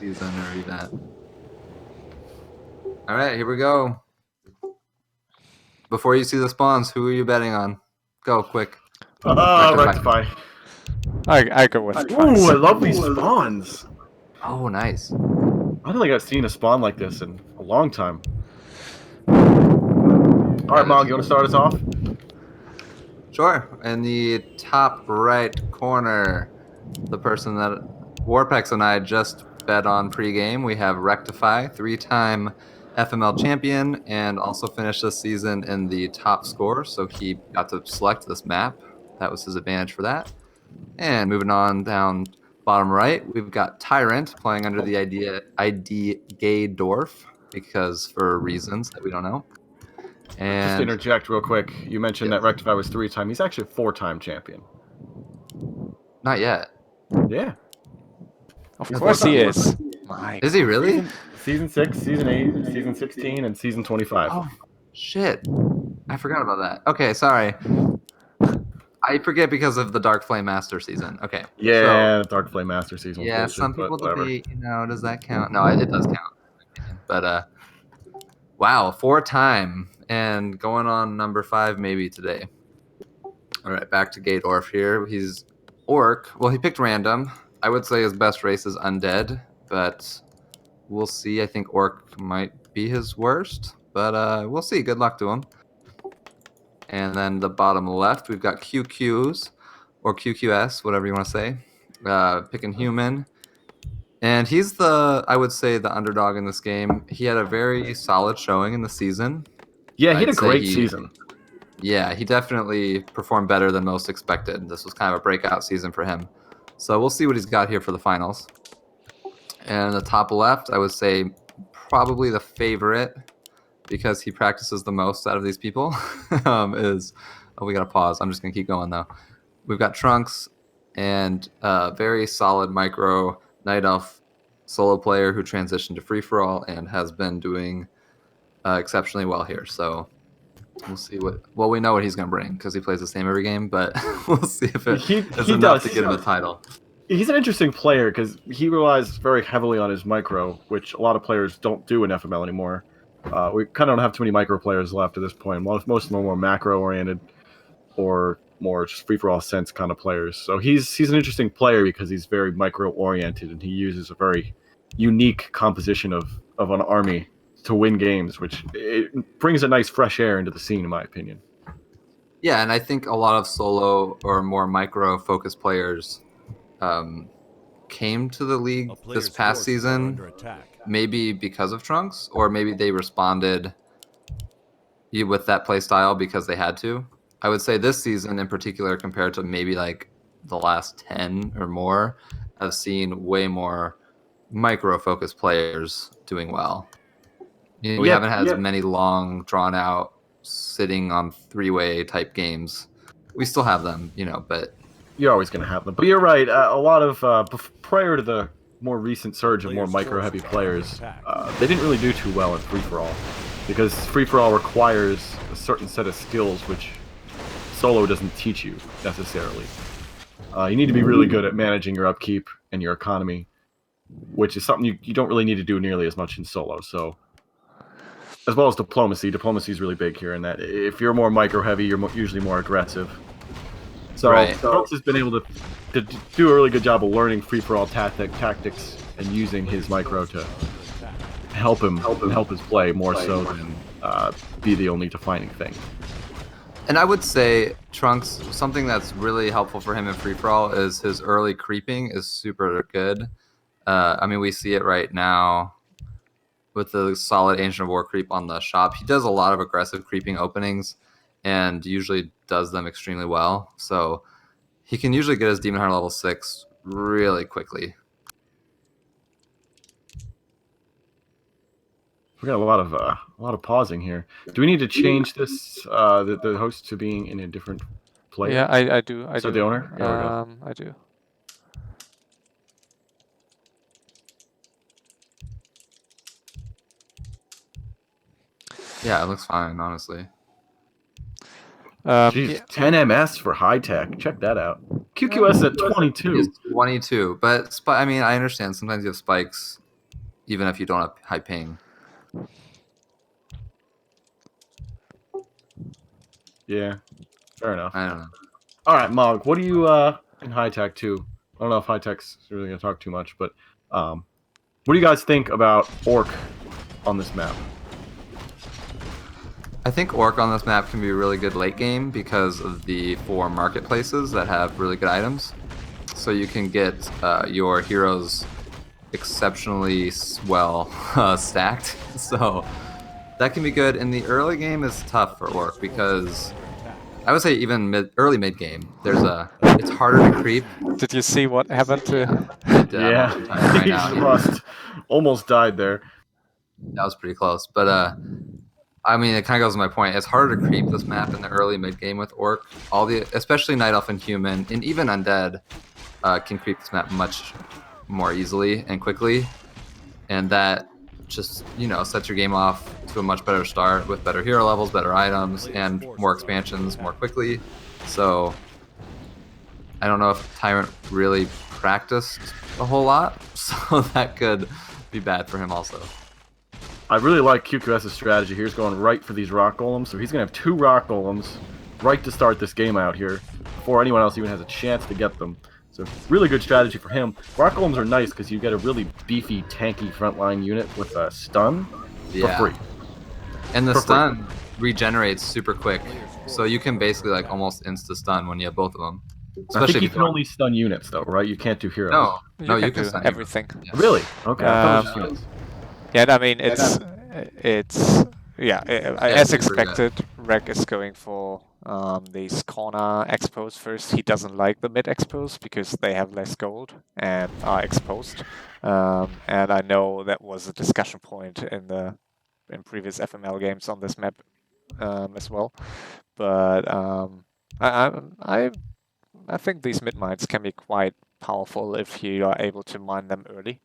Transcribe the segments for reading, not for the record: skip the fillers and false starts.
season or event. All right, here we go. Before you see the spawns, who are you betting on? Go, quick. Rectify. I go with Ooh, I love these spawns. Oh, nice. I don't think I've seen a spawn like this in a long time. All right, Mog, you want to start us off? Sure. In the top right corner, the person that Warpex and I just bet on pregame, we have Rectify, 3-time FML champion, and also finished this season in the top score. So he got to select this map. That was his advantage for that. And moving on down bottom right, we've got Tyrant playing under the ID Gay Dwarf, because for reasons that we don't know. And just to interject real quick, you mentioned that Rectify was 3-time. He's actually a 4-time champion. Not yet. Yeah. Of course he is. Is he really? Season 6, Season 8, Season 16, and Season 25. Oh, shit. I forgot about that. Okay, sorry. I forget because of the Dark Flame Master season. Okay. Yeah, so, Dark Flame Master season. Yeah, bullshit, some people debate, does that count? No, it does count. But, wow, 4-time and going on number 5 maybe today. All right, back to Gaydorf here. He's Orc. Well, he picked random. I would say his best race is Undead, but we'll see. I think Orc might be his worst, but we'll see. Good luck to him. And then the bottom left, we've got QQs or QQS, whatever you want to say, picking Human. And he's I would say, the underdog in this game. He had a very solid showing in the season. Yeah, he had a great season. Yeah, he definitely performed better than most expected. This was kind of a breakout season for him. So we'll see what he's got here for the finals. And the top left, I would say probably the favorite, because he practices the most out of these people, is... Oh, we got to pause. I'm just going to keep going, though. We've got Trunks and very solid micro Night Elf solo player who transitioned to free-for-all and has been doing exceptionally well here. So we'll see well, we know what he's going to bring because he plays the same every game, but we'll see if it's enough to get him a title. He's an interesting player because he relies very heavily on his micro, which a lot of players don't do in FML anymore. We kind of don't have too many micro players left at this point. Most of them are more macro-oriented or more just free-for-all sense kind of players. So he's an interesting player because he's very micro-oriented, and he uses a very unique composition of an army to win games, which it brings a nice fresh air into the scene, in my opinion. Yeah, and I think a lot of solo or more micro-focused players came to the league this past season, maybe because of Trunks, or maybe they responded with that play style because they had to. I would say this season in particular, compared to maybe like the last 10 or more, I've seen way more micro-focused players doing well. We haven't had as many long, drawn-out, sitting on three-way type games. We still have them, but... You're always going to have them. But you're right. A lot of... prior to the more recent surge of more micro-heavy players, they didn't really do too well in free-for-all. Because free-for-all requires a certain set of skills which solo doesn't teach you, necessarily. You need to be really good at managing your upkeep and your economy, which is something you don't really need to do nearly as much in solo. So, as well as diplomacy. Diplomacy is really big here in that if you're more micro-heavy, you're usually more aggressive. So, Trunks has been able to do a really good job of learning free-for-all tactics and using his micro to help his play more so than be the only defining thing. And I would say Trunks, something that's really helpful for him in free-for-all is his early creeping is super good. We see it right now with the solid Ancient of War creep on the shop. He does a lot of aggressive creeping openings and usually does them extremely well. So he can usually get his Demon Hunter level 6 really quickly. We got a lot of pausing here. Do we need to change this the host to being in a different player? Yeah, I do. So the owner? I do. Yeah, it looks fine, honestly. Jeez, 10 MS for high tech. Check that out. QQS at 22. He's 22, but I understand sometimes you have spikes even if you don't have high ping. Yeah, fair enough. I don't know. All right, Mog, what do you in high tech too? I don't know if high tech's really gonna talk too much, but what do you guys think about Orc on this map? I think Orc on this map can be a really good late game because of the 4 marketplaces that have really good items. So you can get your heroes exceptionally well stacked. So that can be good. In the early game is tough for Orc because I would say even early mid game, it's harder to creep. Did you see what happened to? Yeah, right he now. almost died there. That was pretty close, but I mean, it kind of goes to my point. It's harder to creep this map in the early mid game with Orc. Especially Night Elf and Human, and even Undead, can creep this map much more easily and quickly, and that just sets your game off to a much better start with better hero levels, better items, and more expansions more quickly. So I don't know if Tyrant really practiced a whole lot, so that could be bad for him also. I really like QQS's strategy here. He's going right for these rock golems, so he's gonna have 2 rock golems right to start this game out here before anyone else even has a chance to get them. So really good strategy for him. Rock golems are nice because you get a really beefy, tanky frontline unit with a stun for free. And the stun regenerates super quick, so you can basically like almost insta stun when you have both of them. I think you can only stun units though, right? You can't do heroes. No, you can do stun everything. Yes. Really? Okay. I thought it was just units. Yeah, I mean as expected. Rek is going for these corner expos first. He doesn't like the mid expos because they have less gold and are exposed. And I know that was a discussion point in previous FML games on this map as well. But I think these mid mines can be quite powerful if you are able to mine them early.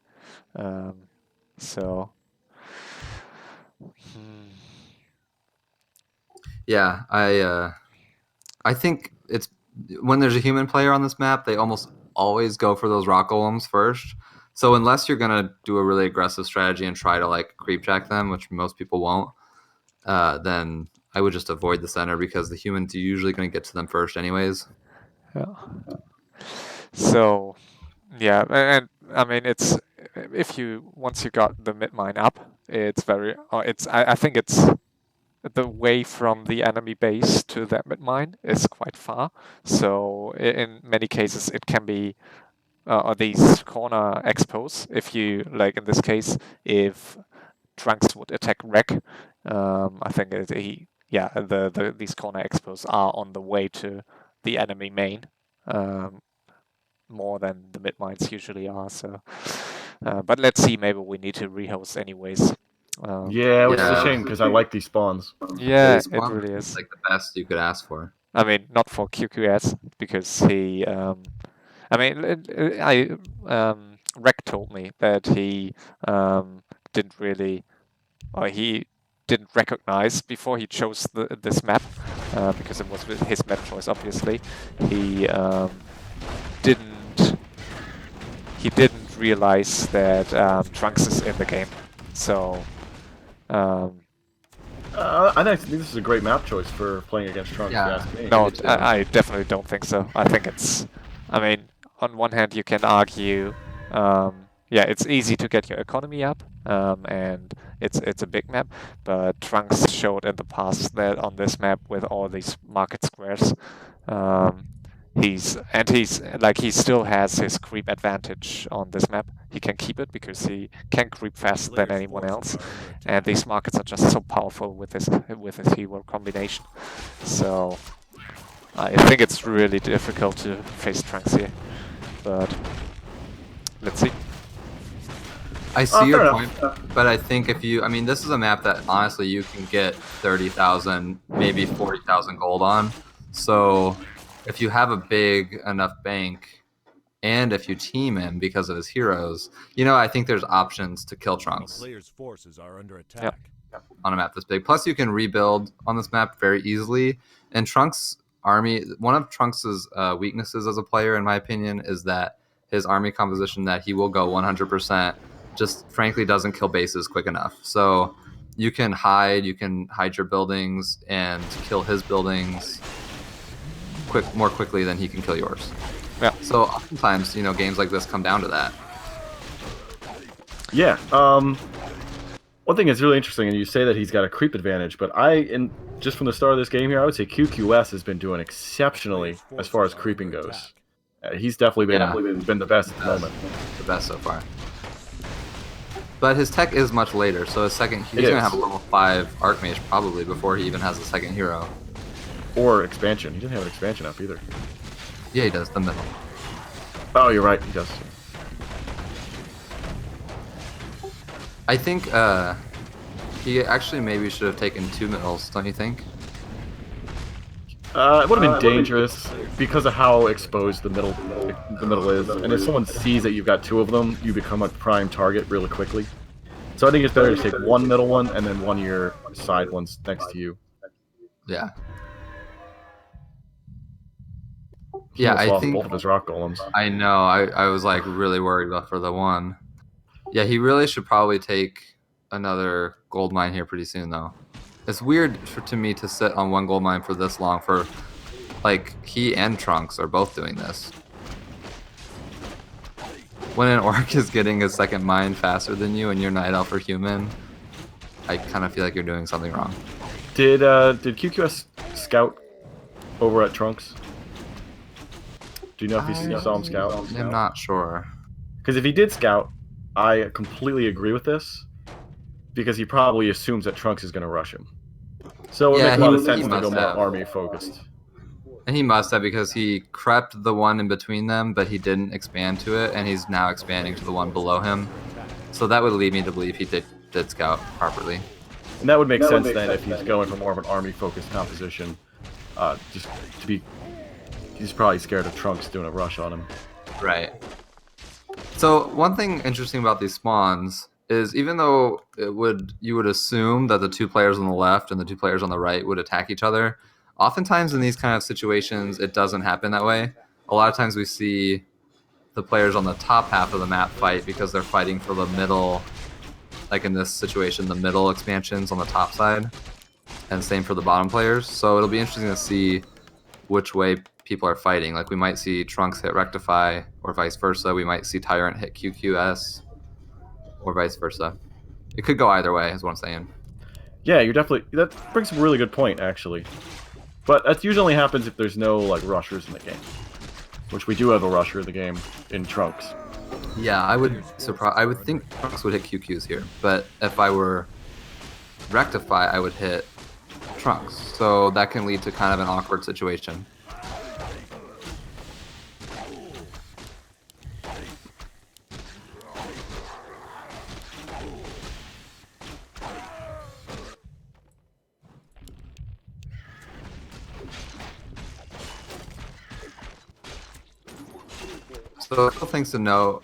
Yeah, I think it's when there's a human player on this map, they almost always go for those rock golems first. So unless you're gonna do a really aggressive strategy and try to like creep jack them, which most people won't, then I would just avoid the center because the humans are usually going to get to them first anyways. Yeah. So, yeah, and I mean it's once you got the mid mine up, it's very I think it's the way from the enemy base to that mid mine is quite far. So in many cases it can be these corner expos. If you like in this case, if Trunks would attack Rek, I think these corner expos are on the way to the enemy main. More than the mid mines usually are. So, but let's see. Maybe we need to rehost anyways. Yeah, which is a shame because I like these spawns. Yeah, These it really is. Like the best you could ask for. I mean, not for QQS because he. I mean, Rek told me that he didn't really, or he didn't recognize before he chose this map because it was his map choice. Obviously, he didn't realize that Trunks is in the game. So. I think this is a great map choice for playing against Trunks. Yeah. No, I definitely don't think so. I think it's. I mean, on one hand, you can argue. It's easy to get your economy up, and it's a big map. But Trunks showed in the past that on this map with all these market squares, he still has his creep advantage on this map. He can keep it because he can creep faster than anyone else, and these markets are just so powerful with his hero combination. So I think it's really difficult to face Trunks here, but let's see. I see your point, but I think this is a map that honestly you can get 30,000, maybe 40,000 gold on. So if you have a big enough bank, and if you team him because of his heroes, I think there's options to kill Trunks. The player's forces are under attack. On a map this big. Plus, you can rebuild on this map very easily. And Trunks' army, one of Trunks' weaknesses as a player, in my opinion, is that his army composition that he will go 100% just frankly doesn't kill bases quick enough. So you can hide your buildings and kill his buildings more quickly than he can kill yours. Yeah. So oftentimes, games like this come down to that. Yeah. One thing that's really interesting, and you say that he's got a creep advantage, but just from the start of this game here, I would say QQS has been doing exceptionally as far as creeping goes. He's definitely been the best at the moment. The best so far. But his tech is much later, so he's going to have a level 5 Archmage probably before he even has a second hero. Or expansion. He doesn't have an expansion up either. Yeah, he does. The middle. Oh, you're right. He does. I think he actually maybe should have taken 2 middles, don't you think? It would have been dangerous because of how exposed the middle is, and if someone sees that you've got 2 of them, you become a prime target really quickly. So I think it's better to take 1 middle one and then 1 of your side ones next to you. Yeah. He Yeah, almost I lost think both of his rock golems. I know. I was like really worried about for the 1. Yeah, he really should probably take another gold mine here pretty soon, though. It's weird to me to sit on 1 gold mine for this long. For like he and Trunks are both doing this. When an orc is getting a second mine faster than you and you're night elf or human, I kind of feel like you're doing something wrong. Did QQS scout over at Trunks? Do you know if you saw him scout? I'm not sure. Because if he did scout, I completely agree with this. Because he probably assumes that Trunks is going to rush him. So it makes a lot of sense to go more army focused. And he must have, because he crept the one in between them, but he didn't expand to it, and he's now expanding to the one below him. So that would lead me to believe he did scout properly. And that would make sense then if he's going for more of an army focused composition. He's probably scared of Trunks doing a rush on him. Right. So one thing interesting about these spawns is, even though you would assume that the 2 players on the left and the 2 players on the right would attack each other, oftentimes in these kind of situations it doesn't happen that way. A lot of times we see the players on the top half of the map fight because they're fighting for the middle, like in this situation, the middle expansions on the top side, and same for the bottom players. So it'll be interesting to see which way people are fighting. Like we might see Trunks hit Rectify, or vice versa. We might see Tyrant hit QQS, or vice versa. It could go either way, is what I'm saying. Yeah, that brings up a really good point, actually. But that usually happens if there's no like rushers in the game, which we do have a rusher in the game in Trunks. Yeah, I would think Trunks would hit QQs here, but if I were Rectify, I would hit Trunks. So that can lead to kind of an awkward situation. So a couple things to note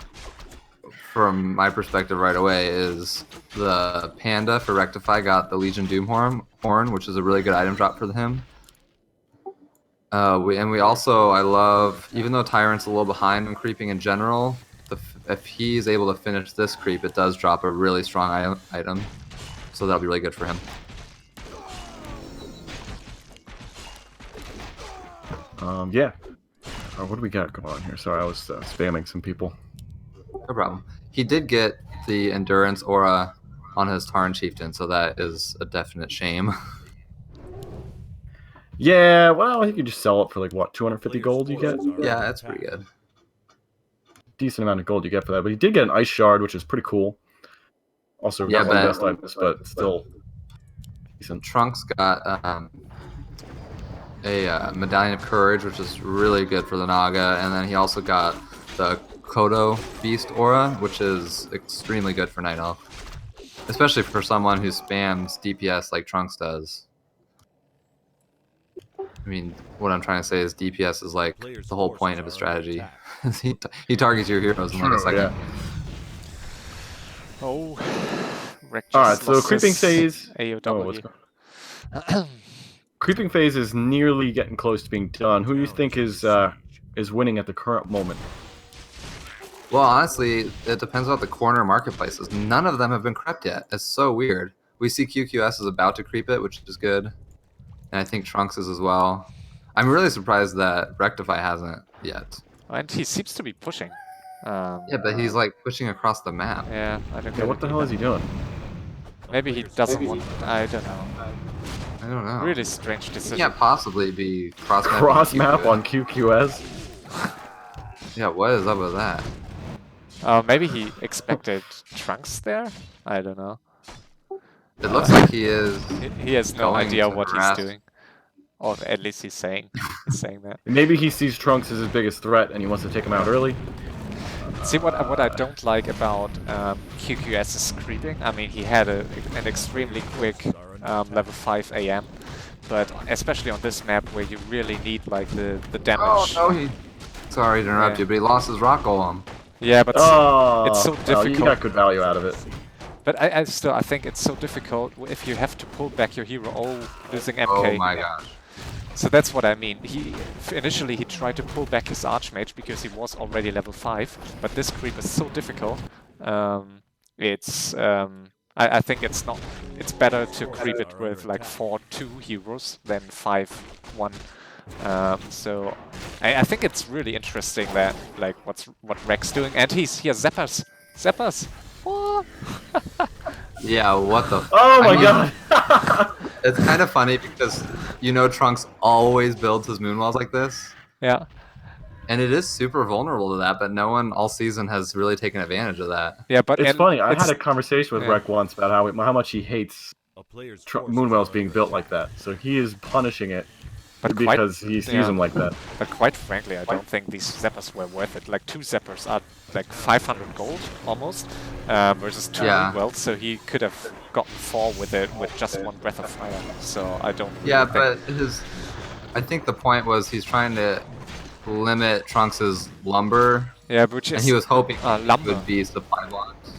from my perspective right away is the Panda for Rectify got the Legion Doom horn, which is a really good item drop for him. We also, I love, even though Tyrant's a little behind on creeping in general, if he's able to finish this creep, it does drop a really strong item. So that'll be really good for him. Yeah. What do we got going on here? Sorry, I was spamming some people. No problem. He did get the Endurance Aura on his Tarn Chieftain, so that is a definite shame. Yeah, well, you could just sell it for like, what, 250 gold you get? Yeah, that's pretty good. Decent amount of gold you get for that. But he did get an Ice Shard, which is pretty cool. Also, yeah, not one of the best items, but still decent. Trunks got a Medallion of Courage, which is really good for the Naga, and then he also got the Kodo Beast Aura, which is extremely good for Night Elf, especially for someone who spams DPS like Trunks does. I mean, what I'm trying to say is DPS is like the whole point of his strategy. He targets your heroes in like a second. Yeah. Oh. Alright, so creeping phase. AOW. Creeping phase is nearly getting close to being done. Who do you think is winning at the current moment? Well, honestly, it depends on the corner marketplaces. None of them have been crept yet. It's so weird. We see QQS is about to creep it, which is good. And I think Trunks is as well. I'm really surprised that Rectify hasn't yet. And he seems to be pushing. Yeah, but he's like pushing across the map. Yeah, I don't Yeah, get what it the hell either. is he doing? Maybe he doesn't want... I don't know. I don't know. Really strange He decision. can't possibly be cross-mapping Cross map QQS. on QQS? Yeah, what is up with that? Maybe he expected Trunks there? I don't know. It looks like he is. He has no going idea to what he's harass. doing. Or at least he's saying that. Maybe he sees Trunks as his biggest threat and he wants to take him out early. See, what I don't like about QQS's creeping, I mean, he had an extremely quick level 5 AM, but especially on this map where you really need like the damage. Oh no, sorry to interrupt you, but he lost his rock golem. Yeah, but Oh, it's so well, difficult. you got good value out of it. But I think it's so difficult if you have to pull back your hero all losing MK. Oh my gosh. So that's what I mean. Initially he tried to pull back his Archmage because he was already level 5, but this creep is so difficult. I think it's better to creep it with like 4-2 heroes than 5-1. So I think it's really interesting that like what Rek's doing, and he has Zeppers. What? Yeah, what the? Oh my I mean, god! It's kind of funny because you know Trunks always builds his moonwalls like this. Yeah. And it is super vulnerable to that, but no one all season has really taken advantage of that. Yeah, but It's funny, I had a conversation with Rek once about how much he hates moonwells being built like that. So he is punishing it because he sees them like that. But quite frankly, I don't think these Zeppers were worth it. Like 2 Zeppers are like 500 gold almost, versus 2 moonwells, so he could have gotten 4 with it with just 1 Breath of Fire. So I don't. Yeah, but I think the point was he's trying to limit Trunks's lumber. Yeah, which is. And he was hoping it would be supply blocks.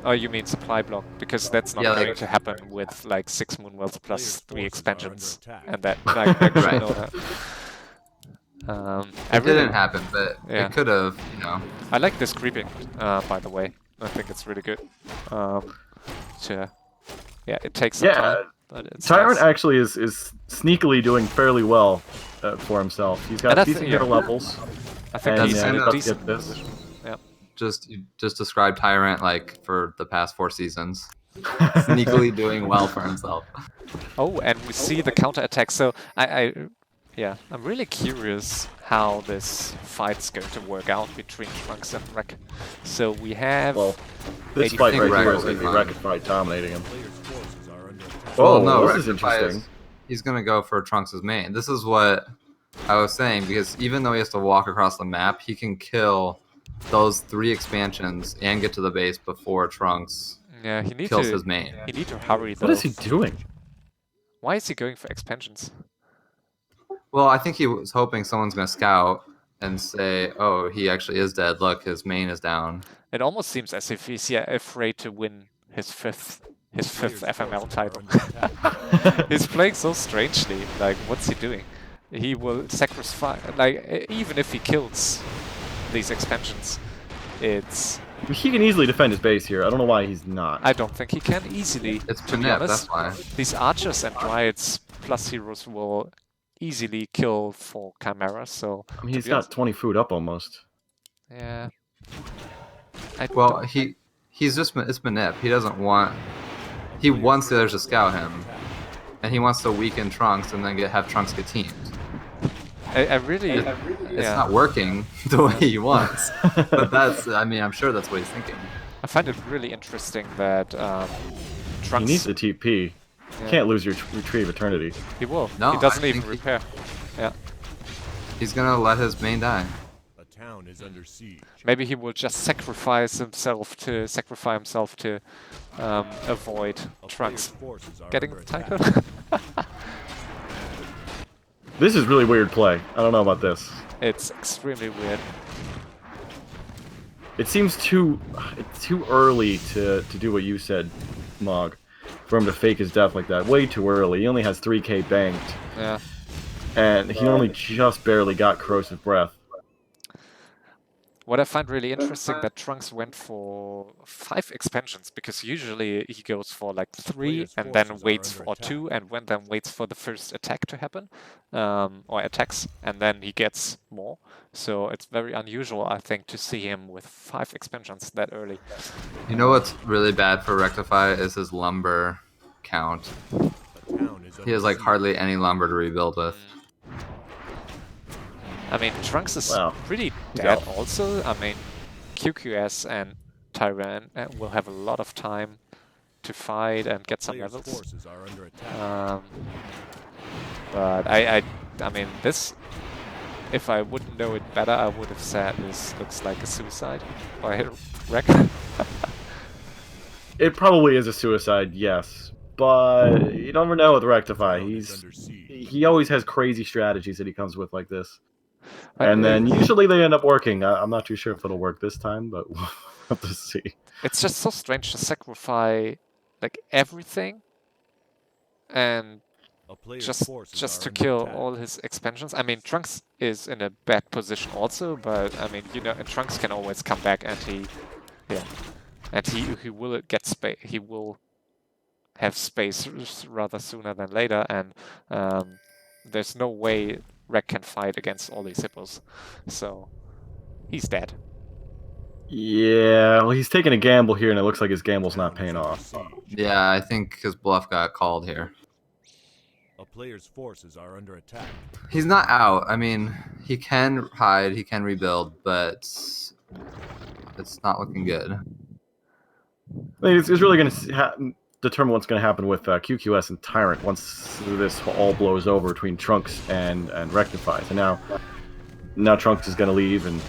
Oh, you mean supply block? Because that's not going to happen with like 6 moonwells plus 3 expansions, and that like actually know that. It didn't happen, but it could have, you know. I like this creeping, by the way. I think it's really good. Yeah, it takes some time. But it's Tyrant nice. actually is sneakily doing fairly well for himself. He's got decent hero levels. I think and he's in a decent this. Yeah. You just described Tyrant like for the past 4 seasons. Sneakily doing well for himself. Oh, and we see the counterattack. So yeah, I'm really curious how this fight's going to work out between Trunks and Rek. So we have. Well, this fight right here is going to be Rectify dominating him. Well, no, this is interesting. He's going to go for Trunks' main. This is what I was saying, because even though he has to walk across the map, he can kill those 3 expansions and get to the base before Trunks kills his main. He needs to hurry though. What is he doing? Why is he going for expansions? Well, I think he was hoping someone's going to scout and say, oh, he actually is dead. Look, his main is down. It almost seems as if he's afraid to win his fifth FML title. He's playing so strangely. Like, what's he doing? He will sacrifice, like, even if he kills these expansions, it's... He can easily defend his base here. I don't know why he's not. I don't think he can easily. It's to be honest. that's why. These archers and dryads plus heroes will easily kill for chimeras, so... I mean, he's got 20 food up almost. Yeah. Well, he's just... It's Manip. He doesn't want... He wants the others to scout him. And he wants to weaken Trunks and then have Trunks get teamed. It's not working the way he wants. But that's... I mean, I'm sure that's what he's thinking. I find it really interesting that Trunks... He needs the TP. You can't lose your Retrieve Eternity. He will. No, he doesn't even repair. Yeah. He's gonna let his main die. A town is under siege. Maybe he will just sacrifice himself to avoid Trunks getting the title. This is really weird play. I don't know about this. It's extremely weird. It seems too early to do what you said, Mog. For him to fake his death like that. Way too early. He only has 3k banked. Yeah. And he only just barely got Corrosive Breath. What I find really interesting that Trunks went for 5 expansions, because usually he goes for like 3 and then waits for 2 and then waits for the first attack to happen, or attacks, and then he gets more. So it's very unusual, I think, to see him with 5 expansions that early. You know what's really bad for Rectify is his lumber count. He has like hardly any lumber to rebuild with. I mean, Trunks is pretty dead also. I mean, QQS and Tyrant will have a lot of time to fight and get some levels. But I mean, this, if I wouldn't know it better, I would have said this looks like a suicide by Rec. It probably is a suicide, yes. But you never know with Rectify. He always has crazy strategies that he comes with like this. And then usually they end up working. I'm not too sure if it'll work this time, but we'll have to see. It's just so strange to sacrifice like everything and just to kill all his expansions. I mean, Trunks is in a bad position also, but I mean, you know, and Trunks can always come back and he will get space. He will have space rather sooner than later, and there's no way Rec can fight against all these hippos, so he's dead. Yeah, well, he's taking a gamble here, and it looks like his gamble's not paying off. Yeah, I think his bluff got called here. A player's forces are under attack. He's not out. I mean, he can hide, he can rebuild, but it's not looking good. I mean, it's really going to determine what's going to happen with QQS and Tyrant once this all blows over between Trunks and Rectify. So now Trunks is going to leave, and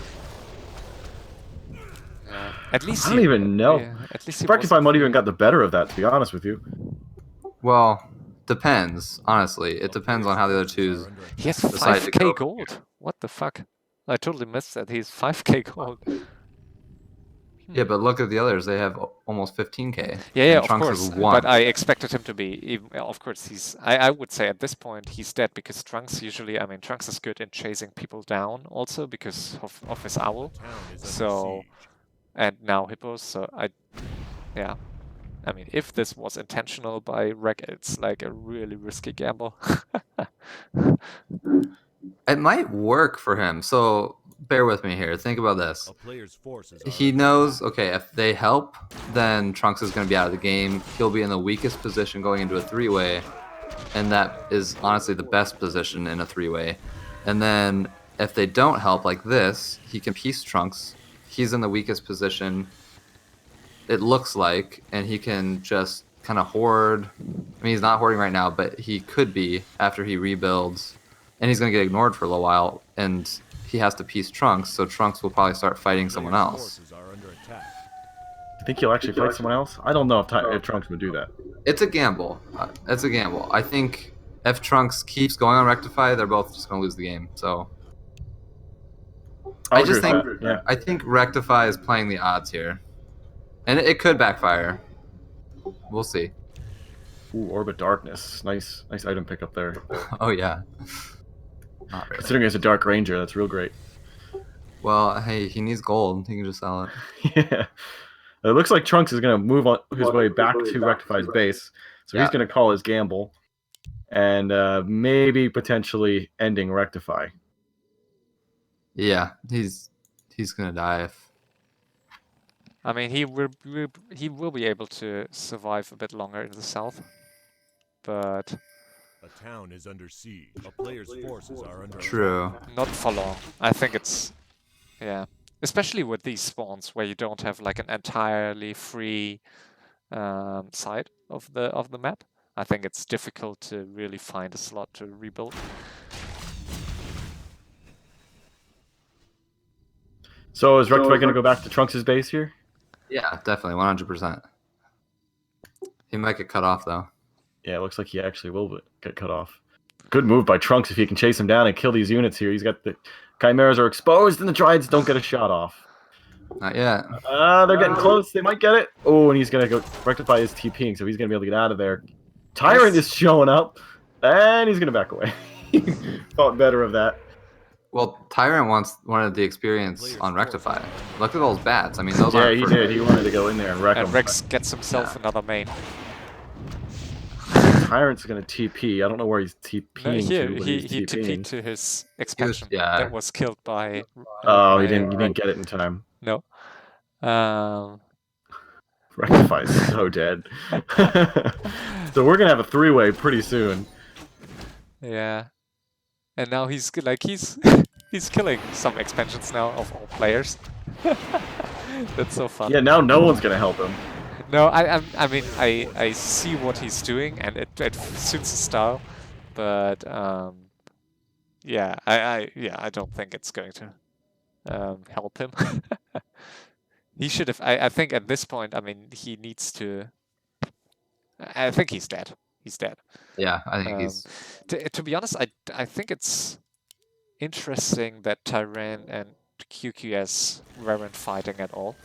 at least I don't even know. Yeah, at least Rectify might even got the better of that, to be honest with you. Well, depends. Honestly, it depends on how the other two. He has 5k gold. What the fuck? I totally missed that. He's 5k gold. Yeah, but look at the others. They have almost 15k. Yeah, Trunks of course. is 1. But I expected him to be. Even, of course, I would say at this point he's dead, because Trunks usually. I mean, Trunks is good in chasing people down also because of his owl. So, and now hippos. So yeah. I mean, if this was intentional by Rec, it's like a really risky gamble. It might work for him. So bear with me here. Think about this. He knows, okay, if they help, then Trunks is going to be out of the game. He'll be in the weakest position going into a 3-way, and that is honestly the best position in a 3-way. And then if they don't help like this, he can piece Trunks. He's in the weakest position, it looks like, and he can just kind of hoard. I mean, he's not hoarding right now, but he could be after he rebuilds, and he's going to get ignored for a little while, and he has to piece Trunks, so Trunks will probably start fighting someone else. You think he'll actually fight someone else? I don't know if Trunks would do that. It's a gamble. It's a gamble. I think if Trunks keeps going on Rectify, they're both just going to lose the game. So I think Rectify is playing the odds here, and it could backfire. We'll see. Ooh, Orbit Darkness. Nice item pickup there. Oh yeah. Not really. Considering it's a Dark Ranger, that's real great. Well, hey, he needs gold. He can just sell it. Yeah. It looks like Trunks is going to move on his way back to Rectify's base. So he's going to call his gamble and maybe potentially ending Rectify. Yeah, he's going to die if... I mean, he will be able to survive a bit longer in the south, but... A town is under siege. A player's forces are under True. Not for long. I think it's... Yeah. Especially with these spawns where you don't have like an entirely free side of the map. I think it's difficult to really find a slot to rebuild. So is Rectify going to go back to Trunks' base here? Yeah, definitely, 100%. He might get cut off though. Yeah, it looks like he actually will get cut off. Good move by Trunks if he can chase him down and kill these units here. He's got the Chimeras are exposed and the Triads don't get a shot off. Not yet. They're getting close. They might get it. Oh, and he's going to go Rectify his TPing, so he's going to be able to get out of there. Tyrant is showing up, and he's going to back away. Thought better of that. Well, Tyrant wanted the experience on Rectify. Look at those bats. I mean, those Yeah, aren't. he did. He wanted to go in there and wreck And him. Rex gets himself another main. Tyrant's gonna TP. I don't know where he's TPing No, here, to, but he he's TP'd TPing. to his expansion yeah. that was killed by... Oh, he didn't get it in time. No. Rectify's so dead. So we're gonna have a 3-way pretty soon. Yeah. And now he's he's killing some expansions now of all players. That's so fun. Yeah, now no one's gonna help him. No, I mean I see what he's doing and it suits his style, but yeah, I don't think it's going to help him. He should have. I think at this point, I mean, he needs to. I think he's dead. He's dead. Yeah, I think he's. To be honest, I think it's interesting that Tyrant and QQS weren't fighting at all.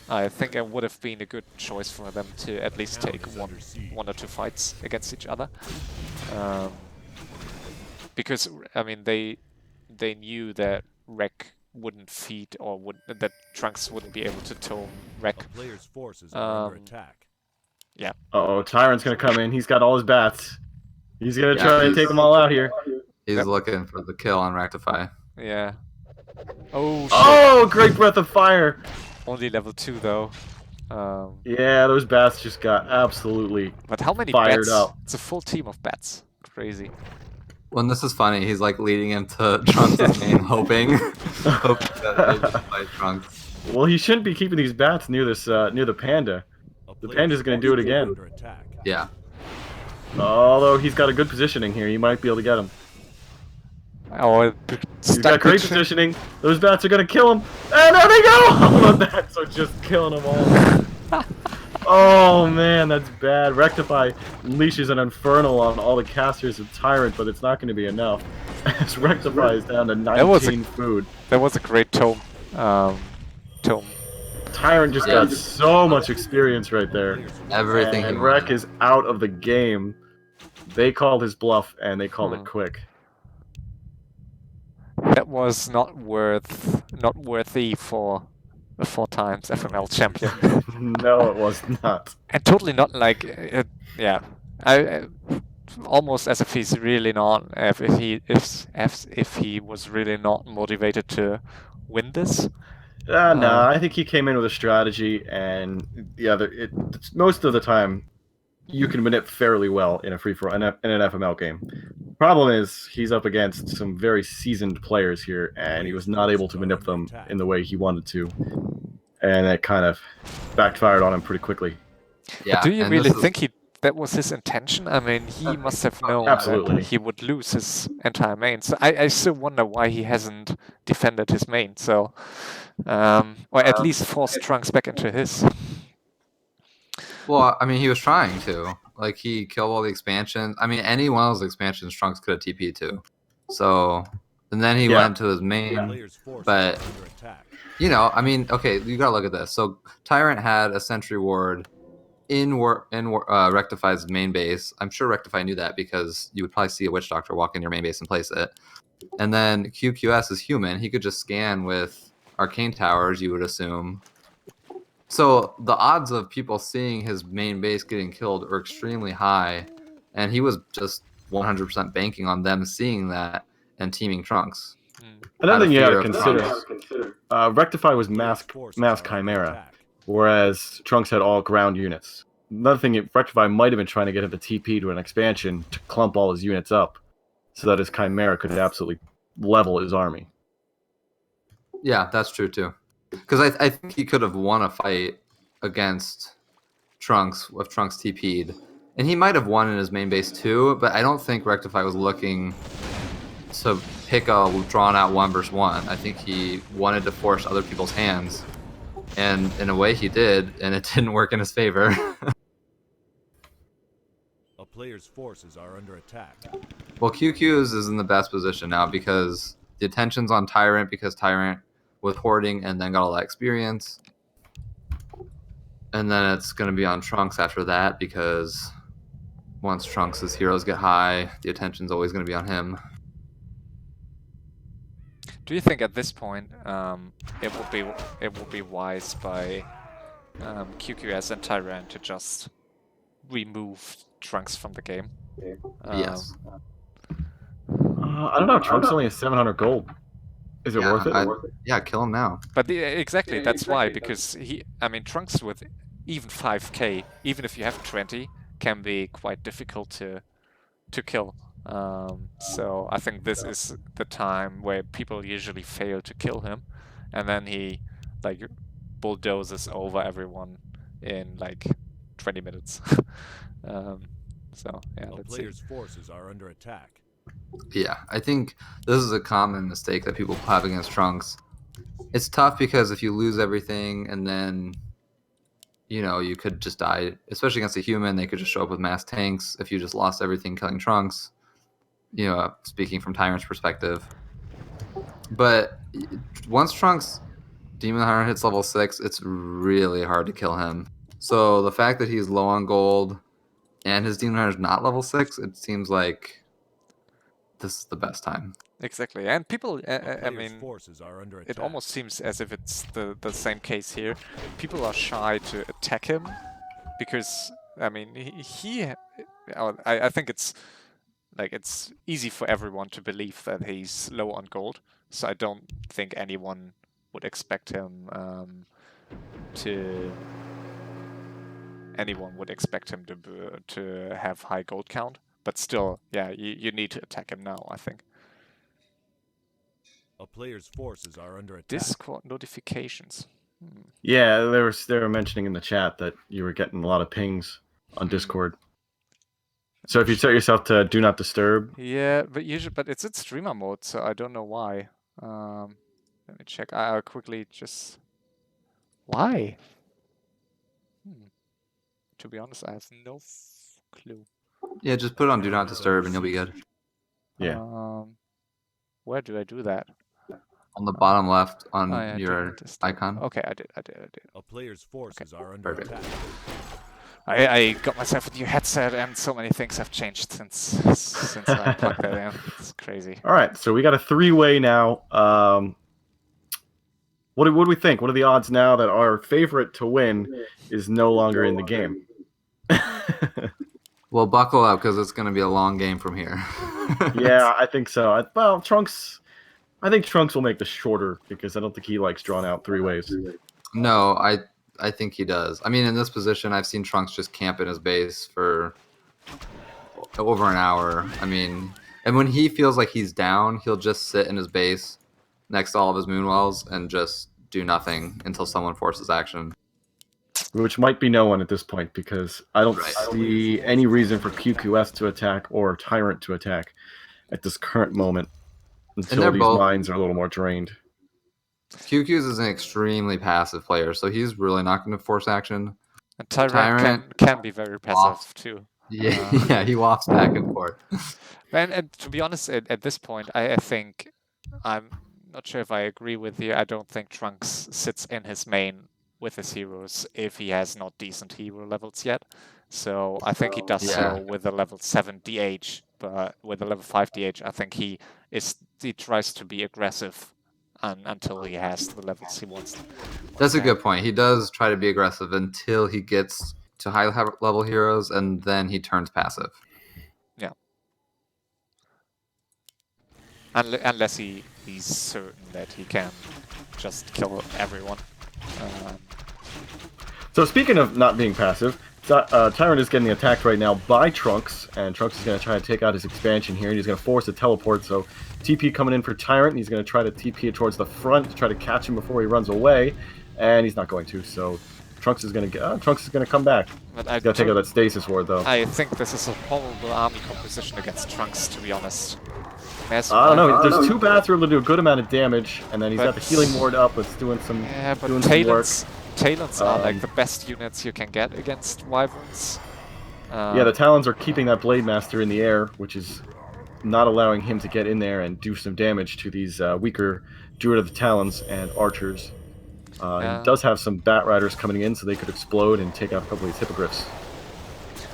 I think it would have been a good choice for them to at least take one or two fights against each other, because I mean they knew that Rec wouldn't feed or that Trunks wouldn't be able to tome Rec. Player's forces are under attack. Yeah. Uh-oh, Tyrant's gonna come in. He's got all his bats. He's gonna try and take them all out here. He's looking for the kill on Rectify. Yeah. Oh, shit. Oh, great breath of fire! Only level 2 though. Yeah, those bats just got absolutely But how many fired bats? up. It's a full team of bats. Crazy. When this is funny, he's like leading him to Trunks' main, hoping that they just fight Trunks. Well, he shouldn't be keeping these bats near this near the panda. The panda's gonna do it again. Yeah. Although he's got a good positioning here, he might be able to get him. Oh, He's got great positioning. Those bats are gonna kill him. And there they go! The bats are just killing them all. Oh man, that's bad. Rectify unleashes an infernal on all the casters of Tyrant, but it's not going to be enough. As Rectify is down to 19 food. That was a great tome. Tyrant just got so much experience right there. Everything. And Rec is out of the game. They called his bluff, and they called it quick. That was not worthy for a 4 times FML champion. No, it was not. And totally not like, yeah. I almost as if he's really not, if he was really not motivated to win this. No, I think he came in with a strategy, and yeah, most of the time, you can manip fairly well in a free-for-all, in an FML game. Problem is, he's up against some very seasoned players here, and he was not able to manip them in the way he wanted to. And it kind of backfired on him pretty quickly. Yeah. But do you really think that was his intention? I mean, he must have known that he would lose his entire main. So I still wonder why he hasn't defended his main. So, or at least forced Trunks back into his. Well, I mean, he was trying to. Like, he killed all the expansions. I mean, any one of those expansions Trunks could have TP'd to. So, and then he went to his main. But, you know, I mean, okay, you gotta look at this. So, Tyrant had a Sentry Ward in Rectify's main base. I'm sure Rectify knew that because you would probably see a Witch Doctor walk in your main base and place it. And then QQS is human. He could just scan with Arcane Towers, you would assume. So the odds of people seeing his main base getting killed are extremely high, and he was just 100% banking on them seeing that and teaming Trunks. Another thing you gotta consider, Rectify was mass Chimera, whereas Trunks had all ground units. Another thing, Rectify might have been trying to get him to TP to an expansion to clump all his units up, so that his Chimera could absolutely level his army. Yeah, that's true too. Because I think he could have won a fight against Trunks if Trunks TP'd. And he might have won in his main base too, but I don't think Rectify was looking to pick a drawn-out 1v1. I think he wanted to force other people's hands. And in a way he did, and it didn't work in his favor. A player's forces are under attack. Well, QQ's is in the best position now because the attention's on Tyrant because Tyrant with hoarding and then got all that experience. And then it's going to be on Trunks after that because once Trunks' heroes get high, the attention's always going to be on him. Do you think at this point it would be wise by QQS and Tyrant to just remove Trunks from the game? Yes. I don't know. Trunks only has 700 gold. Is it worth it? Yeah, kill him now. But exactly, that's why, because I mean, Trunks with even 5k, even if you have 20, can be quite difficult to kill. So I think this is the time where people usually fail to kill him, and then he like bulldozes over everyone in like 20 minutes. So yeah, A let's see. player's forces are under attack. Yeah, I think this is a common mistake that people have against Trunks. It's tough because if you lose everything and then, you know, you could just die, especially against a human, they could just show up with mass tanks if you just lost everything killing Trunks, you know, speaking from Tyrant's perspective. But once Trunks Demon Hunter hits level 6, it's really hard to kill him. So the fact that he's low on gold and his Demon Hunter's not level 6, it seems like this is the best time. Exactly, and people, A I player's mean, forces are under it attack. almost seems as if it's the same case here. People are shy to attack him because, I mean, I think it's like it's easy for everyone to believe that he's low on gold. So I don't think anyone would expect him to have high gold count. But still, yeah, you need to attack him now, I think. A player's forces are under attack. Discord notifications. Yeah, they were mentioning in the chat that you were getting a lot of pings on Discord. So if you set yourself to do not disturb. Yeah, but it's in streamer mode, so I don't know why. Let me check. I'll quickly just. Why? To be honest, I have no clue. Yeah, just put it on Do Not Disturb and you'll be good. Yeah. Where do I do that? On the bottom left on Oh, yeah, Do your Not Disturb. icon. Okay, I did. A player's forces are under Perfect. attack. I got myself a new headset, and so many things have changed since I plugged that in. It's crazy. All right, so we got a 3-way now. What do we think? What are the odds now that our favorite to win is no longer in the game? Well, buckle up because it's going to be a long game from here. Yeah, I think so. Well, Trunks. I think Trunks will make this shorter because I don't think he likes drawn out 3-ways. No, I think he does. I mean, in this position, I've seen Trunks just camp in his base for over an hour. I mean, and when he feels like he's down, he'll just sit in his base next to all of his Moonwells and just do nothing until someone forces action. Which might be no one at this point because I don't see any reason for QQS to attack or Tyrant to attack at this current moment until these mines are a little more drained. QQs is an extremely passive player, so he's really not going to force action. And Tyrant can be very passive too. Yeah, yeah, he wafts back and forth. And to be honest, at this point, I think I'm not sure if I agree with you. I don't think Trunks sits in his main with his heroes if he has not decent hero levels yet. So I think he does so with a level 7 DH, but with a level 5 DH, I think he tries to be aggressive until he has the levels he wants. That's a good point. He does try to be aggressive until he gets to high level heroes, and then he turns passive. Yeah. Unless he's certain that he can just kill everyone. So speaking of not being passive, Tyrant is getting attacked right now by Trunks, and Trunks is going to try to take out his expansion here, and he's going to force a teleport. So TP coming in for Tyrant, and he's going to try to TP it towards the front to try to catch him before he runs away, and he's not going to. So Trunks is going to come back. But he's going to take out that stasis ward though. I think this is a horrible army composition against Trunks, to be honest. I don't know. There's 2 bathrooms to do a good amount of damage, and then he's got the healing ward up. It's doing some. Yeah, but doing some work. Talons are like the best units you can get against Wyverns. Yeah, the Talons are keeping that Blade Master in the air, which is not allowing him to get in there and do some damage to these weaker Druid of the Talons and Archers. He does have some Bat Riders coming in, so they could explode and take out a couple of these Hippogriffs.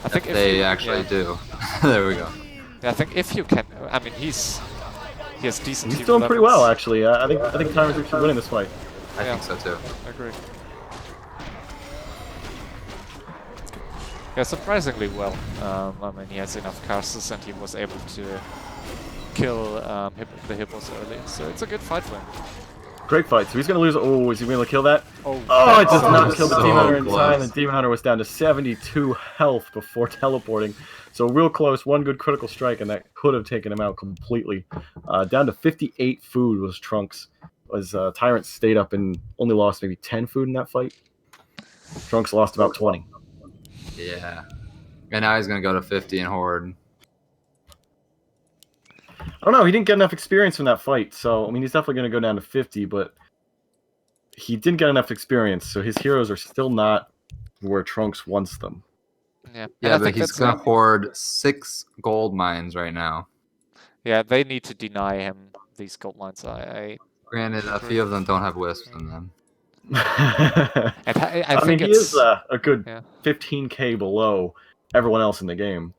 I think they actually do. There we go. Yeah, I think if you can, I mean, He has decent. He's hero doing pretty well, levels. actually. I think Tyrant's actually winning this fight. I think so too. I agree. Yeah, surprisingly well. I mean, he has enough casters and he was able to kill the hippos early, so it's a good fight for him. Great fight. So he's going to lose. Oh, is he going to kill that? Oh, it does not kill the so Demon Hunter in close. time. The Demon Hunter was down to 72 health before teleporting. So real close. One good critical strike, and that could have taken him out completely. Down to 58 food was Trunks. Tyrant stayed up and only lost maybe 10 food in that fight. Trunks lost about 20. Yeah. And now he's going to go to 50 in Horde. I don't know. He didn't get enough experience from that fight. So, I mean, he's definitely going to go down to 50, but he didn't get enough experience. So his heroes are still not where Trunks wants them. Yeah, but he's going to hoard 6 gold mines right now. Yeah, they need to deny him these gold mines. Granted, a few of them don't have wisps in them. I mean, think he is a good yeah. 15k below everyone else in the game.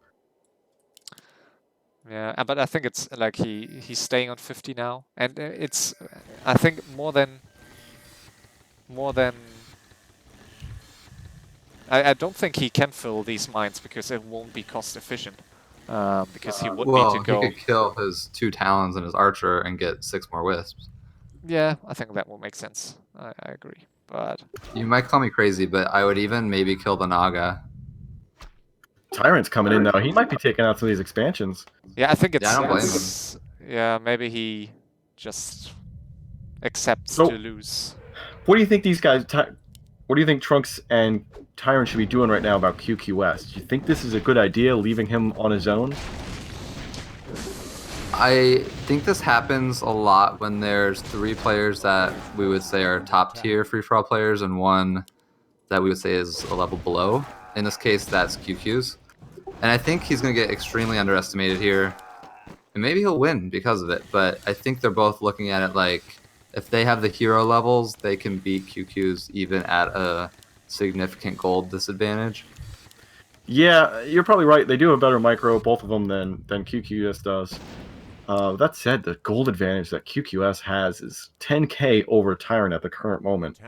Yeah, but I think it's like he's staying on 50 now, and it's I think more than I don't think he can fill these mines because it won't be cost efficient. Because he would need to go. He could kill his 2 talons and his archer and get 6 more wisps. Yeah, I think that will make sense. I agree, but you might call me crazy, but I would even maybe kill the Naga. Tyrant's coming in now. He might be taking out some of these expansions. Yeah, I think it's. Yeah, I don't blame him. Yeah, maybe he just accepts to lose. What do you think these guys? What do you think Trunks and Tyrant should be doing right now about QQS? Do you think this is a good idea, leaving him on his own? I think this happens a lot when there's 3 players that we would say are top tier free-for-all players and 1 that we would say is a level below. In this case, that's QQ's. And I think he's going to get extremely underestimated here. And maybe he'll win because of it, but I think they're both looking at it like if they have the hero levels, they can beat QQ's even at a significant gold disadvantage. Yeah, you're probably right. They do have a better micro, both of them, than QQS does. That said, the gold advantage that QQS has is 10k over Tyrant at the current moment.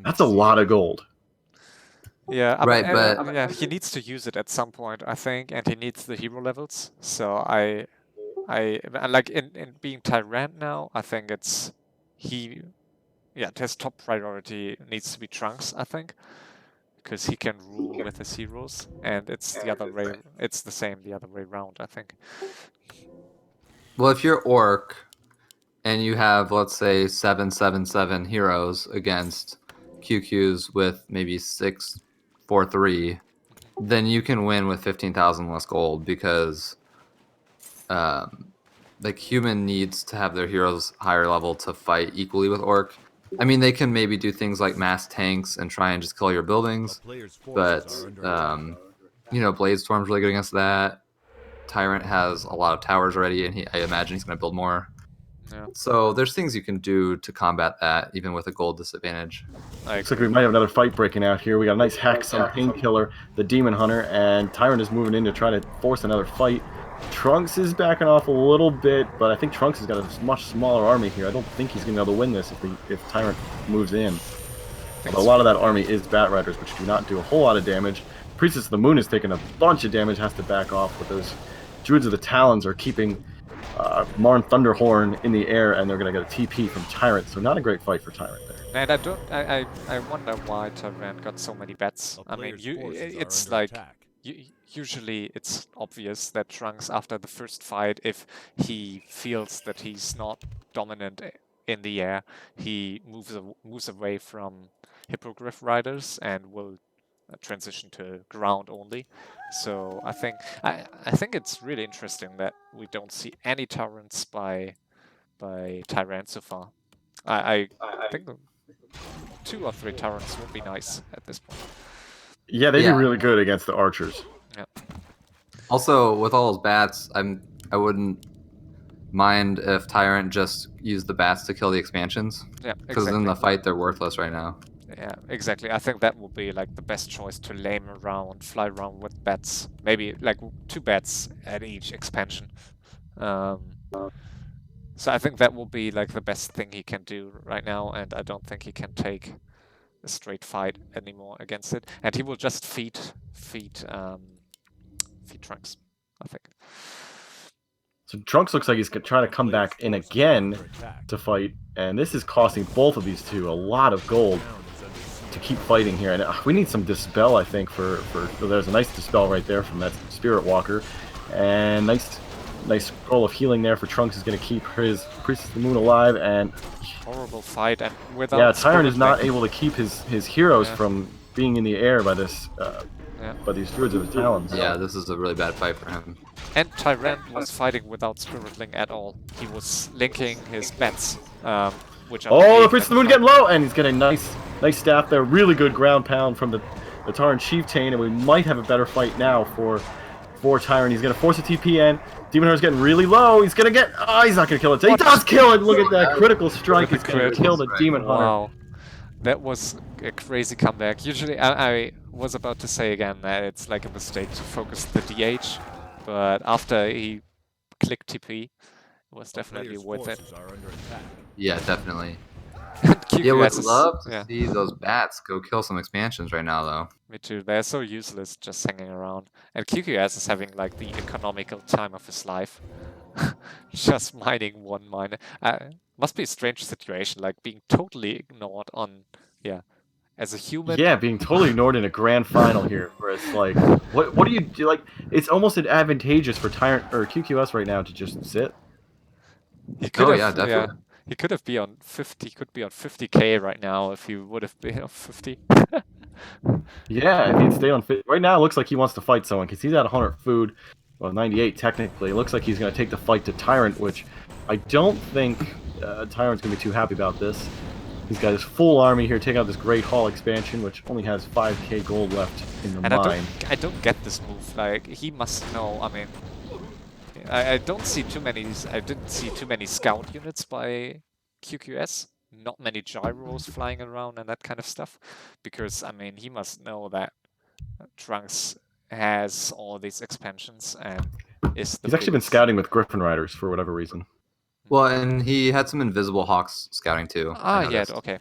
That's a lot of gold. Yeah, right, but yeah, he needs to use it at some point, I think, and he needs the hero levels. So I like in being Tyrant now, I think it's his top priority needs to be Trunks, I think, because he can rule with his heroes, and it's the other way. It's the same the other way around, I think. Well, if you're Orc and you have, let's say, 7/7/7 heroes against QQs with maybe 6/4/3, then you can win with 15,000 less gold because like human needs to have their heroes higher level to fight equally with Orc. I mean, they can maybe do things like mass tanks and try and just kill your buildings, but you know, Blade Storm's really good against that. Tyrant has a lot of towers already, and I imagine he's going to build more. Yeah. So there's things you can do to combat that, even with a gold disadvantage. Looks like we might have another fight breaking out here. We got a nice Hex on Painkiller, the Demon Hunter, and Tyrant is moving in to try to force another fight. Trunks is backing off a little bit, but I think Trunks has got a much smaller army here. I don't think he's going to be able to win this if Tyrant moves in. But a lot of that army is Bat Riders, which do not do a whole lot of damage. Priestess of the Moon is taking a bunch of damage, has to back off, but those Druids of the Talons are keeping Marn Thunderhorn in the air, and they're going to get a TP from Tyrant, so not a great fight for Tyrant there. And I wonder why Tyrant got so many bets. I mean, it's like usually it's obvious that Trunks, after the first fight, if he feels that he's not dominant in the air, he moves away from Hippogriff Riders and will transition to ground only. So I think it's really interesting that we don't see any Tyrants by Tyrant so far. I think 2 or 3 Tyrants would be nice at this point. Yeah, they do really good against the archers. Yeah. Also, with all those bats, I wouldn't mind if Tyrant just used the bats to kill the expansions. Yeah, because in the fight they're worthless right now. Yeah, exactly. I think that would be like the best choice to lame around, fly around with bats. Maybe like 2 bats at each expansion. So I think that will be like the best thing he can do right now, and I don't think he can take a straight fight anymore against it. And he will just feed Trunks, I think. So Trunks looks like he's trying to come back in again to fight, and this is costing both of these two a lot of gold to keep fighting here. And we need some dispel, I think, for there's a nice dispel right there from that Spirit Walker, and nice scroll of healing there for Trunks is going to keep his Priestess of the Moon alive. And horrible fight, and without Tyrant is not able to keep his heroes from being in the air by this by these Druids of the Talons. Yeah, this is a really bad fight for him. And Tyrant was fighting without Spiritling at all. He was linking his bats, which are the Priest of the Moon getting low, and he's getting a nice staff there. Really good ground pound from the Tyrant Chieftain, and we might have a better fight now for Tyrant. He's going to force a TP in. Demon Hunter's getting really low. He's going to get... Oh, he's not going to kill it. He does kill it! Look at that critical strike. He's going to kill the Demon Hunter. Wow. That was a crazy comeback. Usually, I was about to say again that it's like a mistake to focus the DH, but after he clicked TP, it was definitely worth it. Yeah, definitely. QQS Yeah, would love to see those bats go kill some expansions right now, though. Me too. They're so useless just hanging around. And QQS is having like the economical time of his life. Just mining one miner. Must be a strange situation, like being totally ignored on, as a human. Yeah, being totally ignored in a grand final here, where it's like, what do you do? Like, it's almost advantageous for Tyrant or QQS right now to just sit. He could definitely. Yeah. He could have been on 50. Could be on 50k right now if he would have been on 50. Yeah, if he'd stay on 50. Right now, it looks like he wants to fight someone because he's at 100 food. Well, 98 technically. It looks like he's going to take the fight to Tyrant, which I don't think Tyrant's going to be too happy about this. He's got his full army here, taking out this Great Hall expansion, which only has 5k gold left in the mine. I don't get this move. Like, he must know. I mean, I don't see too many. I didn't see too many scout units by QQS. Not many gyros flying around and that kind of stuff, because I mean he must know that Trunks has all these expansions and is the He's actually been scouting with Griffin Riders for whatever reason. Well, and he had some Invisible Hawks scouting too. Yeah, okay.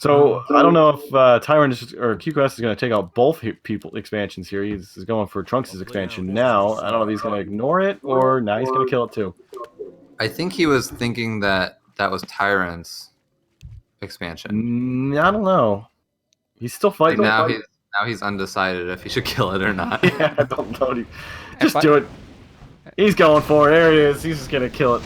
So I don't know if Tyrant or QQS is going to take out both expansions here. He's going for Trunks' expansion now. I don't know if he's going to ignore it or now he's going to kill it too. I think he was thinking that was Tyrant's expansion. I don't know. He's still fighting. Now he's undecided if he should kill it or not. Yeah, I don't know. Just do it. He's going for it. There it is. He's just going to kill it.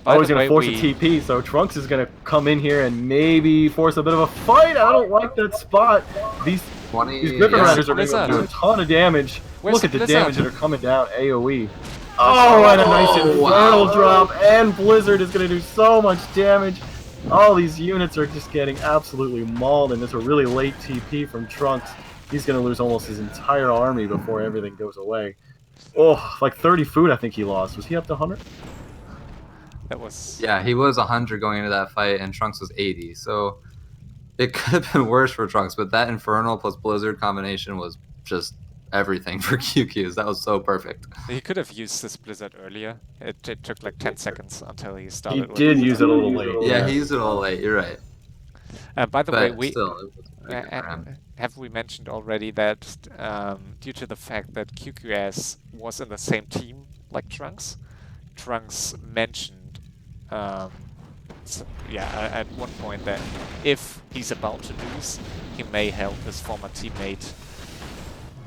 Oh, he's going to force a TP, so Trunks is going to come in here and maybe force a bit of a fight. I don't like that spot. These Griffin Riders are going to do a ton of damage. Look at the damage that are coming down AoE. Oh, and a nice Infernal drop, and Blizzard is going to do so much damage. All these units are just getting absolutely mauled, and there's a really late TP from Trunks. He's going to lose almost his entire army before everything goes away. Oh, like 30 food I think he lost. Was he up to 100? Yeah, he was 100 going into that fight, and Trunks was 80. So it could have been worse for Trunks, but that Infernal plus Blizzard combination was just everything for QQs. That was so perfect. He could have used this Blizzard earlier. It took like 10 seconds until he started. He did use it a little late. Yeah, he used it a little late. You're right. By the way, have we mentioned already that due to the fact that QQS was in the same team like Trunks mentioned at one point that if he's about to lose, he may help his former teammate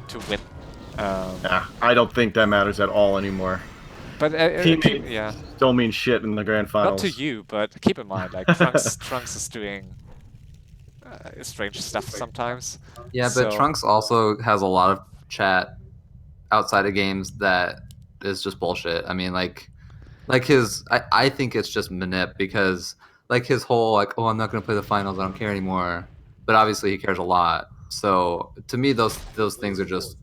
to win. I don't think that matters at all anymore. But teammates don't mean shit in the grand finals. Not to you, but keep in mind, like Trunks is doing strange stuff sometimes. Yeah, but Trunks also has a lot of chat outside of games that is just bullshit. I mean, like his, I think it's just manip, because like his whole like, oh, I'm not gonna play the finals, I don't care anymore. But obviously he cares a lot. So to me, those things are just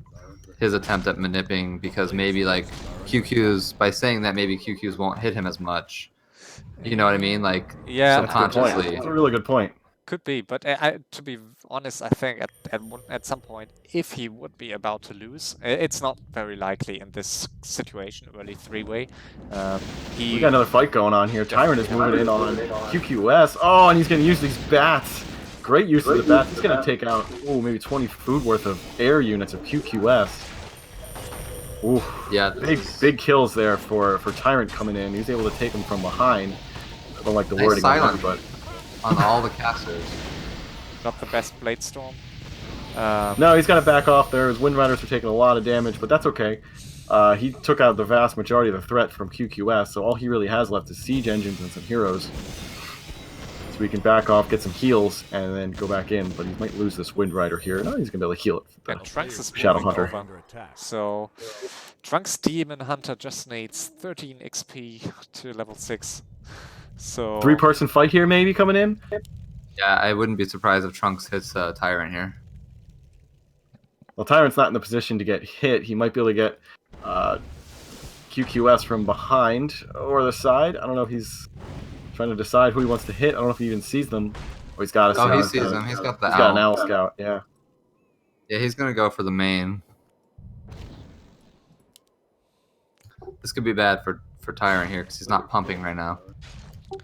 his attempt at manipping, because maybe like QQs, by saying that, maybe QQs won't hit him as much. You know what I mean? Like subconsciously. That's a really good point. could be, but to be honest, I think at some point, if he would be about to lose, it's not very likely in this situation, early three-way. We got another fight going on here. Tyrant is moving in on QQS. Oh, and he's going to use these bats. Great use of the bats. He's going to take out, maybe 20 food worth of air units of QQS. Ooh, yeah, big kills there for Tyrant coming in. He was able to take him from behind. I don't like the wording on that, but on all the casters. Not the best Blade Storm. No, he's got to back off there. His Wind Riders are taking a lot of damage, but that's okay. He took out the vast majority of the threat from QQS, so all he really has left is siege engines and some heroes. So we can back off, get some heals, and then go back in. But he might lose this Wind Rider here. No, he's gonna be able to heal it. And Trunks is Shadow moving Hunter. over. So Trunks Demon Hunter just needs 13 XP to level 6. So 3-person fight here, maybe coming in. Yeah, I wouldn't be surprised if Trunks hits Tyrant here. Well, Tyrant's not in the position to get hit. He might be able to get QQS from behind or the side. I don't know if he's trying to decide who he wants to hit. I don't know if he even sees them. Oh, he's got a Oh, he sees them. He's got the He's owl. got an owl scout, yeah. Yeah, he's going to go for the main. This could be bad for Tyrant here because he's not pumping right now.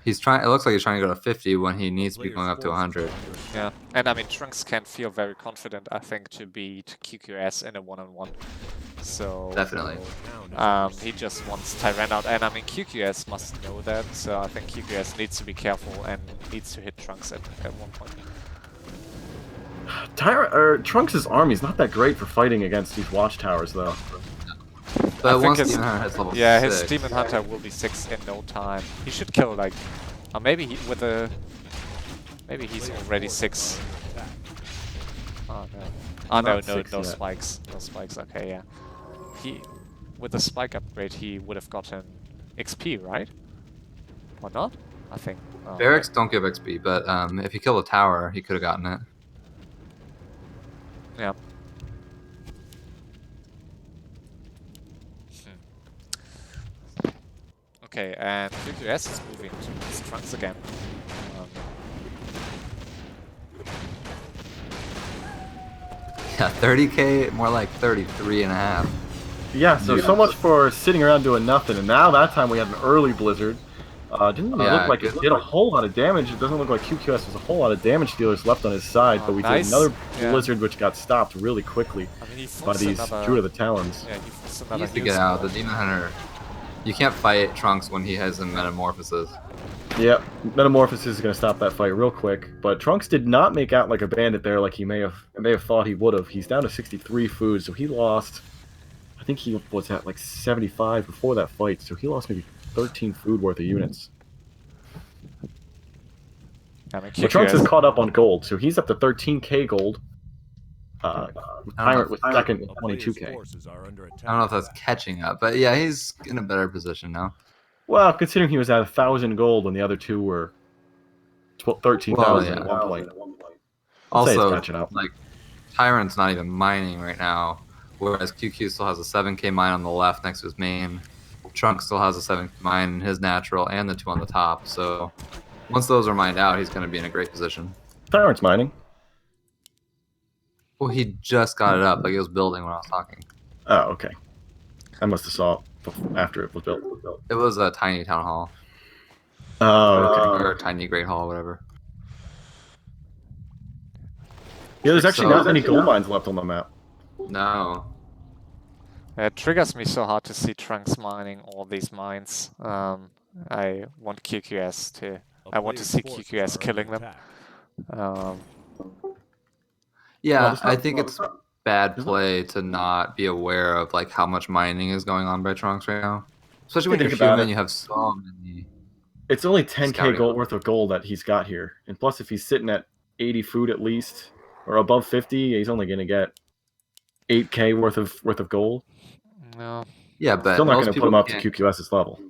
He's trying. It looks like he's trying to go to 50 when he needs to be going up to 100. Yeah, and I mean Trunks can't feel very confident, I think, to beat QQS in a one-on-one. So Definitely. he just wants Tyrant out, and I mean QQS must know that. So I think QQS needs to be careful and needs to hit Trunks at one point. Trunks' army's not that great for fighting against these watchtowers, though. But once Demon Hunter has level 6. His Demon Hunter will be 6 in no time. He should kill like, or maybe maybe he's already 6. Oh no! Oh no! No spikes. No spikes. Okay, yeah. With the spike upgrade, he would have gotten XP, right? Or not? I think. Oh, Barracks don't give XP, but if he killed a tower, he could have gotten it. Yeah. Okay, and QQS is moving towards Trunks again. Yeah, 30k, more like 33.5. Yeah, so much for sitting around doing nothing. And now that time we had an early blizzard. Didn't really look like it did a whole lot of damage. It doesn't look like QQS has a whole lot of damage dealers left on his side, but we did another blizzard which got stopped really quickly by these Druid of the Talons. Yeah, he forced He needs to get out. The Demon Hunter. You can't fight Trunks when he has a Metamorphosis. Yep, Metamorphosis is going to stop that fight real quick. But Trunks did not make out like a bandit there, like he may have thought he would have. He's down to 63 food, so he lost. I think he was at like 75 before that fight, so he lost maybe 13 food worth of units. But Trunks is caught up on gold, so he's up to 13k gold. Tyrant with second with 22k. I don't know if that's catching up, but yeah, he's in a better position now. Well, considering he was at 1,000 gold when the other two were 13,000 at one point. Also, like Tyrant's not even mining right now, whereas QQ still has a 7k mine on the left next to his main. Trunks still has a 7k mine in his natural and the 2 on the top. So once those are mined out, he's going to be in a great position. Tyrant's mining. Well, he just got it up, like he was building when I was talking. Oh, okay. I must have saw it after it was built. It was a tiny town hall. Oh, okay. Or a tiny great hall, whatever. Yeah, there's actually not many gold mines left on the map. No. It triggers me so hard to see Trunks mining all these mines. I want QQS to. I want to see QQS killing them. Yeah, I think it's bad play to not be aware of like how much mining is going on by Trunks right now. Especially when you're human, you have so many. It's only 10k gold worth of gold that he's got here, and plus if he's sitting at 80 food at least, or above 50, he's only going to get 8k worth of gold. No. Yeah, but still not going to put him up to QQS's level.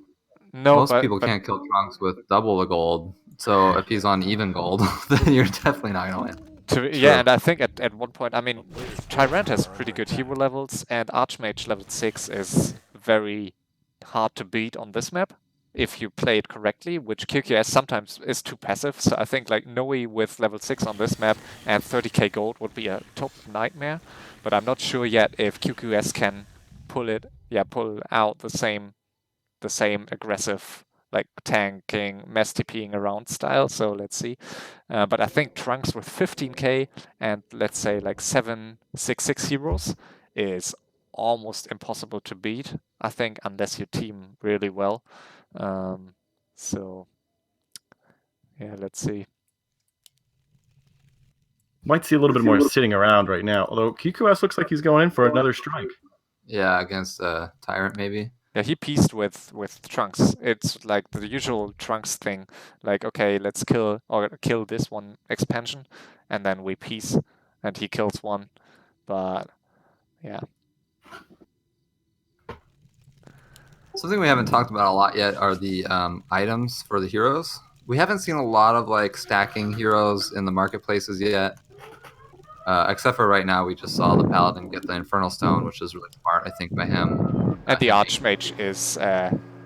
No, most people can't kill Trunks with double the gold. So if he's on even gold, then you're definitely not going to win. Yeah, and I think at one point, I mean, Tyrant has pretty good hero levels, and Archmage level 6 is very hard to beat on this map. if you play it correctly, which QQS sometimes is too passive. So I think like Noe with level 6 on this map and 30k gold would be a total nightmare. But I'm not sure yet if QQS can pull out the same aggressive, like tanking, mass TPing around style. So let's see. But I think Trunks with 15k and let's say like 766 heroes is almost impossible to beat, I think, unless you team really well. So yeah, let's see. Might see a little bit more sitting around right now. Although QQS looks like he's going in for another strike. Yeah, against Tyrant maybe. Yeah, he pieced with Trunks. It's like the usual Trunks thing. Like, okay, let's kill this one expansion, and then we piece, and he kills one. But yeah. Something we haven't talked about a lot yet are the items for the heroes. We haven't seen a lot of like stacking heroes in the marketplaces yet. Except for right now, we just saw the Paladin get the Infernal Stone, which is really smart, I think, by him. And the Archmage is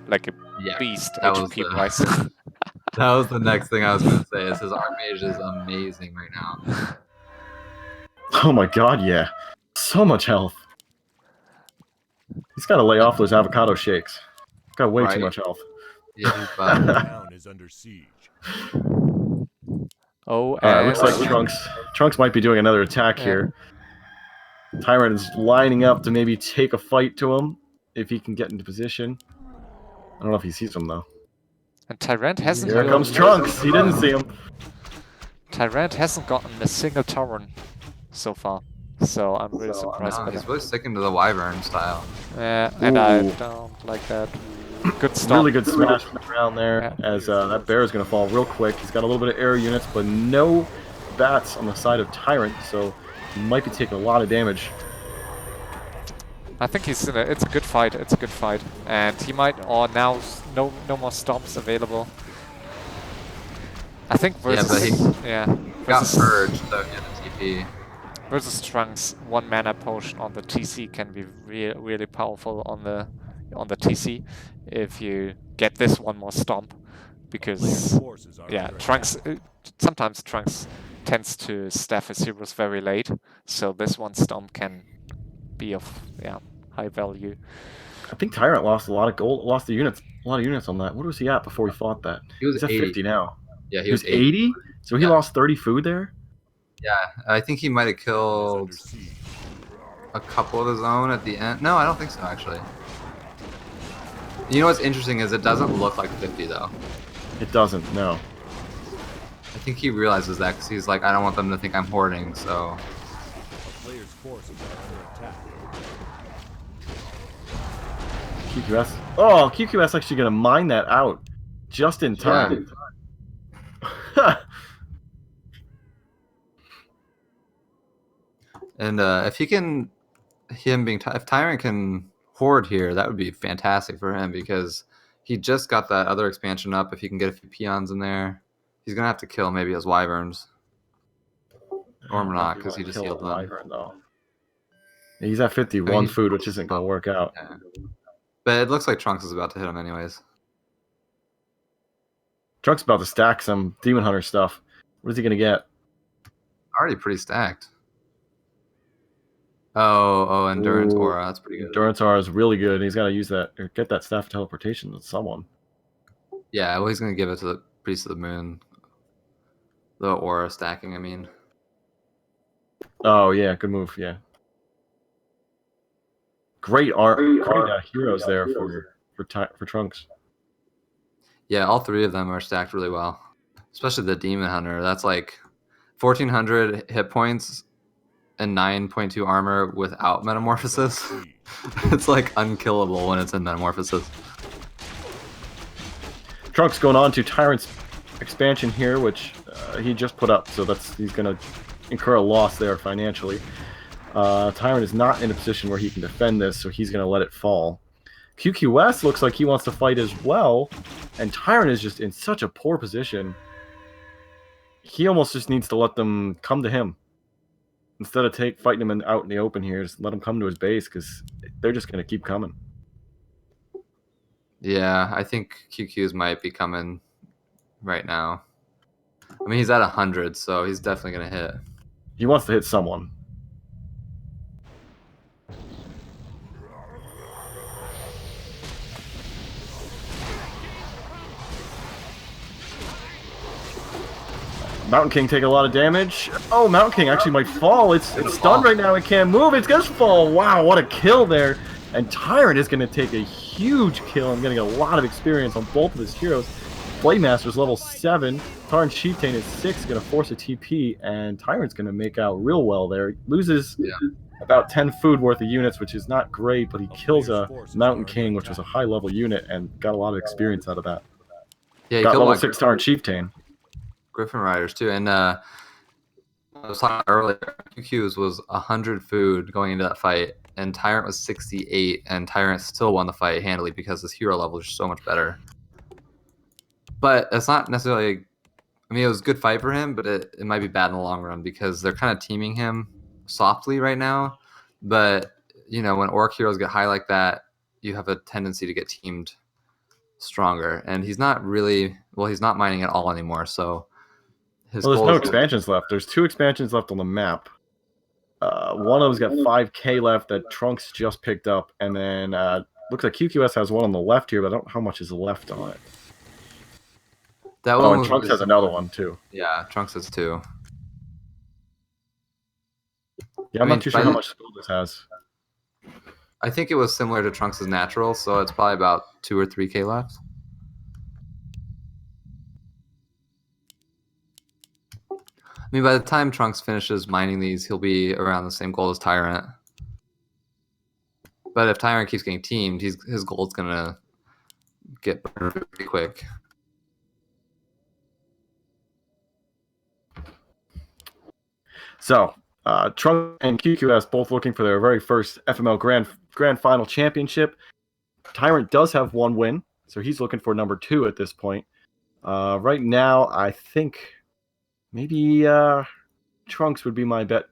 like a beast HP-wise. That was the next thing I was going to say, is his Archmage is amazing right now. Oh my god, yeah. So much health. He's got to lay off those avocado shakes. Got way too much health. Yeah, he's bad. Town is under siege. Oh, it looks like Trunks might be doing another attack here. Tyrant is lining up to maybe take a fight to him if he can get into position. I don't know if he sees him though. And Tyrant hasn't. Here comes Trunks. He didn't see him. Tyrant hasn't gotten a single Tauren so far, so I'm really surprised. No, he's really sticking to the Wyvern style. Yeah, and I don't like that. Good stop. Really good smash around there, as that bear is going to fall real quick. He's got a little bit of air units, but no bats on the side of Tyrant, so he might be taking a lot of damage. I think he's in it's a good fight. It's a good fight, and he might. Or now, no more stomps available. I think versus got purged, so he had a TP. Versus Trunks, 1 mana potion on the TC can be really powerful on the TC if you get this one more stomp, because Trunks sometimes Trunks tends to staff his heroes very late, so this one stomp can be of high value. I think Tyrant lost a lot of gold, lost a lot of units on that. What was he at before he fought that? He was at 50 now. Yeah, he was 80. So he lost 30 food there. Yeah, I think he might have killed a couple of his own at the end. No, I don't think so, actually. You know what's interesting is it doesn't look like 50, though. It doesn't, no. I think he realizes that because he's like, I don't want them to think I'm hoarding, so... A player's force is under attack. QQS. Oh, QQS actually going to mine that out just in time. Yeah. And if he can, if Tyrant can hoard here, that would be fantastic for him, because he just got that other expansion up. If he can get a few peons in there, he's gonna have to kill maybe his wyverns, or not, because he just healed them. Wyvern, though. Yeah, he's at 51 food, which isn't gonna work out. Yeah. But it looks like Trunks is about to hit him anyways. Trunks about to stack some Demon Hunter stuff. What is he gonna get? Already pretty stacked. Oh, Endurance Aura. That's pretty good. Endurance Aura is really good. He's got to use that, or get that Staff of Teleportation to someone. Yeah, well, he's going to give it to the Priest of the Moon. The Aura stacking, I mean. Oh, yeah, good move, yeah. Great heroes there for Trunks. Yeah, all 3 of them are stacked really well. Especially the Demon Hunter. That's like 1,400 hit points and 9.2 armor without Metamorphosis. It's like unkillable when it's in Metamorphosis. Trunks going on to Tyrant's expansion here, which he just put up, so he's going to incur a loss there financially. Tyrant is not in a position where he can defend this, so he's going to let it fall. QQS looks like he wants to fight as well, and Tyrant is just in such a poor position. He almost just needs to let them come to him. Instead of fighting him out in the open here, just let him come to his base, because they're just going to keep coming. Yeah, I think QQs might be coming right now. I mean, he's at 100, so he's definitely going to hit. He wants to hit someone. Mountain King take a lot of damage. Oh, Mountain King actually might fall. It's stunned right now. It can't move. It's gonna fall. Wow, what a kill there. And Tyrant is gonna take a huge kill and gonna get a lot of experience on both of his heroes. Playmaster's level 7. Tyrant Chieftain is 6, gonna force a TP, and Tyrant's gonna make out real well there. He loses about 10 food worth of units, which is not great, but he kills a Mountain King, which was a high level unit, and got a lot of experience out of that. Yeah, he got killed level 6 Tyrant Chieftain. Griffin Riders too, and I was talking earlier, QQ's was 100 food going into that fight, and Tyrant was 68, and Tyrant still won the fight handily because his hero level is so much better. But it's not necessarily, I mean, it was a good fight for him, but it might be bad in the long run because they're kind of teaming him softly right now. But, you know, when orc heroes get high like that, you have a tendency to get teamed stronger. And he's not really, well, he's not mining at all anymore, so... Well, there's no expansions left. There's 2 expansions left on the map. One of them's got 5k left that Trunks just picked up, and then looks like QQS has one on the left here, but I don't know how much is left on it. That one, one and Trunks has another one too. Yeah, Trunks has 2. Yeah, I'm not too sure how much skill this has. I think it was similar to Trunks' natural, so it's probably about 2 or 3k left. I mean, by the time Trunks finishes mining these, he'll be around the same goal as Tyrant. But if Tyrant keeps getting teamed, his goal's going to get burned pretty quick. So, Trunks and QQS both looking for their very first FML Grand Final Championship. Tyrant does have 1 win, so he's looking for number 2 at this point. Right now, I think... maybe Trunks would be my bet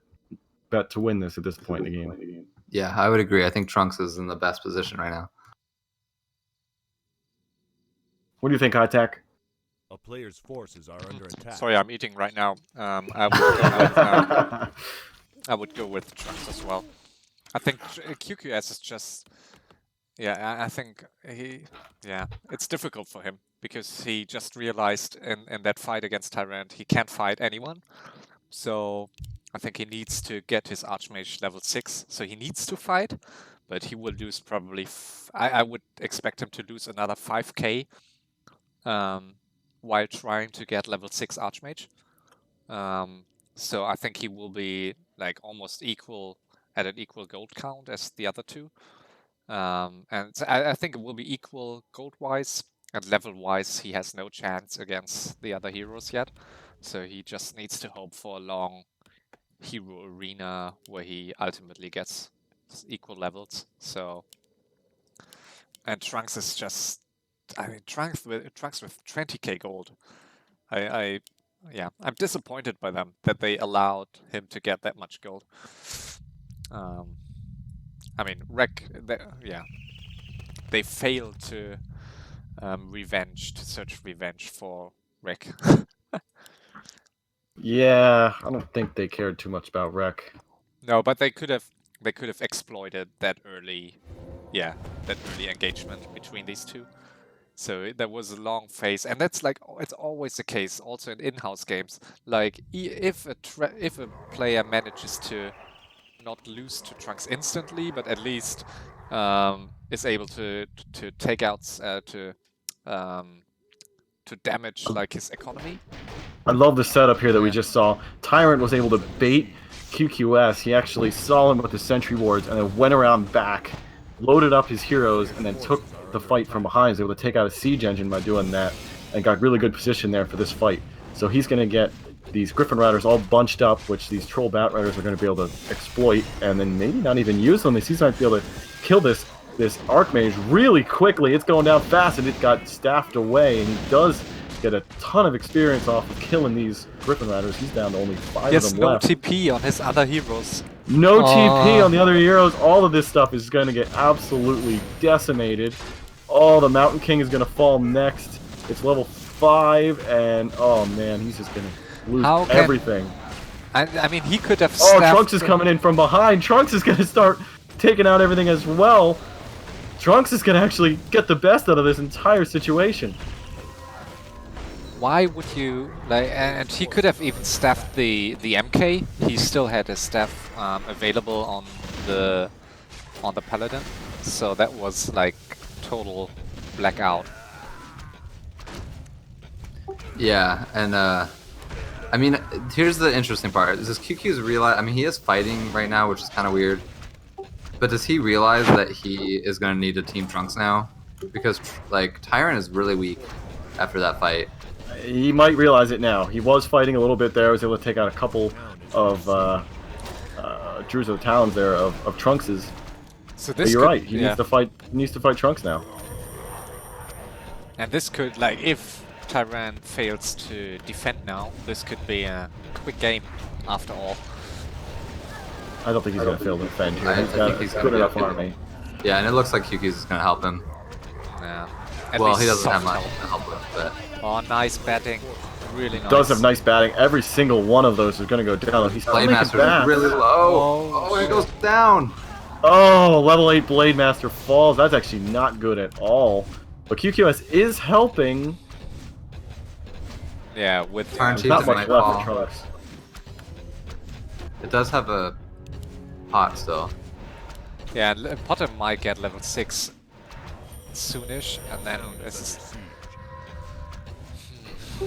to win this at this point in the game. Yeah, I would agree. I think Trunks is in the best position right now. What do you think, Hightech? A player's forces are under attack. Sorry, I'm eating right now. I would go with Trunks as well. I think QQS is just... yeah, I think it's difficult for him because he just realized in that fight against Tyrant he can't fight anyone. So I think he needs to get his Archmage level 6, so he needs to fight, but he will lose probably... I would expect him to lose another 5k while trying to get level 6 Archmage. So I think he will be like almost equal at an equal gold count as the other 2. And so I think it will be equal gold-wise, and level-wise he has no chance against the other heroes yet. So he just needs to hope for a long hero arena where he ultimately gets equal levels. So, and Trunks is just, I mean, Trunks with 20k gold. I'm disappointed by them that they allowed him to get that much gold. I mean, they failed to search revenge for Rek. Yeah, I don't think they cared too much about Rek. No, but they could have exploited that early engagement between these 2. So there was a long phase, and that's like it's always the case, also in in-house games. Like if a player manages to not lose to Trunks instantly, but at least is able to take out to damage like his economy. I love the setup here that we just saw. Tyrant was able to bait QQS. He actually saw him with the sentry wards and then went around back, loaded up his heroes, and then took the fight from behind. He was able to take out a siege engine by doing that and got really good position there for this fight. So he's going to get these Griffin Riders all bunched up, which these Troll Bat Riders are going to be able to exploit, and then maybe not even use them. He's going to be able to kill this Archmage really quickly. It's going down fast, and it got staffed away, and he does get a ton of experience off of killing these Griffin Riders. He's down to only 5 of them left. No TP on his other heroes. No TP on the other heroes. All of this stuff is going to get absolutely decimated. Oh, the Mountain King is going to fall next. It's level 5, and oh man, he's just going to lose everything. I mean, he could have. Oh, Trunks is coming in from behind. Trunks is going to start taking out everything as well. Trunks is going to actually get the best out of this entire situation. Why would you like? And he could have even staffed the MK. He still had his staff available on the Paladin, so that was like total blackout. Yeah, and I mean, here's the interesting part. Is this QQ's realize? I mean, he is fighting right now, which is kind of weird. But does he realize that he is going to need to team Trunks now? Because like Tyrant is really weak after that fight. He might realize it now. He was fighting a little bit there. Was able to take out a couple of Druids of the Talons there of Trunks's. So this you're right. He needs to fight. He needs to fight Trunks now. And this could, like, if Tyrant fails to defend now, this could be a quick game after all. I don't think he's going to fail to defend here. I think he's got good enough army. Yeah, and it looks like QQ's is going to help him. Yeah. Well, he doesn't have much to help with, but... Oh, nice batting. Really nice. Does have nice batting. Every single one of those is going to go down. He's Blade Master is really low. Oh, it goes down. Oh, level 8 Blade Master falls. That's actually not good at all. But QQS is helping. Yeah, with Tyrant not much might left fall. for Trunks. It does have a pot still. Yeah, Potter might get level 6 soonish, and then this is...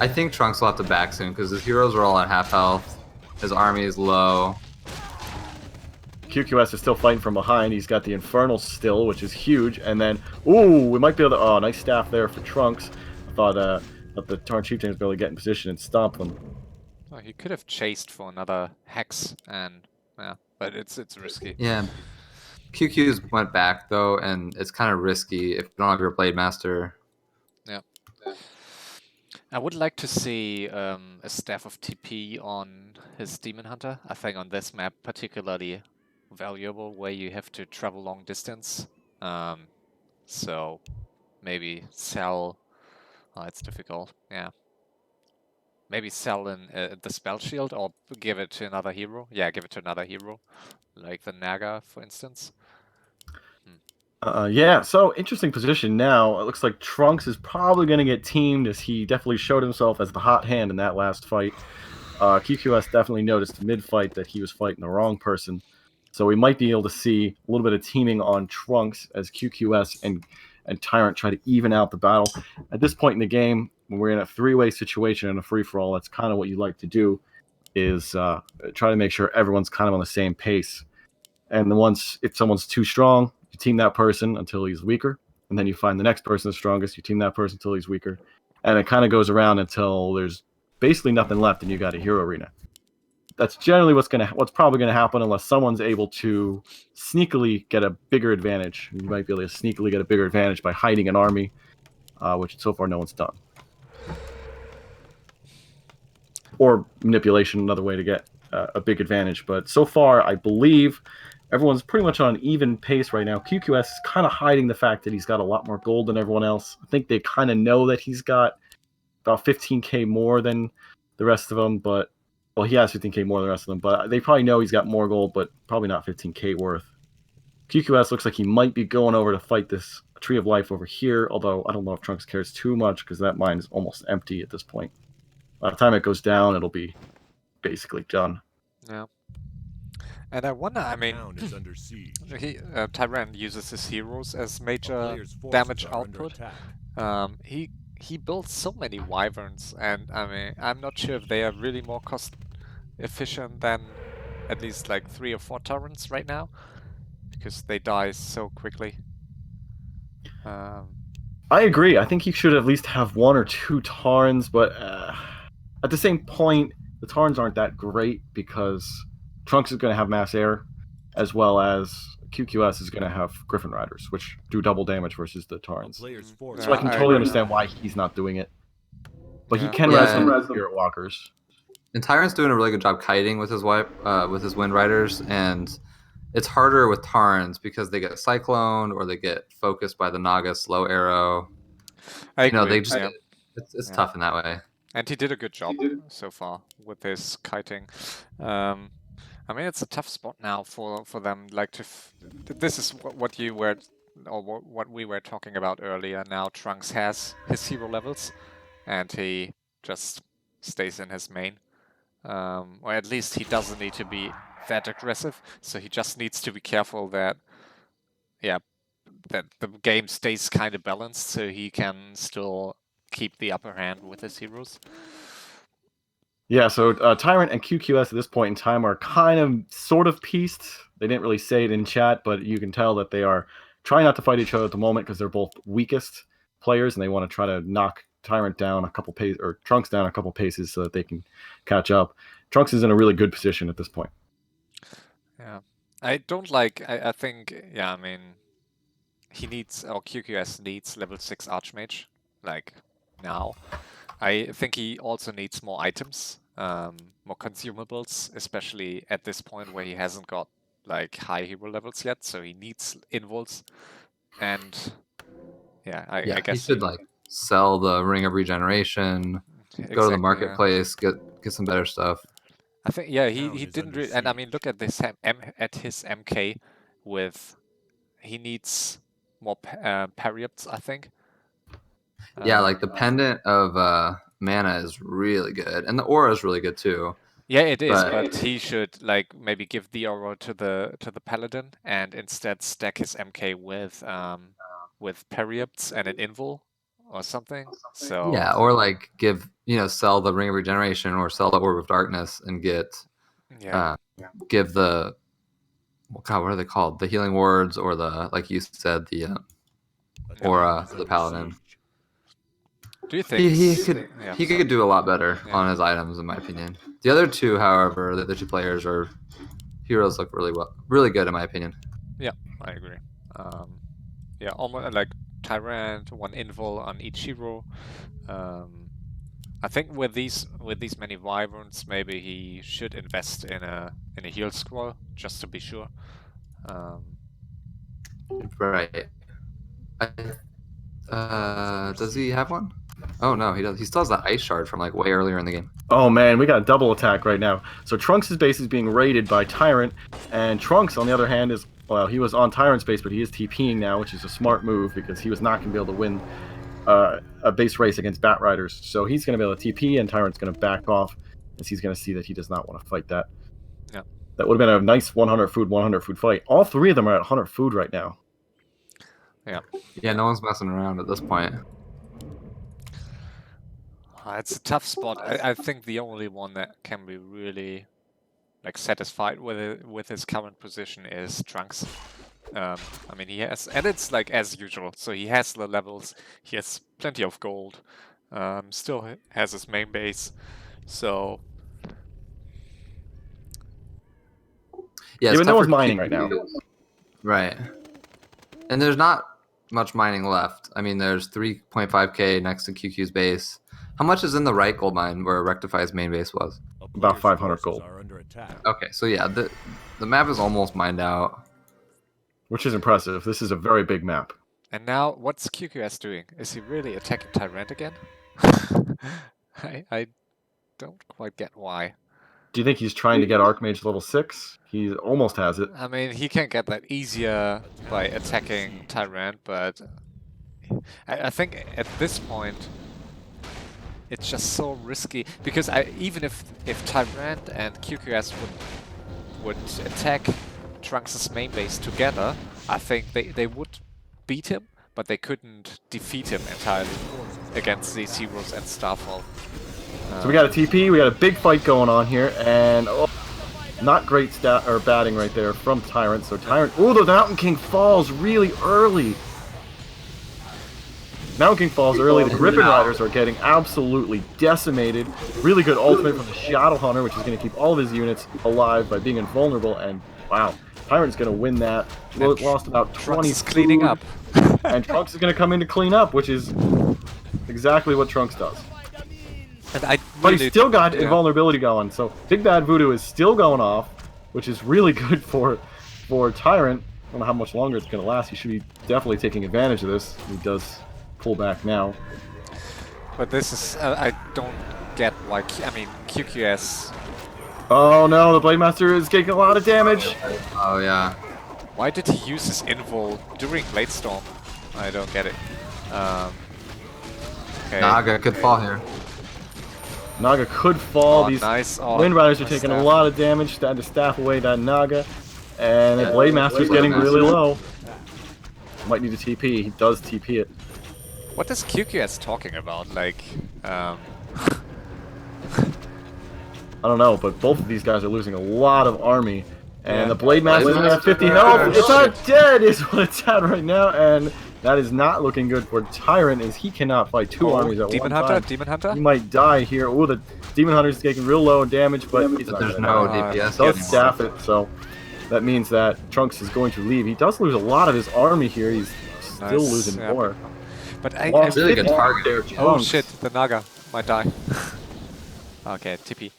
I think Trunks will have to back soon because his heroes are all at half health. His army is low. QQS is still fighting from behind. He's got the Infernal still, which is huge. And then, ooh, we might be able to... Oh, nice staff there for Trunks. I thought that the Tyrant Chieftain was able to get in position and stomp them. Oh, he could have chased for another hex, and yeah, but it's risky. Yeah. QQ's went back though, and it's kind of risky if you don't have your Blade Master. Yeah. I would like to see a staff of TP on his Demon Hunter. I think on this map particularly valuable, where you have to travel long distance. So maybe sell. Oh, it's difficult. Yeah. Maybe sell in the spell shield or give it to another hero. Yeah, give it to another hero, like the Naga, for instance. Yeah, so interesting position now. It looks like Trunks is probably going to get teamed, as he definitely showed himself as the hot hand in that last fight. QQS definitely noticed mid-fight that he was fighting the wrong person. So we might be able to see a little bit of teaming on Trunks as QQS and Tyrant try to even out the battle. At this point in the game, when we're in a three-way situation in a free-for-all, that's kind of what you like to do, is try to make sure everyone's kind of on the same pace. And then if someone's too strong, you team that person until he's weaker, and then you find the next person that's strongest, you team that person until he's weaker, and it kind of goes around until there's basically nothing left and you got a hero arena. That's generally what's probably gonna happen, unless someone's able to sneakily get a bigger advantage. You might be able to sneakily get a bigger advantage by hiding an army, which so far no one's done. Or manipulation, another way to get a big advantage. But so far, I believe everyone's pretty much on an even pace right now. QQS is kind of hiding the fact that he's got a lot more gold than everyone else. I think they kind of know that he's got about 15k more than the rest of them, but well, he has 15k more than the rest of them, but they probably know he's got more gold, but probably not 15k worth. QQS looks like he might be going over to fight this Tree of Life over here, although I don't know if Trunks cares too much because that mine is almost empty at this point. By the time it goes down, it'll be basically done. Yeah. And I wonder, I mean, under siege. Tyrant uses his heroes as major damage output. He builds so many wyverns, and I mean, I'm not sure if they are really more cost efficient than at least like 3 or 4 Tyrants right now, because they die so quickly. I agree. I think he should at least have 1 or 2 Tarns, but at the same point, the Tarns aren't that great because Trunks is going to have mass air, as well as QQS is going to have Griffin Riders, which do double damage versus the Tarns. So I can totally understand why he's not doing it. But he can res the Spirit Walkers. And Tyrant's doing a really good job kiting with his Wind Riders, and it's harder with Tyrants because they get cycloned or they get focused by the Naga slow arrow. I agree. They just yeah. it's tough in that way. And he did a good job so far with his kiting. I mean, it's a tough spot now for them. Like this is what you were, or what we were talking about earlier. Now Trunks has his hero levels, and he just stays in his main, or at least he doesn't need to be that aggressive. So he just needs to be careful that, yeah, that the game stays kind of balanced, so he can still keep the upper hand with his heroes. Yeah, so Tyrant and QQS at this point in time are kind of sort of pieced. They didn't really say it in chat, but you can tell that they are trying not to fight each other at the moment because they're both weakest players and they want to try to knock Tyrant down a couple paces, or Trunks down a couple paces so that they can catch up. Trunks is in a really good position at this point. Yeah. I don't like, I think, yeah, I mean, he needs, or QQS needs level 6 Archmage, like, now. I think he also needs more items, more consumables, especially at this point where he hasn't got like high hero levels yet, so he needs invols. And yeah, I guess he should like sell the Ring of Regeneration, go to the marketplace, get some better stuff. I think he didn't really, and I mean look at this at his MK with, he needs more parry-ups, I think. Yeah, like the pendant of mana is really good, and the aura is really good too. Yeah, it is, but he should like maybe give the aura to the paladin and instead stack his MK with parry-ups and an invul or something. So yeah, or like give sell the Ring of Regeneration or sell the Orb of Darkness and get give the what are they called? The healing wards or the, like you said, the aura for the paladin. Do you think he could do a lot better on his items, in my opinion? The other two, however, the two players or heroes look really good, in my opinion. Yeah, I agree. Yeah, almost like Tyrant, one invul on each hero. I think with these many wyverns, maybe he should invest in a heal scroll just to be sure. Right. Does he have one? Oh no, he does. He still has that ice shard from like way earlier in the game. Oh man, we got a double attack right now. So Trunks' base is being raided by Tyrant, and Trunks, on the other hand, is, well, he was on Tyrant's base, but he is TPing now, which is a smart move because he was not going to be able to win a base race against Bat Riders. So he's going to be able to TP, and Tyrant's going to back off, as he's going to see that he does not want to fight that. Yeah. That would have been a nice 100 food fight. All three of them are at 100 food right now. Yeah. Yeah, no one's messing around at this point. It's a tough spot. I think the only one that can be really like satisfied with his current position is Trunks. I mean, he has, and it's like as usual. So he has the levels. He has plenty of gold. Still has his main base. So yeah, but no one's mining right now. Right. And there's not much mining left. I mean, there's 3.5k next to QQ's base. How much is in the right gold mine where Rectify's main base was? About 500 gold. Okay, so yeah, the map is almost mined out. Which is impressive. This is a very big map. And now, what's QQS doing? Is he really attacking Tyrant again? I don't quite get why. Do you think he's trying to get Archmage level 6? He almost has it. I mean, he can get that easier by attacking Tyrant, but I think at this point it's just so risky because even if Tyrant and QQS would attack Trunks' main base together, I think they would beat him, but they couldn't defeat him entirely against these heroes and Starfall. So we got a TP, we got a big fight going on here, and not great batting right there from Tyrant. So Tyrant, the Mountain King falls really early. Mountain King falls early. The Griffin Riders are getting absolutely decimated. Really good ultimate from the Shadow Hunter, which is going to keep all of his units alive by being invulnerable. And wow, Tyrant's going to win that. Lost about 20 Trunks is cleaning up. And Trunks is going to come in to clean up, which is exactly what Trunks does. And but he's still got invulnerability going, so Big Bad Voodoo is still going off, which is really good for for Tyrant, I don't know how much longer it's going to last. He should be definitely taking advantage of this. He does pull back now. But this is... I don't get why... I mean, QQS... Oh no, the Blade Master is taking a lot of damage. Oh yeah. Why did he use his invul during Blade Storm? I don't get it. Okay. Naga could fall here. Naga could fall. Oh, These nice. Oh, Wind Riders are nice taking staff. a lot of damage. Starting to staff away that Naga. And the Blade Master's getting really low. Might need a TP. He does TP it. What is QQS talking about? Like, I don't know, but both of these guys are losing a lot of army. And Yeah. the Blade Master's only at 50 health. It's not dead is what it's at right now. And that is not looking good for Tyrant, as he cannot fight two armies at Demon one Hunter, time. Demon Hunter. He might die here. Oh, the Demon Hunter's taking real low in damage, but he's not There's gonna no die. DPS Does anymore. staff it, so that means that Trunks is going to leave. He does lose a lot of his army here. He's still Nice, losing yeah. more. But I Lost Really good 50 target. there, oh Trunks. shit, the Naga might die. Okay, TP.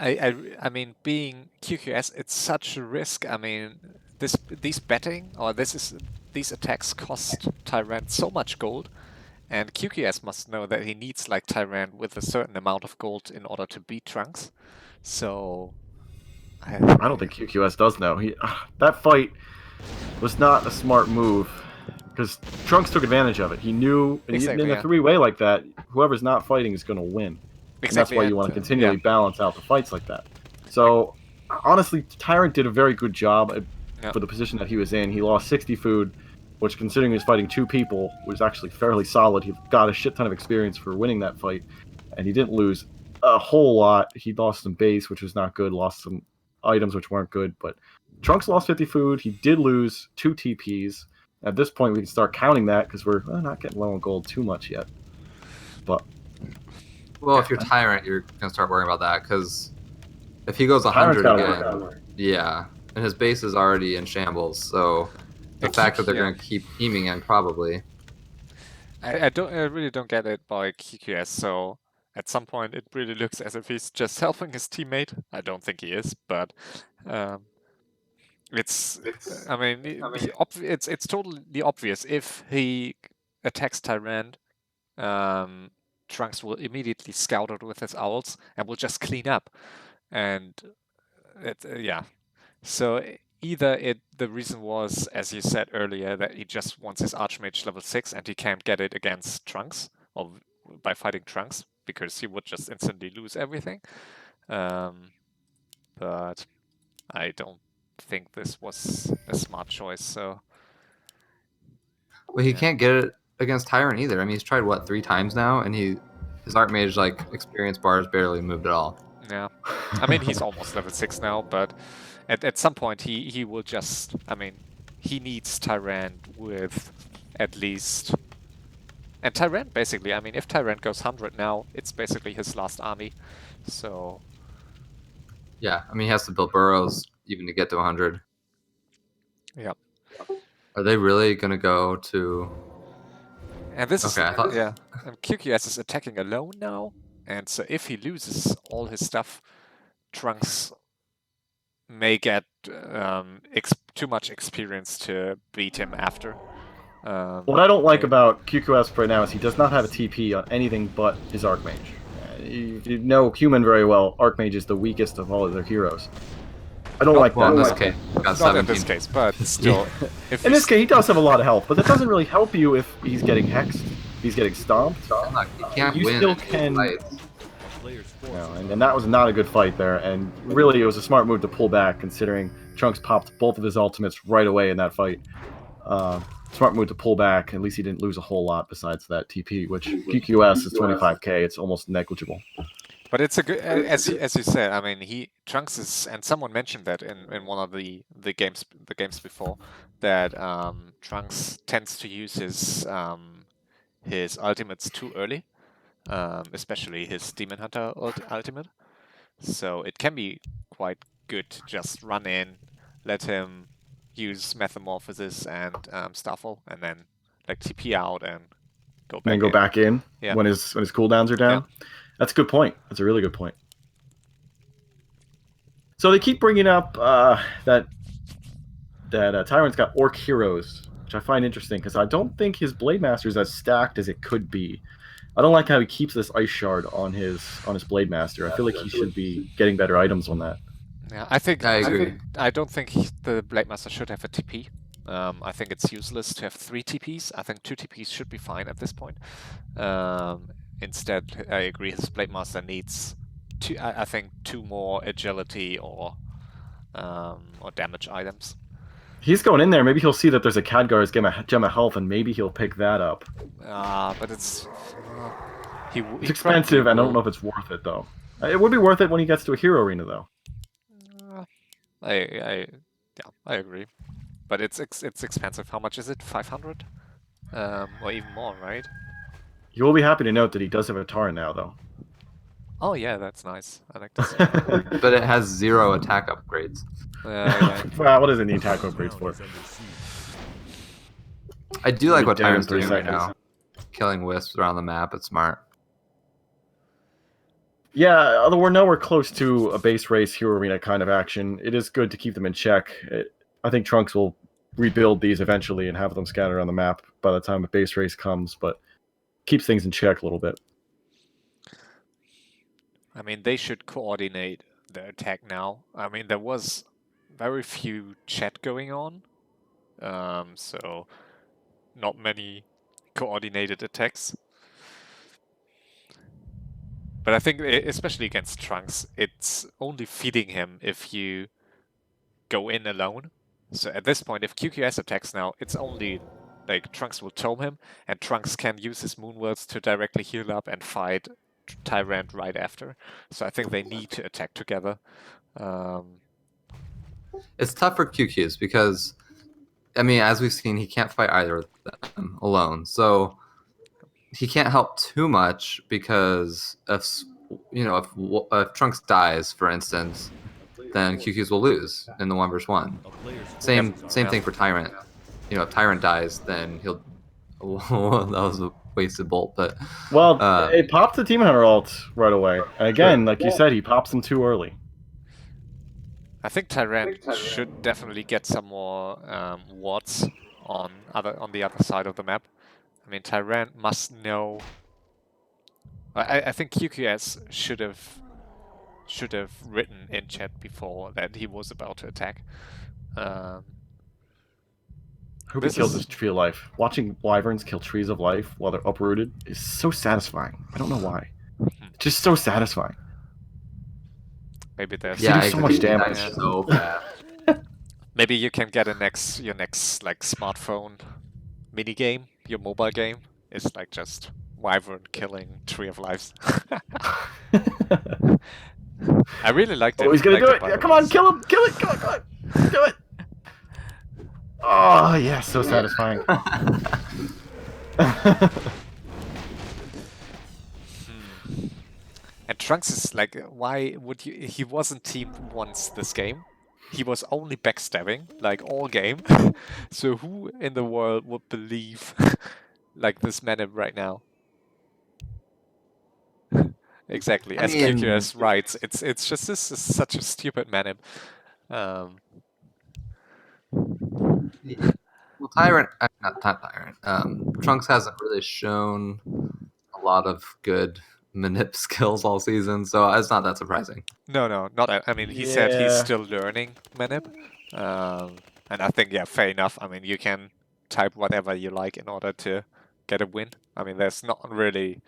I mean, being QQS, it's such a risk. I mean, these attacks cost Tyrant so much gold, and QQS must know that he needs like Tyrant with a certain amount of gold in order to beat Trunks. So I don't think QQS does know. That fight was not a smart move because Trunks took advantage of it. He knew Exactly, in a yeah. three-way like that, whoever's not fighting is going to win. And that's why you want to continually yeah. balance out the fights like that. So, honestly, Tyrant did a very good job Yeah. for the position that he was in. He lost 60 food, which, considering he was fighting two people, was actually fairly solid. He got a shit ton of experience for winning that fight, and he didn't lose a whole lot. He lost some base, which was not good, lost some items, which weren't good, but Trunks lost 50 food. He did lose 2 TPs. At this point, we can start counting that, because we're not getting low on gold too much yet. But Well, if you're Tyrant, you're gonna start worrying about that because if he goes Tyrant's 100 gotta work out. again, yeah, and his base is already in shambles. So the They fact keep- that they're yeah. gonna keep teaming in probably. I really don't get it by QQS. So at some point, it really looks as if he's just helping his teammate. I don't think he is, but I mean, it's totally obvious. If he attacks Tyrant, Trunks will immediately scout it with his owls and will just clean up. And yeah. So either the reason was, as you said earlier, that he just wants his Archmage level 6 and he can't get it against Trunks or by fighting Trunks because he would just instantly lose everything. But I don't think this was a smart choice. So Well, he can't get it against Tyrant either. I mean, he's tried what 3 times now, and his Archmage like experience bar has barely moved at all. yeah, I mean he's almost level 6 now, but at some point he will just. I mean, he needs Tyrant with at least. And Tyrant basically, I mean, if Tyrant goes 100 now, it's basically his last army. So Yeah, I mean, he has to build burrows even to get to 100. yeah. Are they really gonna go to? And this Okay, I thought- is yeah. And QQS is attacking alone now, and so if he loses all his stuff, Trunks may get too much experience to beat him after. What I don't like about QQS right now is he does not have a TP on anything but his Archmage. You know Human very well, Archmage is the weakest of all of their heroes. I don't like Well, in that. this case, he got Not 17. in this case, but still. If In you this case, he does have a lot of health, but that doesn't really help you if he's getting hexed, if he's getting stomped. Look, he can't You win still any can- fights. Player's You forces know, and that was not a good fight there, and really it was a smart move to pull back, considering Trunks popped both of his ultimates right away in that fight. Smart move to pull back, at least he didn't lose a whole lot besides that TP, which QQS is 25k, it's almost negligible. But it's a good, as you said. I mean, Trunks is, and someone mentioned that in one of the games before, that Trunks tends to use his ultimates too early, especially his Demon Hunter ultimate. So it can be quite good to just run in, let him use Metamorphosis and Staffel, and then like TP out and go back. And then go back in Yeah. when his cooldowns are down. That's a good point. That's a really good point. So they keep bringing up that that Tyrant's got Orc Heroes, which I find interesting because I don't think his Blade Master is as stacked as it could be. I don't like how he keeps this Ice Shard on his Blade Master. I feel like he should be getting better items on that. Yeah, I think I agree. I don't think the Blade Master should have a TP. I think it's useless to have 3 TPs. I think 2 TPs should be fine at this point. Instead, I agree. His Blade Master needs I think 2 more agility or damage items. He's going in there. Maybe he'll see that there's a Khadgar's Gem of Health, and maybe he'll pick that up. But it's it's expensive. I don't know if it's worth it though. It would be worth it when he gets to a hero arena though. I agree, but it's expensive. How much is it? 500, or even more, right? You will be happy to note that he does have a Tyrant now, though. Oh yeah, that's nice. I like to see that. But it has 0 attack upgrades. Yeah. Well, what does it need attack upgrades for? I do like what Down in Tyrant's 3 doing right seconds. now. Killing wisps around the map. It's smart. Yeah, although we're nowhere close to a base race hero arena kind of action, it is good to keep them in check. I think Trunks will rebuild these eventually and have them scattered around the map by the time a base race comes, but keeps things in check a little bit. I mean, they should coordinate the attack now. I mean, there was very few chat going on, so not many coordinated attacks. But I think, especially against Trunks, it's only feeding him if you go in alone. So at this point, if QQS attacks now, it's only like Trunks will tome him, and Trunks can use his Moonwords to directly heal up and fight Tyrant right after. So I think they need to attack together. It's tough for QQs because, I mean, as we've seen, he can't fight either of them alone. So he can't help too much because if Trunks dies, for instance, then QQs will lose in the 1v1. Same thing for Tyrant. You know, if Tyrant dies, then he'll. That was a wasted bolt, but it popped the Demon Hunter ult right away. And again, like you said, he pops them too early. I think Tyrant should definitely get some more wards on the other side of the map. I mean, Tyrant must know. I think QQS should have written in chat before that he was about to attack. I hope he kills his tree of life. Watching wyverns kill trees of life while they're uprooted is so satisfying. I don't know why. It's just so satisfying. Maybe there's do so much damage. So bad. Maybe you can get your next like smartphone mini game. Your mobile game is like just wyvern killing tree of lives. I really liked it. Oh, he's gonna do it! Yeah, come on, kill him! Kill it! Come on! Do it! Oh, yeah, so satisfying. And Trunks is like, why would you? He wasn't teamed once this game. He was only backstabbing, like all game. So who in the world would believe like this man right now? Exactly, as QQS writes, it's just this is such a stupid manip. Well, Tyrant, not Tyrant. Trunks hasn't really shown a lot of good manip skills all season, so it's not that surprising. No, not. I mean, he said he's still learning manip, and I think fair enough. I mean, you can type whatever you like in order to get a win. I mean, there's not really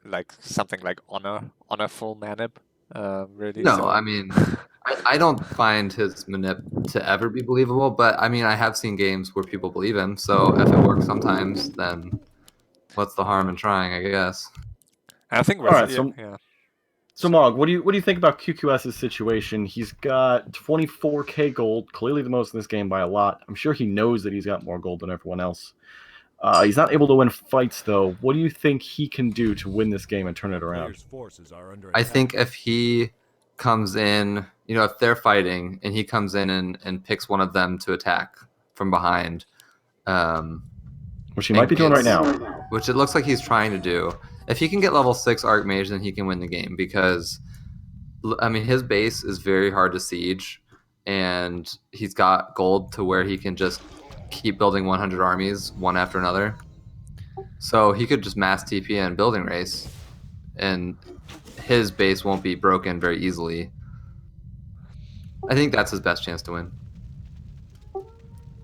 like something like honorful manip, really. No, so. I mean, I don't find his manip to ever be believable, but I mean, I have seen games where people believe him, so if it works sometimes, then what's the harm in trying, I guess. I think we're So Mog, what do you think about QQS's situation? He's got 24k gold, clearly the most in this game by a lot. I'm sure he knows that he's got more gold than everyone else. He's not able to win fights, though. What do you think he can do to win this game and turn it around? I think if he comes in, if they're fighting and he comes in and picks one of them to attack from behind, which he might be doing right now, which it looks like he's trying to do. If he can get level 6 Archmage, then he can win the game because, I mean, his base is very hard to siege. and he's got gold to where he can just keep building 100 armies one after another. So he could just mass TP and building race, and his base won't be broken very easily. I think that's his best chance to win.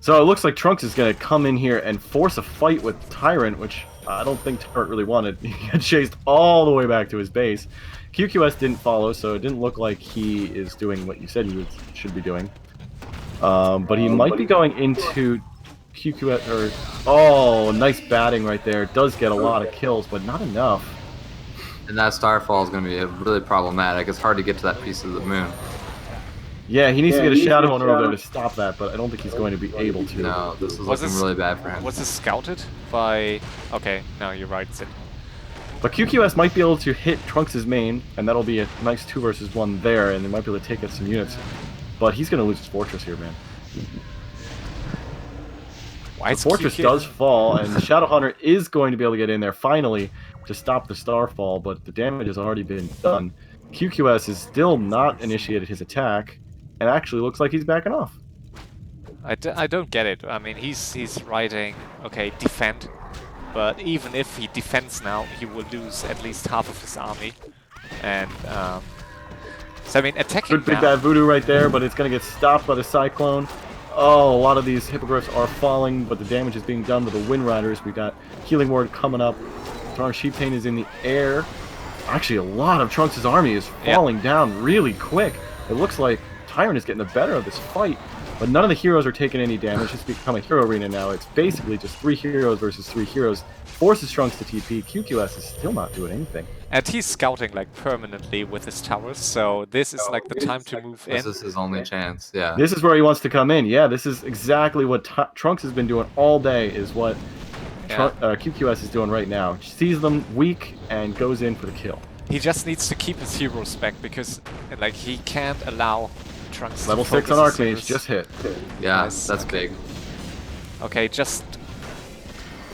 So it looks like Trunks is going to come in here and force a fight with Tyrant, which I don't think Tyrant really wanted. He got chased all the way back to his base. QQS didn't follow, so it didn't look like he is doing what you said he should be doing. But he might be going into QQS, or... Oh, nice batting right there. Does get a lot of kills, but not enough. And that Starfall is going to be really problematic. It's hard to get to that piece of the moon. Yeah, he needs to get a Shadow Hunter over there to stop that, but I don't think he's going to be able to. No, this is looking really bad for him. Was this scouted by... Okay, no, you're right, Sid. But QQS might be able to hit Trunks' main, and that'll be a nice 2 versus 1 there, and they might be able to take out some units. But he's going to lose his fortress here, man. The fortress does fall, and the Shadow Hunter is going to be able to get in there finally to stop the Starfall, but the damage has already been done. QQS has still not initiated his attack, and actually looks like he's backing off. I don't get it. I mean, he's writing, okay, defend, but even if he defends now, he will lose at least half of his army. And, so I mean, attacking Good big bad voodoo right there, but it's going to get stopped by the Cyclone. Oh, a lot of these Hippogriffs are falling, but the damage is being done with the Wind Riders. We got Healing Ward coming up. Our Sheep Pain is in the air. Actually, a lot of Trunks' army is falling down really quick. It looks like Tyrant is getting the better of this fight, but none of the heroes are taking any damage. It's become a hero arena now. It's basically just 3 heroes versus 3 heroes. Forces Trunks to TP. QQS is still not doing anything. And he's scouting like permanently with his towers, so this is like the time to move in. This is his only chance, yeah. This is where he wants to come in. Yeah, this is exactly what Trunks has been doing all day, is what QQS is doing right now. Sees them weak and goes in for the kill. He just needs to keep his heroes back because like he can't allow Trunks Level to 6 on Archmage, just hit. Yeah, Nice. that's big. Okay, just...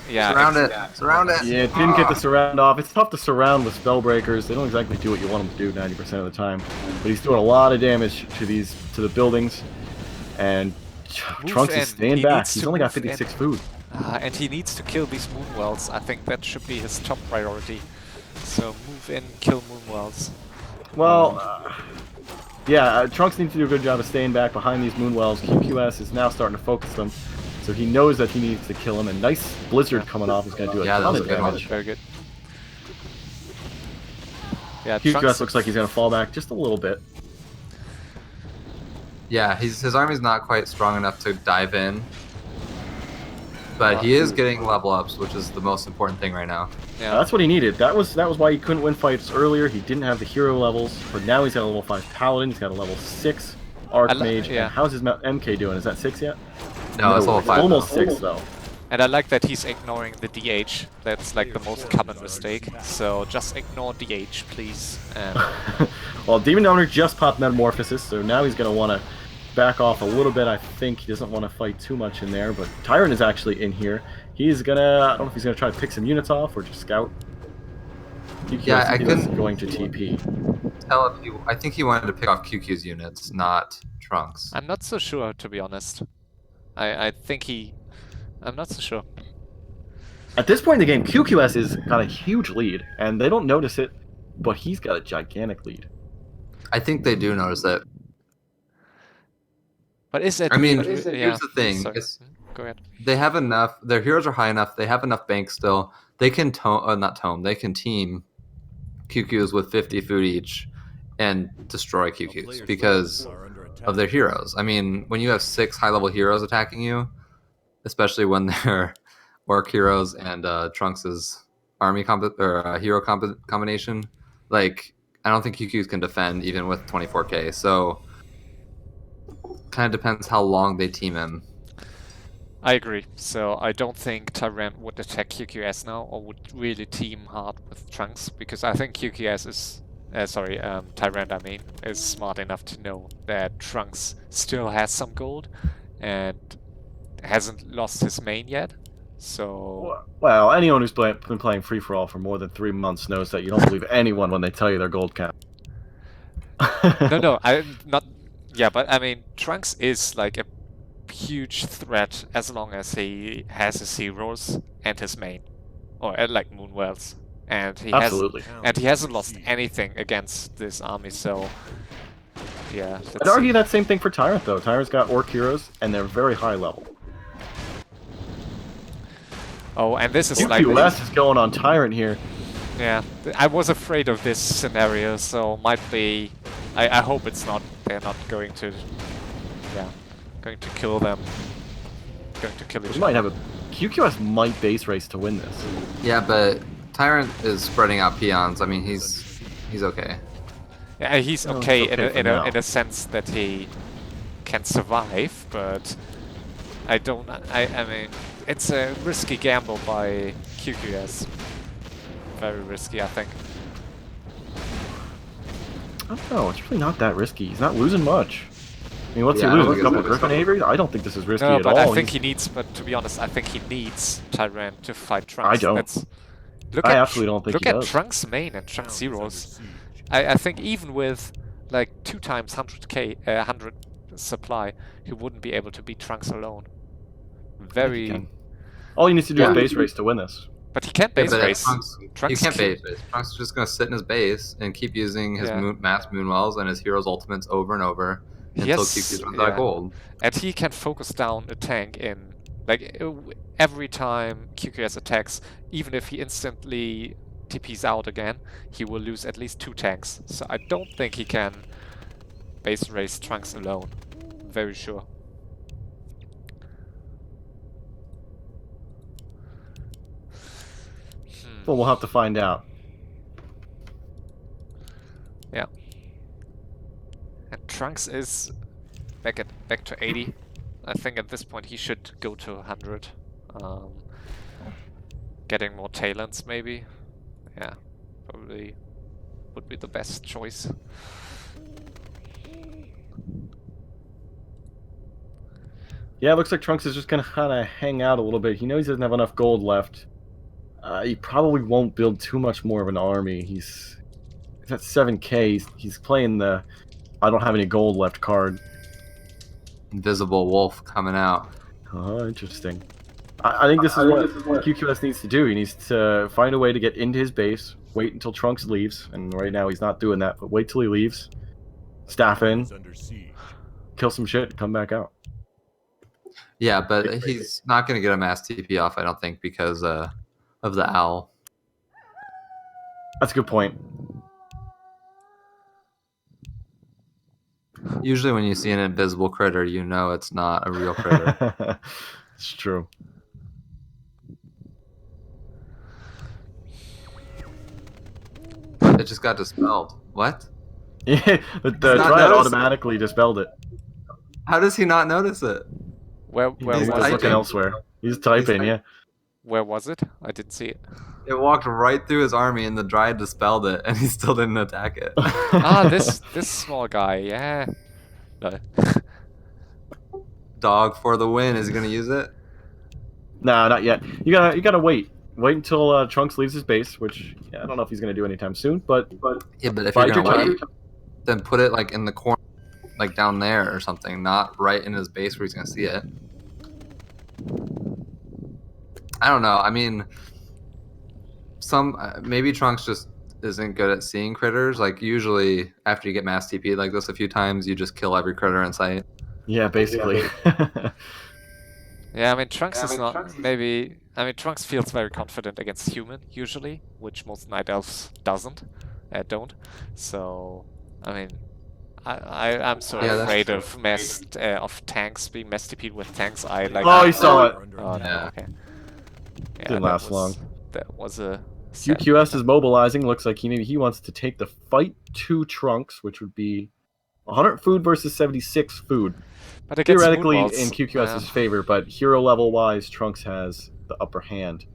Yeah, Surround it! Surround it! Yeah, it didn't get the surround off. It's tough to surround with Spellbreakers. They don't exactly do what you want them to do 90% of the time. But he's doing a lot of damage to the buildings. And Trunks is staying back. He's only got 56 food. And he needs to kill these Moonwells. I think that should be his top priority. So move in, kill Moonwells. Well, yeah, Trunks needs to do a good job of staying back behind these Moonwells. QQS is now starting to focus them. So he knows that he needs to kill him. A nice Blizzard coming off is going to do a ton of damage. Very good. Yeah, QQS looks like he's going to fall back just a little bit. Yeah, his army's not quite strong enough to dive in. But he is getting level ups, which is the most important thing right now. Yeah, that's what he needed. That was why he couldn't win fights earlier. He didn't have the hero levels, but now he's got a level 5 Paladin. He's got a level 6 Archmage. Yeah. And how's his MK doing? Is that 6 yet? No, it's level 5. Almost 6 though. And I like that he's ignoring the DH. That's like the most common mistake. So just ignore DH, please. And well, Demon Dominator just popped Metamorphosis, so now he's going to want to back off a little bit. I think he doesn't want to fight too much in there, but Tyrant is actually in here. He's going to, I don't know if he's going to try to pick some units off or just scout. Yeah, I couldn't going to TP. Tell if he, I think he wanted to pick off QQ's units, not Trunks. I'm not so sure, to be honest. I think he... I'm not so sure. At this point in the game, QQS has got a huge lead, and they don't notice it, but he's got a gigantic lead. I think they do notice it. But is it... I mean, here's the thing. Go ahead. They have enough, their heroes are high enough, they have enough banks still. They can they can team QQs with 50 food each and destroy QQs because of their heroes. I mean, when you have 6 high-level heroes attacking you, especially when they're Orc heroes and Trunks' army hero combination, like, I don't think QQs can defend even with 24k, so kind of depends how long they team him. I agree. So I don't think Tyrant would attack QQS now or would really team hard with Trunks, because I think QQS is... Tyrant, I mean, is smart enough to know that Trunks still has some gold and hasn't lost his main yet. So... Well, anyone who's been playing free-for-all for more than 3 months knows that you don't believe anyone when they tell you their gold count. No, I'm not... Yeah, but I mean, Trunks is like a huge threat as long as he has his heroes and his main, or like Moonwells, and Absolutely. he hasn't lost anything against this army. So yeah, I'd argue that same thing for Tyrant though. Tyrant's got Orc heroes, and they're very high level. Oh, and this is QQS is going on Tyrant here. Yeah, I was afraid of this scenario, so might be. I hope it's not. They're not going to. Yeah, going to kill them. Going to kill each other. Might have a QQS might base race to win this. Yeah, but Tyrant is spreading out peons. I mean, he's okay. Yeah, he's okay, in a sense that he can survive, but I don't. I mean, it's a risky gamble by QQS. Very risky, I think. I don't know, it's really not that risky. He's not losing much. I mean, what's he losing? A couple of Griffin Avery? I don't think this is risky at all. No, but I think he needs, but to be honest, I think he needs Tyrant to fight Trunks. I don't. I absolutely don't think he does. Look at Trunks' main and Trunks' heroes. I think even with like 2 times 100 supply, he wouldn't be able to beat Trunks alone. Very. All he needs to do is base race to win this. But he can't base race. Trunks can't base race. Trunks is just going to sit in his base and keep using his mass Moonwells and his hero's ultimates over and over until QQS runs out of gold. And he can focus down a tank in, like, every time QQS attacks, even if he instantly TPs out again, he will lose at least 2 tanks. So I don't think he can base race Trunks alone. Very sure. Well, we'll have to find out. Yeah. And Trunks is back to 80. I think at this point he should go to 100. Getting more talents maybe. Yeah, probably would be the best choice. Yeah, it looks like Trunks is just gonna kind of hang out a little bit. He knows he doesn't have enough gold left. He probably won't build too much more of an army. He's at 7k. He's playing the I don't have any gold left card. Invisible Wolf coming out. Oh, interesting. I think this is what QQS needs to do. He needs to find a way to get into his base, wait until Trunks leaves, and right now he's not doing that, but wait till he leaves, staff in, kill some shit, come back out. Yeah, but he's not going to get a mass TP off, I don't think, because of the owl. That's a good point. Usually when you see an invisible critter, you know it's not a real critter. It's true. It just got dispelled. What? Yeah, but the Tyrant automatically dispelled it. How does he not notice it? Where He's was looking it? elsewhere. He's typing, yeah. Where was it? I didn't see it. It walked right through his army and the Dryad dispelled it, and he still didn't attack it. Ah, this small guy, yeah. No. Dog for the win. Is he gonna use it? No, not yet. You gotta wait. Wait until Trunks leaves his base, which I don't know if he's gonna do anytime soon. But yeah, but if you're gonna wait, then put it like in the corner, like down there or something, not right in his base where he's gonna see it. I don't know. I mean, maybe Trunks just isn't good at seeing critters. Like usually after you get mass TP like this a few times, you just kill every critter in sight. Yeah, basically. Yeah, I mean Trunks is not maybe. I mean Trunks feels very confident against human usually, which most night elves don't. So I mean, I'm so afraid of of tanks being mass TP'd with tanks. I like. Oh, he saw it. Oh no, okay. Yeah, didn't last long. That was a. QQS is mobilizing. Looks like he wants to take the fight to Trunks, which would be 100 food versus 76 food. But theoretically in QQS's favor, but hero level wise, Trunks has the upper hand.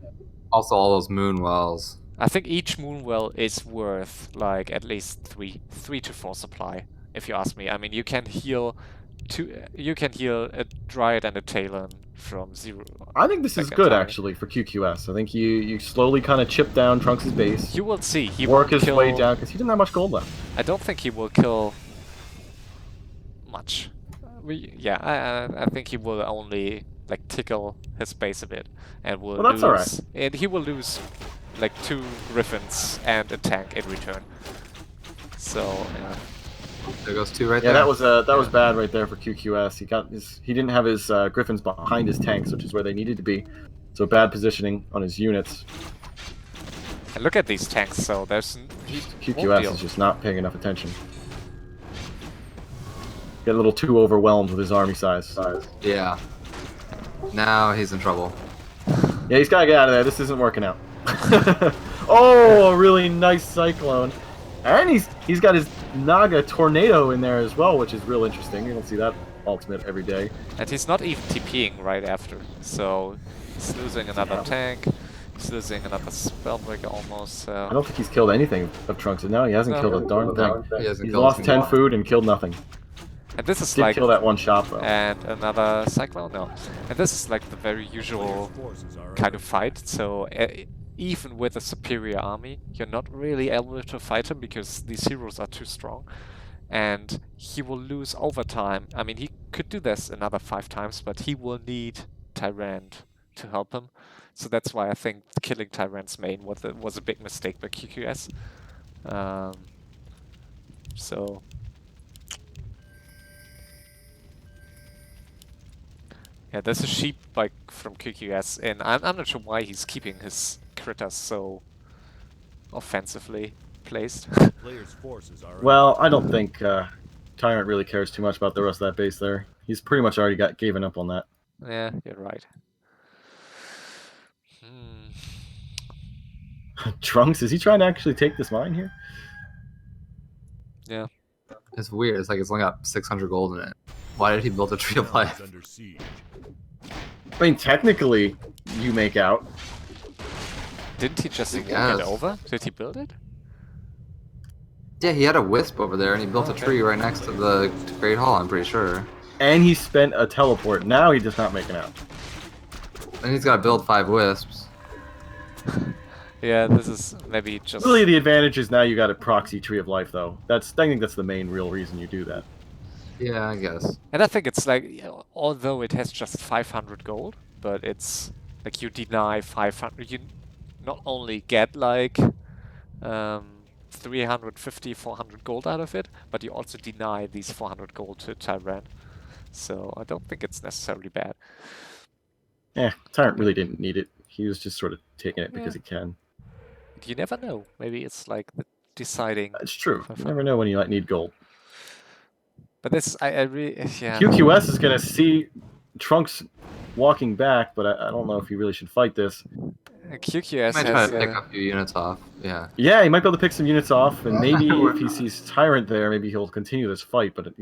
Also, all those Moonwells. I think each Moonwell is worth like at least 3 to 4 supply. If you ask me, I mean you can heal a Dryad and a Talon from 0. I think this is good actually for QQS. I think you slowly kind of chip down Trunks' base. You will see. He work his way down because he didn't have much gold left. I don't think he will kill much. I think he will only like tickle his base a bit, and will Well, that's lose. alright. And he will lose like 2 griffins and a tank in return. So yeah. There goes 2 right Yeah, there. that was bad right there for QQS. He didn't have his griffins behind his tanks, which is where they needed to be. So bad positioning on his units. And look at these tanks. So there's QQS is just not paying enough attention. Get a little too overwhelmed with his army size. Yeah. Now he's in trouble. Yeah, he's gotta get out of there. This isn't working out. Oh, a really nice cyclone. And he's got his Naga tornado in there as well, which is real interesting. You don't see that ultimate every day. And he's not even TPing right after, so he's losing another tank. He's losing another spellbreaker almost. I don't think he's killed anything of Trunks. No, he hasn't killed a darn thing. He's lost 10 food and killed nothing. And this is Did like kill that one shop though. and another cyclone. No, and this is like the very usual kind of fight. So even with a superior army, you're not really able to fight him because these heroes are too strong, and he will lose over time. I mean, he could do this another 5 times, but he will need Tyrant to help him. So that's why I think killing Tyrant's main was a big mistake by QQS. So. Yeah, there's a sheep like from QQS, and I'm not sure why he's keeping his critters so offensively placed. Players' forces are Well, I don't think Tyrant really cares too much about the rest of that base there. He's pretty much already given up on that. Yeah, you're right. Trunks, is he trying to actually take this mine here? Yeah. It's weird. It's like it's only got 600 gold in it. Why did he build a tree of life? under siege. I mean, technically, you make out. Didn't he just walk guess. it over? Did he build it? Yeah, he had a wisp over there, and he built a tree right next to the Great Hall, I'm pretty sure. And he spent a teleport. Now he does not make it out. And he's got to build 5 wisps. Yeah, this is maybe just... Really, the advantage is now you got a proxy Tree of Life, though. I think that's the main real reason you do that. Yeah, I guess. And I think it's like, although it has just 500 gold, but it's like you deny 500, you not only get like 350, 400 gold out of it, but you also deny these 400 gold to Tyrant. So I don't think it's necessarily bad. Yeah, Tyrant really didn't need it. He was just sort of taking it because he can. You never know. Maybe it's like the deciding. It's true. You never know when you need gold. But this, I really, yeah. QQS is going to see Trunks walking back, but I don't know if he really should fight this. QQS Might has... try to pick a few units off, yeah. Yeah, he might be able to pick some units off, and maybe if he sees Tyrant there, maybe he'll continue this fight, but I'm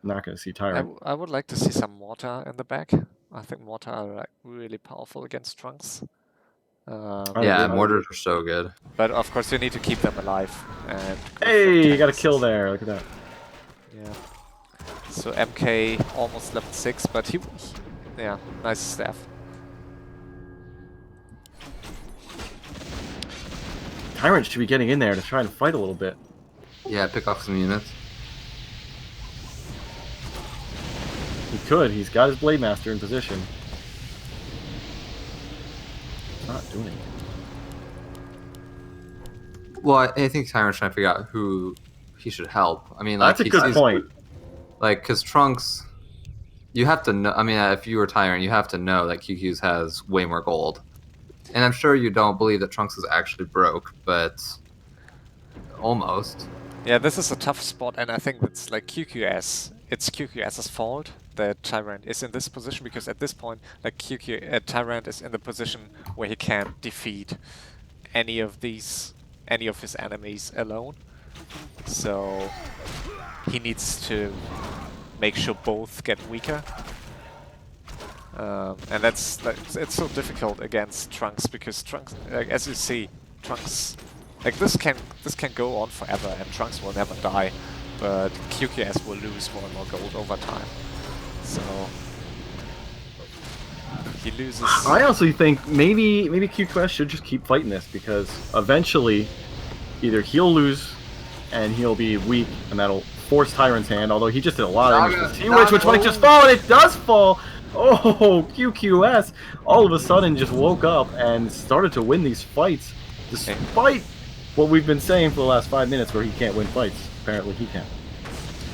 not going to see Tyrant. I would like to see some mortar in the back. I think mortar are like really powerful against Trunks. Yeah, mortars are so good. But of course you need to keep them alive. And Hey, you got a kill there. Look at that. Yeah. So MK almost level 6, but he yeah, nice staff. Tyrant should be getting in there to try and fight a little bit. Yeah, pick off some units. He could. He's got his Blade Master in position. Not doing it. Well, I think Tyrant's trying to figure out who he should help. I mean, like, That's a good point. Like, because Trunks, you have to know. I mean, if you were Tyrant, you have to know that QQ's has way more gold. And I'm sure you don't believe that Trunks is actually broke, but almost. Yeah, this is a tough spot, and I think it's like QQS. It's QQS's fault that Tyrant is in this position, because at this point, like Tyrant is in the position where he can't defeat any of his enemies alone. So he needs to make sure both get weaker. And that's it's so difficult against Trunks, because Trunks, like, as you see, Trunks, like this can go on forever, and Trunks will never die, but QQS will lose more and more gold over time. So he loses. I honestly think maybe QQS should just keep fighting this, because eventually either he'll lose and he'll be weak and that'll force Tyrant's hand, although he just did a lot of damage to Naga, T-Witch, which might just fall, and it does fall! Oh, QQS all of a sudden just woke up and started to win these fights, despite what we've been saying for the last 5 minutes where he can't win fights. Apparently he can.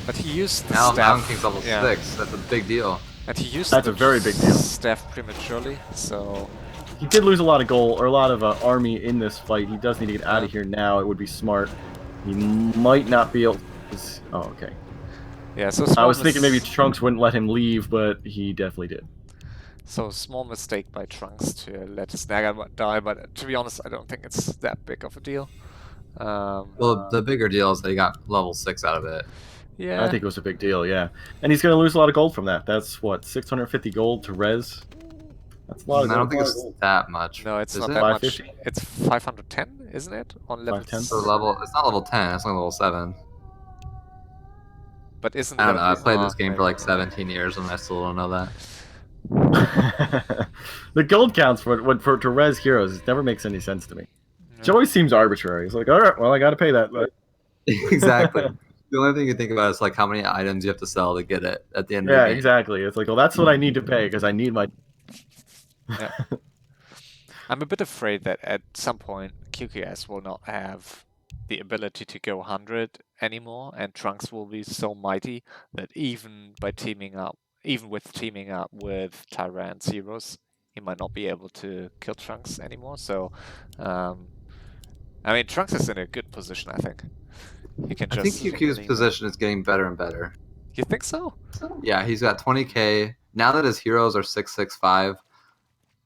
But he used the Now staff. Mountain King's level 6. That's a big deal. And he used That's a very big deal. staff prematurely, so... He did lose a lot of gold, or a lot of army in this fight. He does need to get out of here now. It would be smart. He might not be able to... Oh, okay. Yeah, so I was thinking maybe Trunks wouldn't let him leave, but he definitely did. So small mistake by Trunks to let Snagger die, but to be honest, I don't think it's that big of a deal. Well, the bigger deal is that he got level 6 out of it. Yeah. I think it was a big deal, yeah. And he's going to lose a lot of gold from that. That's, what, 650 gold to res? That's a lot of gold. I don't think it's that much. No, it's Is not it? that much. 550? It's 510, isn't it? On level 510? So level, it's not level 10, it's only level 7. But isn't I don't know, that- I've played this game for like 17 years and I still don't know that. The gold counts for to res heroes. It never makes any sense to me. It always seems arbitrary. It's like, all right, well, I got to pay that. But... Exactly. The only thing you think about is like how many items you have to sell to get it at the end of the Yeah, game. exactly. It's like, well, that's what I need to pay because I need my... Yeah. I'm a bit afraid that at some point QQS will not have the ability to go 100 anymore, and Trunks will be so mighty that even with teaming up with Tyrant heroes, he might not be able to kill Trunks anymore. So, I mean, Trunks is in a good position, I think. He can I just... think QQ's position is getting better and better. You think so? Yeah, he's got 20k. Now that his heroes are 665,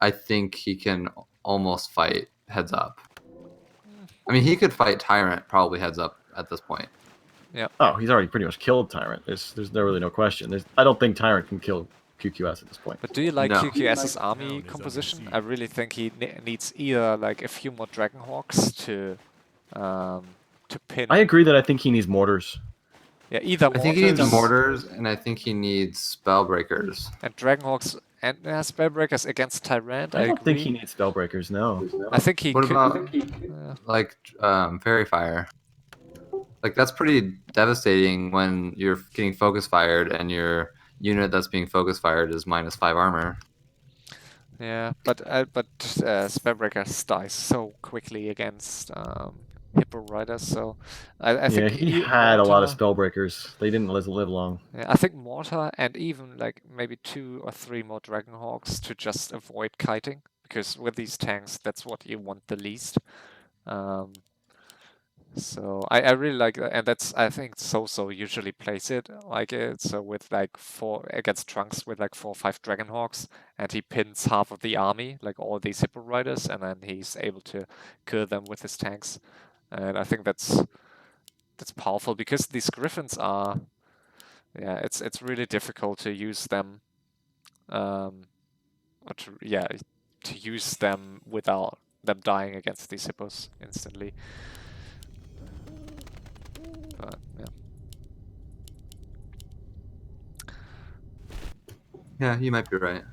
I think he can almost fight heads up. I mean, he could fight Tyrant probably heads up at this point. Yeah. Oh, he's already pretty much killed Tyrant. There's really no question. I don't think Tyrant can kill QQS at this point. But do you like No. QQS's army composition? I really think he needs either like a few more Dragonhawks to pin. I agree that I think he needs mortars. Yeah, either I think he needs mortars mortars, and I think he needs spellbreakers. and Dragonhawks and Spellbreakers against Tyrant. I don't agree. think he needs spellbreakers, no. I think he What could. about like Fairy Fire? Like that's pretty devastating when you're getting focus fired and your unit that's being focus fired is -5 armor. Yeah, but Spellbreakers die so quickly against Hippo Riders, so I think he had a lot of spellbreakers. They didn't live long. Yeah, I think Mortar and even like maybe 2 or 3 more Dragonhawks to just avoid kiting, because with these tanks, that's what you want the least. So I really like that, and that's I think So usually plays it like it. So with like 4 against Trunks with like 4 or 5 Dragonhawks, and he pins half of the army, like all these Hippo Riders, and then he's able to kill them with his tanks. And I think that's powerful because these Griffins are, yeah, it's really difficult to use them, or to use them without them dying against these hippos instantly. But yeah. Yeah, you might be right.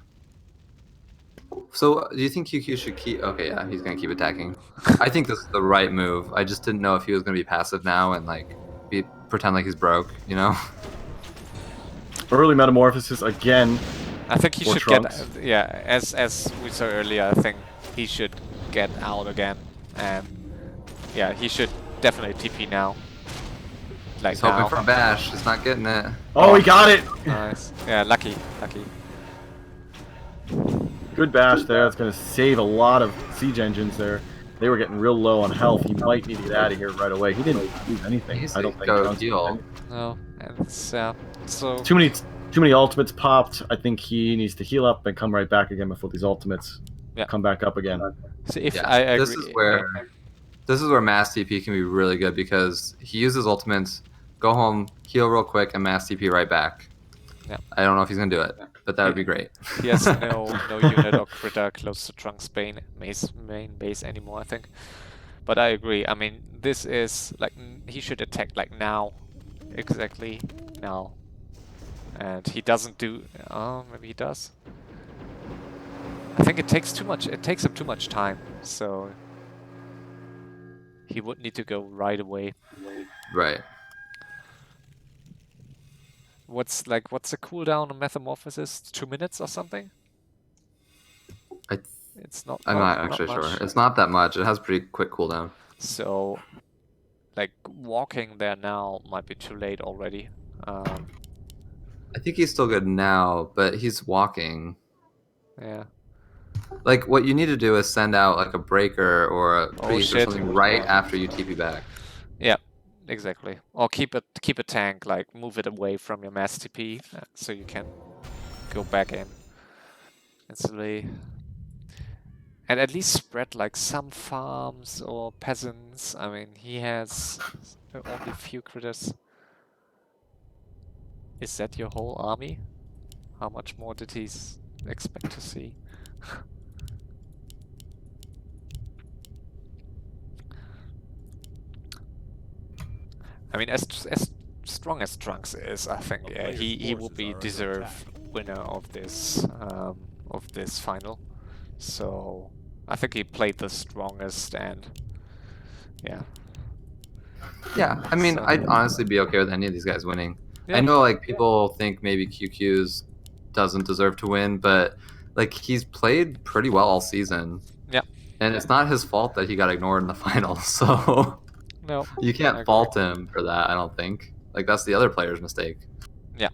So, do you think QQ should keep... Okay, yeah, he's going to keep attacking. I think this is the right move. I just didn't know if he was going to be passive now and, like, pretend like he's broke, you know? Early metamorphosis again. I think he should Trunks. get... Yeah, as we saw earlier, I think he should get out again. And, yeah, he should definitely TP now. Like He's hoping now. for a bash. He's not getting it. Oh, he got it! Nice. Yeah, lucky. Good bash there. That's going to save a lot of siege engines there. They were getting real low on health. He might need to get out of here right away. He didn't lose anything. He's I don't think. go deal. No, and it's so... Too many ultimates popped. I think he needs to heal up and come right back again before these ultimates come back up again. So if Yeah, I agree, this is where mass TP can be really good because he uses ultimates, go home, heal real quick, and mass TP right back. Yeah. I don't know if he's gonna do it, but that would be great. he has no unit or critter close to Trunks' main base anymore, I think. But I agree. I mean, this is like he should attack like now, exactly now, and he doesn't do. Oh, maybe he does. I think it takes too much. It takes him too much time, so he would need to go right away. Right. What's the cooldown on Metamorphosis? 2 minutes or something? It's not. I'm not actually sure. It's not that much. It has pretty quick cooldown. So, like, walking there now might be too late already. I think he's still good now, but he's walking. Yeah. Like, what you need to do is send out like a breaker or a priest or shit. something right after you TP back. Yeah, exactly. Or keep a tank, like move it away from your mass TP, so you can go back in instantly. And at least spread like some farms or peasants. I mean, he has only a few critters. Is that your whole army? How much more did he expect to see? I mean, as strong as Trunks is, I think he will be deserved winner of this final. So I think he played the strongest, and yeah. Yeah, I mean, I'd honestly be okay with any of these guys winning. Yeah. I know like people think maybe QQ's doesn't deserve to win, but like he's played pretty well all season. Yeah. And it's not his fault that he got ignored in the final, so no, you can't fault him for that, I don't think. Like that's the other player's mistake. Yeah,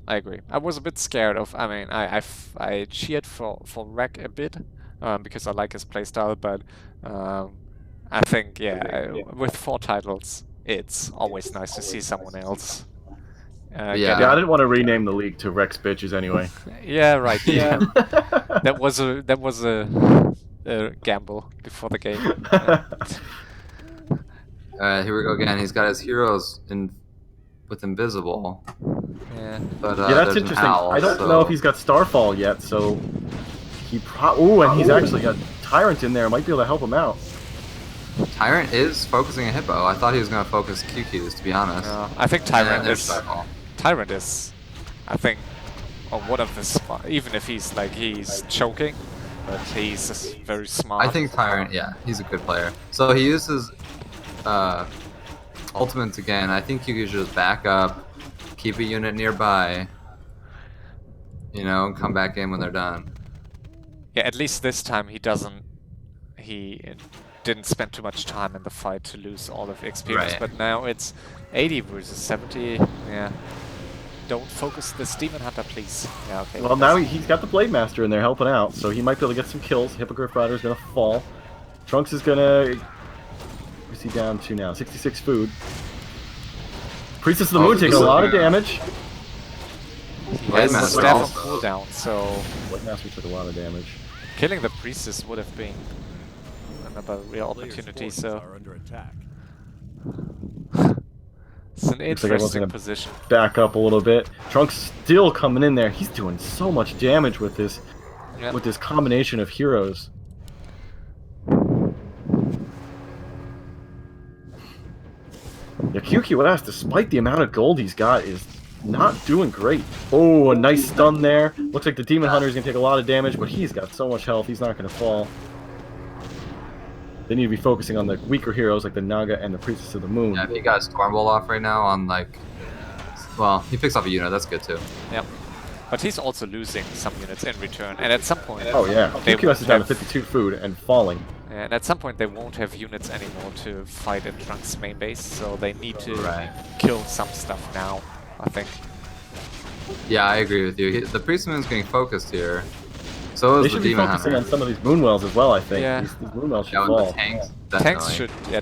I agree. I was a bit scared of. I mean, I cheered for Rec a bit because I like his playstyle, but I think with 4 titles, it's always nice to see someone else. Yeah, I didn't want to rename the league to Rex Bitches anyway. Yeah, right. Yeah, that was a gamble before the game. Here we go again. He's got his heroes with invisible. Yeah. But that's interesting. I don't know if he's got Starfall yet, so he and he's actually got Tyrant in there. Might be able to help him out. Tyrant is focusing a hippo. I thought he was going to focus QQs, to be honest. I think Tyrant is, I think, on one of the even if he's choking, but he's very smart. I think Tyrant, he's a good player. So he uses ultimates again. I think QQ should just back up, keep a unit nearby, you know, come back in when they're done. Yeah, at least this time he didn't spend too much time in the fight to lose all of the experience, but now it's 80 versus 70. Yeah. Don't focus this Demon Hunter, please. Yeah, okay. Well, now he's got the Blade Master in there helping out, so he might be able to get some kills. Hippogriff Rider is going to fall. Trunks is going to... What's he down to now? 66 food. Priestess of the Moon taking a lot of damage. He has a staff on cooldown, so... Blade Master took a lot of damage. Killing the Priestess would have been another real opportunity, so... It's an interesting position. Back up a little bit. Trunks still coming in there. He's doing so much damage with this combination of heroes. Yeah, QQS, despite the amount of gold he's got, is not doing great. Oh, a nice stun there. Looks like the Demon Hunter is going to take a lot of damage, but he's got so much health, he's not going to fall. They need to be focusing on the weaker heroes like the Naga and the Priestess of the Moon. Yeah, if he got a Stormbolt off right now on well, he picks up a unit, that's good too. Yep. But he's also losing some units in return, and at some point... Oh yeah, QQS is down to 52 food and falling. And at some point they won't have units anymore to fight in Trunks' main base, so they need to kill some stuff now, I think. Yeah, I agree with you. The Priest Moon's getting focused here. So is the Demon Hunter. They should be focusing on some of these Moonwells as well, I think. Yeah. These Moonwells should fall.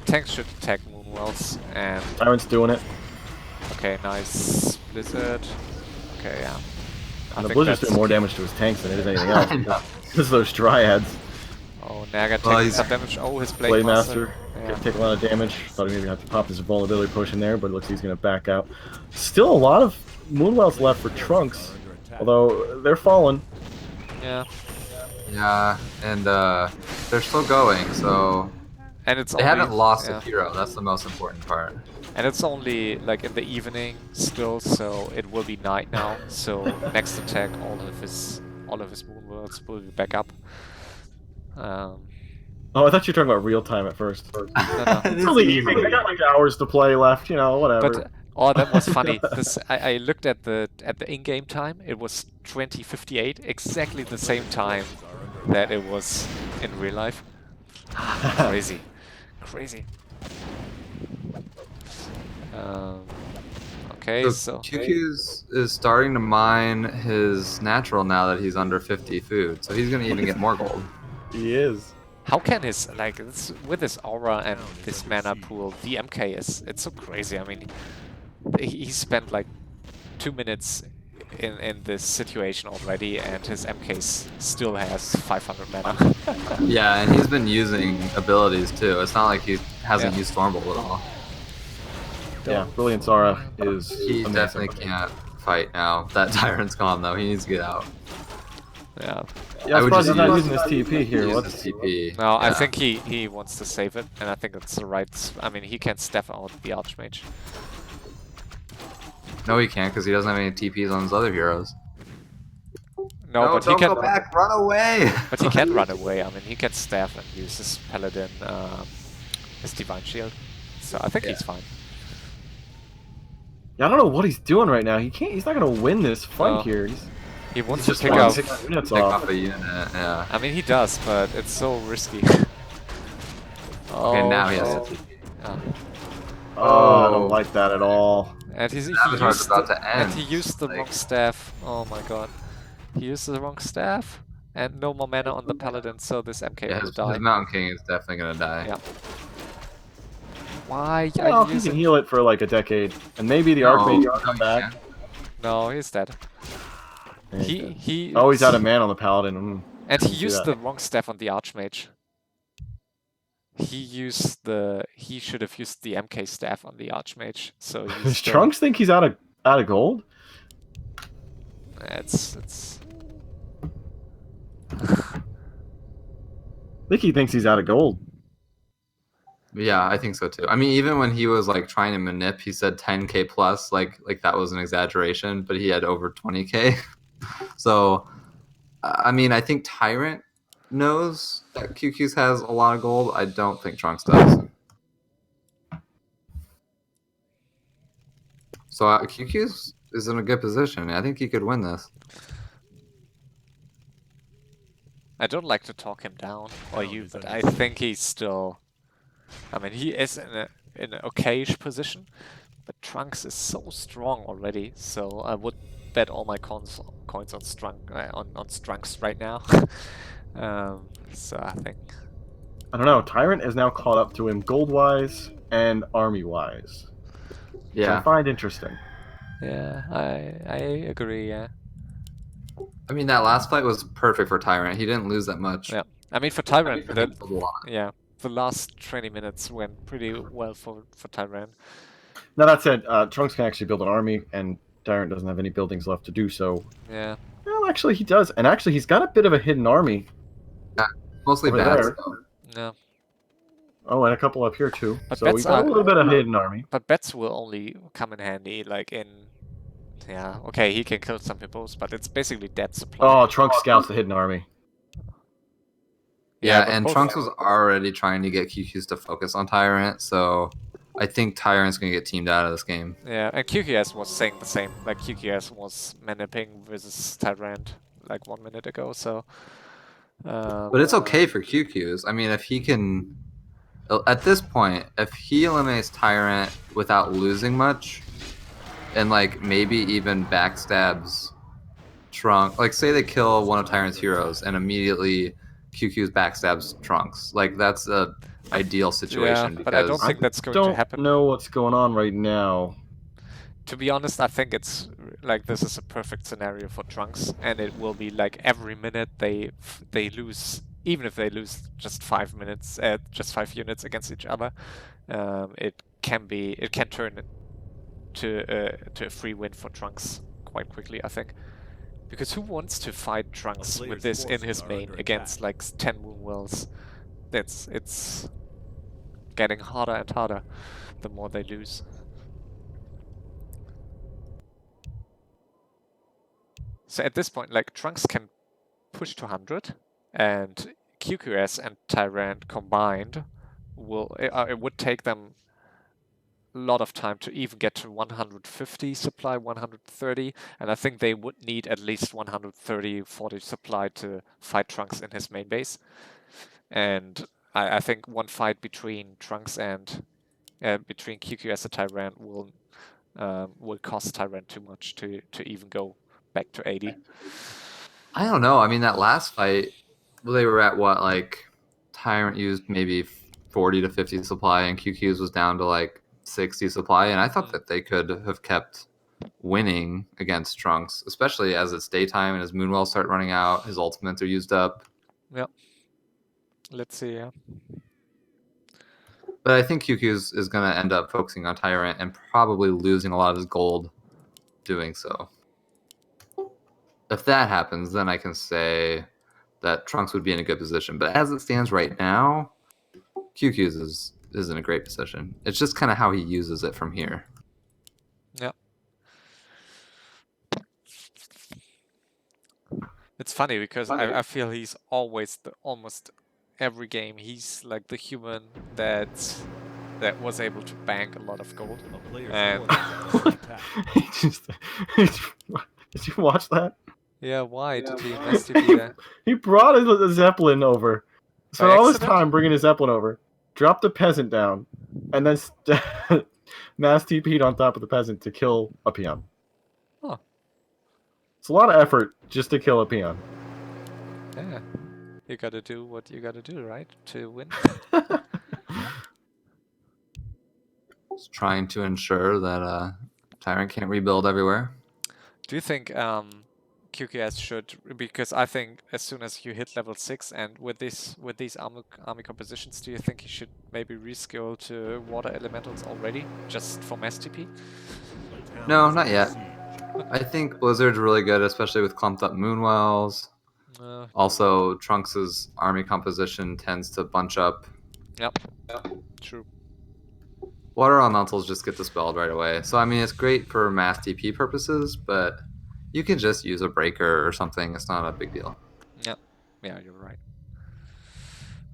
Tanks should attack Moonwells, and... Tyrant's doing it. Okay, nice. Blizzard. Okay, yeah. And the Blizzard's doing more damage to his tanks than it is anything else. Because of those Dryads. Oh, Naga taking some damage. Oh, his Blade Master. Take a lot of damage. Thought he maybe have to pop his vulnerability push in there, but it looks like he's going to back out. Still a lot of Moonwells left for Trunks, although they're falling. Yeah. Yeah, and they're still going, so... And it's they haven't lost a hero, that's the most important part. And it's only like in the evening still, so it will be night now. So next attack, all of his Moonwells will be back up. Oh, I thought you were talking about real time at first. No. It's only evening. They got like hours to play left, you know, whatever. But Oh, that was funny. I looked at the in-game time. It was 20:58, exactly the same time that it was in real life. Crazy, crazy. Okay, so QQ's is starting to mine his natural now that he's under 50 food, so he's gonna even get more gold. He is. how can his with his aura and this mana pool, the MK it's so crazy. I mean, he spent like 2 minutes in this situation already, and his MK still has 500 mana. Yeah, and he's been using abilities too. It's not like he hasn't used Stormbolt at all. Yeah, Brilliance Aura is He amazing. definitely can't fight now. That Tyrant's gone though. He needs to get out. Yeah. Yeah, I I'm would surprised just he's not use- using his TP here. Use What's the TP. No, I Yeah. think he wants to save it, and I think it's the right. I mean, he can step out the Archmage. No, he can't because he doesn't have any TPs on his other heroes. No, but he don't can. go back. Run away. But he can run away. I mean, he can staff and use his Paladin, his Divine Shield. So I think he's fine. Yeah, I don't know what he's doing right now. He can't. He's not gonna win this fight No. here. He wants He's to just pick up. 6 units Pick off. up a unit. Yeah. I mean, he does, but it's so risky. Okay, now he has oh. to TP. Ah. Oh, I don't like that at all. And he That was used about the, to and end. he used the Like- wrong staff. Oh my god. He used the wrong staff, and no more mana on the Paladin, so this MK Yeah, will his die. Mountain King is definitely gonna die. Yeah. Why Well, are you he can using... heal it for like a decade, and maybe the No, Archmage no, will come he back. can't. No, he's dead. Yeah, he's dead. He... Oh, he's out of mana on the Paladin. And he see used that. the wrong staff on the Archmage. He should have used the MK staff on the Archmage. So Does he's Trunks think he's out of gold? it's I think he thinks he's out of gold. Yeah, I think so too. I mean, even when he was like trying to manip, he said 10k plus, like that was an exaggeration, but he had over 20k. So, I mean, I think Tyrant knows that QQ's has a lot of gold. I don't think Trunks does. So QQ's is in a good position. I think he could win this. I don't like to talk him down or you, but I think he's still. I mean, he is in an okayish position, but Trunks is so strong already. So I would bet all my coins on Trunks right now. So I think. I don't know. Tyrant is now caught up to him gold-wise and army-wise. Which I Yeah. find interesting. Yeah, I agree. Yeah. I mean, that last fight was perfect for Tyrant. He didn't lose that much. Yeah. I mean, for Tyrant, He that killed a lot. yeah, the last 20 minutes went pretty well for Tyrant. Now that said, Trunks can actually build an army, and Tyrant doesn't have any buildings left to do so. Yeah. Well, actually, he does. And actually, he's got a bit of a hidden army. Mostly Over bad. there. So. No. Oh, and a couple up here, too. But So bets we've got a are- little bit of hidden army. But bets will only come in handy like in. Yeah. Okay, he can kill some hippos, but it's basically dead supply. Oh, Trunks scouts the hidden army. Yeah, but and both- Trunks was already trying to get QQs to focus on Tyrant, so I think Tyrant's gonna get teamed out of this game. Yeah, and QQS was saying the same. Like QQS was maniping versus Tyrant like 1 minute ago. So. But it's okay for QQs. I mean, if he can, at this point, if he eliminates Tyrant without losing much, and like maybe even backstabs Trunks, like say they kill one of Tyrant's heroes and immediately QQ's backstabs Trunks, like that's a ideal situation. Yeah, but I don't because think that's going to Don't happen. know what's going on right now. To be honest, I think it's like this is a perfect scenario for Trunks, and it will be like every minute they lose, even if they lose just 5 minutes, just 5 units against each other, it can turn to a free win for Trunks quite quickly, I think. Because who wants to fight Trunks with this in his main against like 10 Moon Wells? It's getting harder and harder the more they lose. So at this point, like Trunks can push to 100, and QQS and Tyrant combined will it would take them lot of time to even get to 150 supply, 130, and I think they would need at least 130, 40 supply to fight Trunks in his main base. And I think one fight between Trunks and between QQS and Tyrant will cost Tyrant too much to even go back to 80. I don't know. I mean, that last fight, they were at what, like, Tyrant used maybe 40 to 50 supply, and QQ's was down to like 60 supply, and I thought that they could have kept winning against Trunks, especially as it's daytime and his Moonwells start running out, his ultimates are used up. Yep. Let's see, yeah. But I think QQ is going to end up focusing on Tyrant and probably losing a lot of his gold doing so. If that happens, then I can say that Trunks would be in a good position. But as it stands right now, QQ's is in a great position. It's just kind of how he uses it from here. Yeah. It's funny because I feel he's always almost every game he's like the human that was able to bank a lot of gold. And did you watch that? Yeah, why did he mess TP there? He brought his Zeppelin over. Spent all his time bringing his Zeppelin over. Dropped the peasant down, and then mass TP'd on top of the peasant to kill a peon. Huh. It's a lot of effort just to kill a peon. Yeah. You gotta do what you gotta do, right? To win. Just trying to ensure that Tyrant can't rebuild everywhere. Do you think QQS should, because I think as soon as you hit level 6 and with these army compositions, do you think he should maybe reskill to water elementals already, just for mass TP? No, not yet. I think Blizzard's really good, especially with clumped up Moonwells. Also, Trunks' army composition tends to bunch up. Yep. True. Water elementals just get dispelled right away. So, I mean, it's great for mass TP purposes, but you can just use a breaker or something. It's not a big deal. Yeah. Yeah, you're right.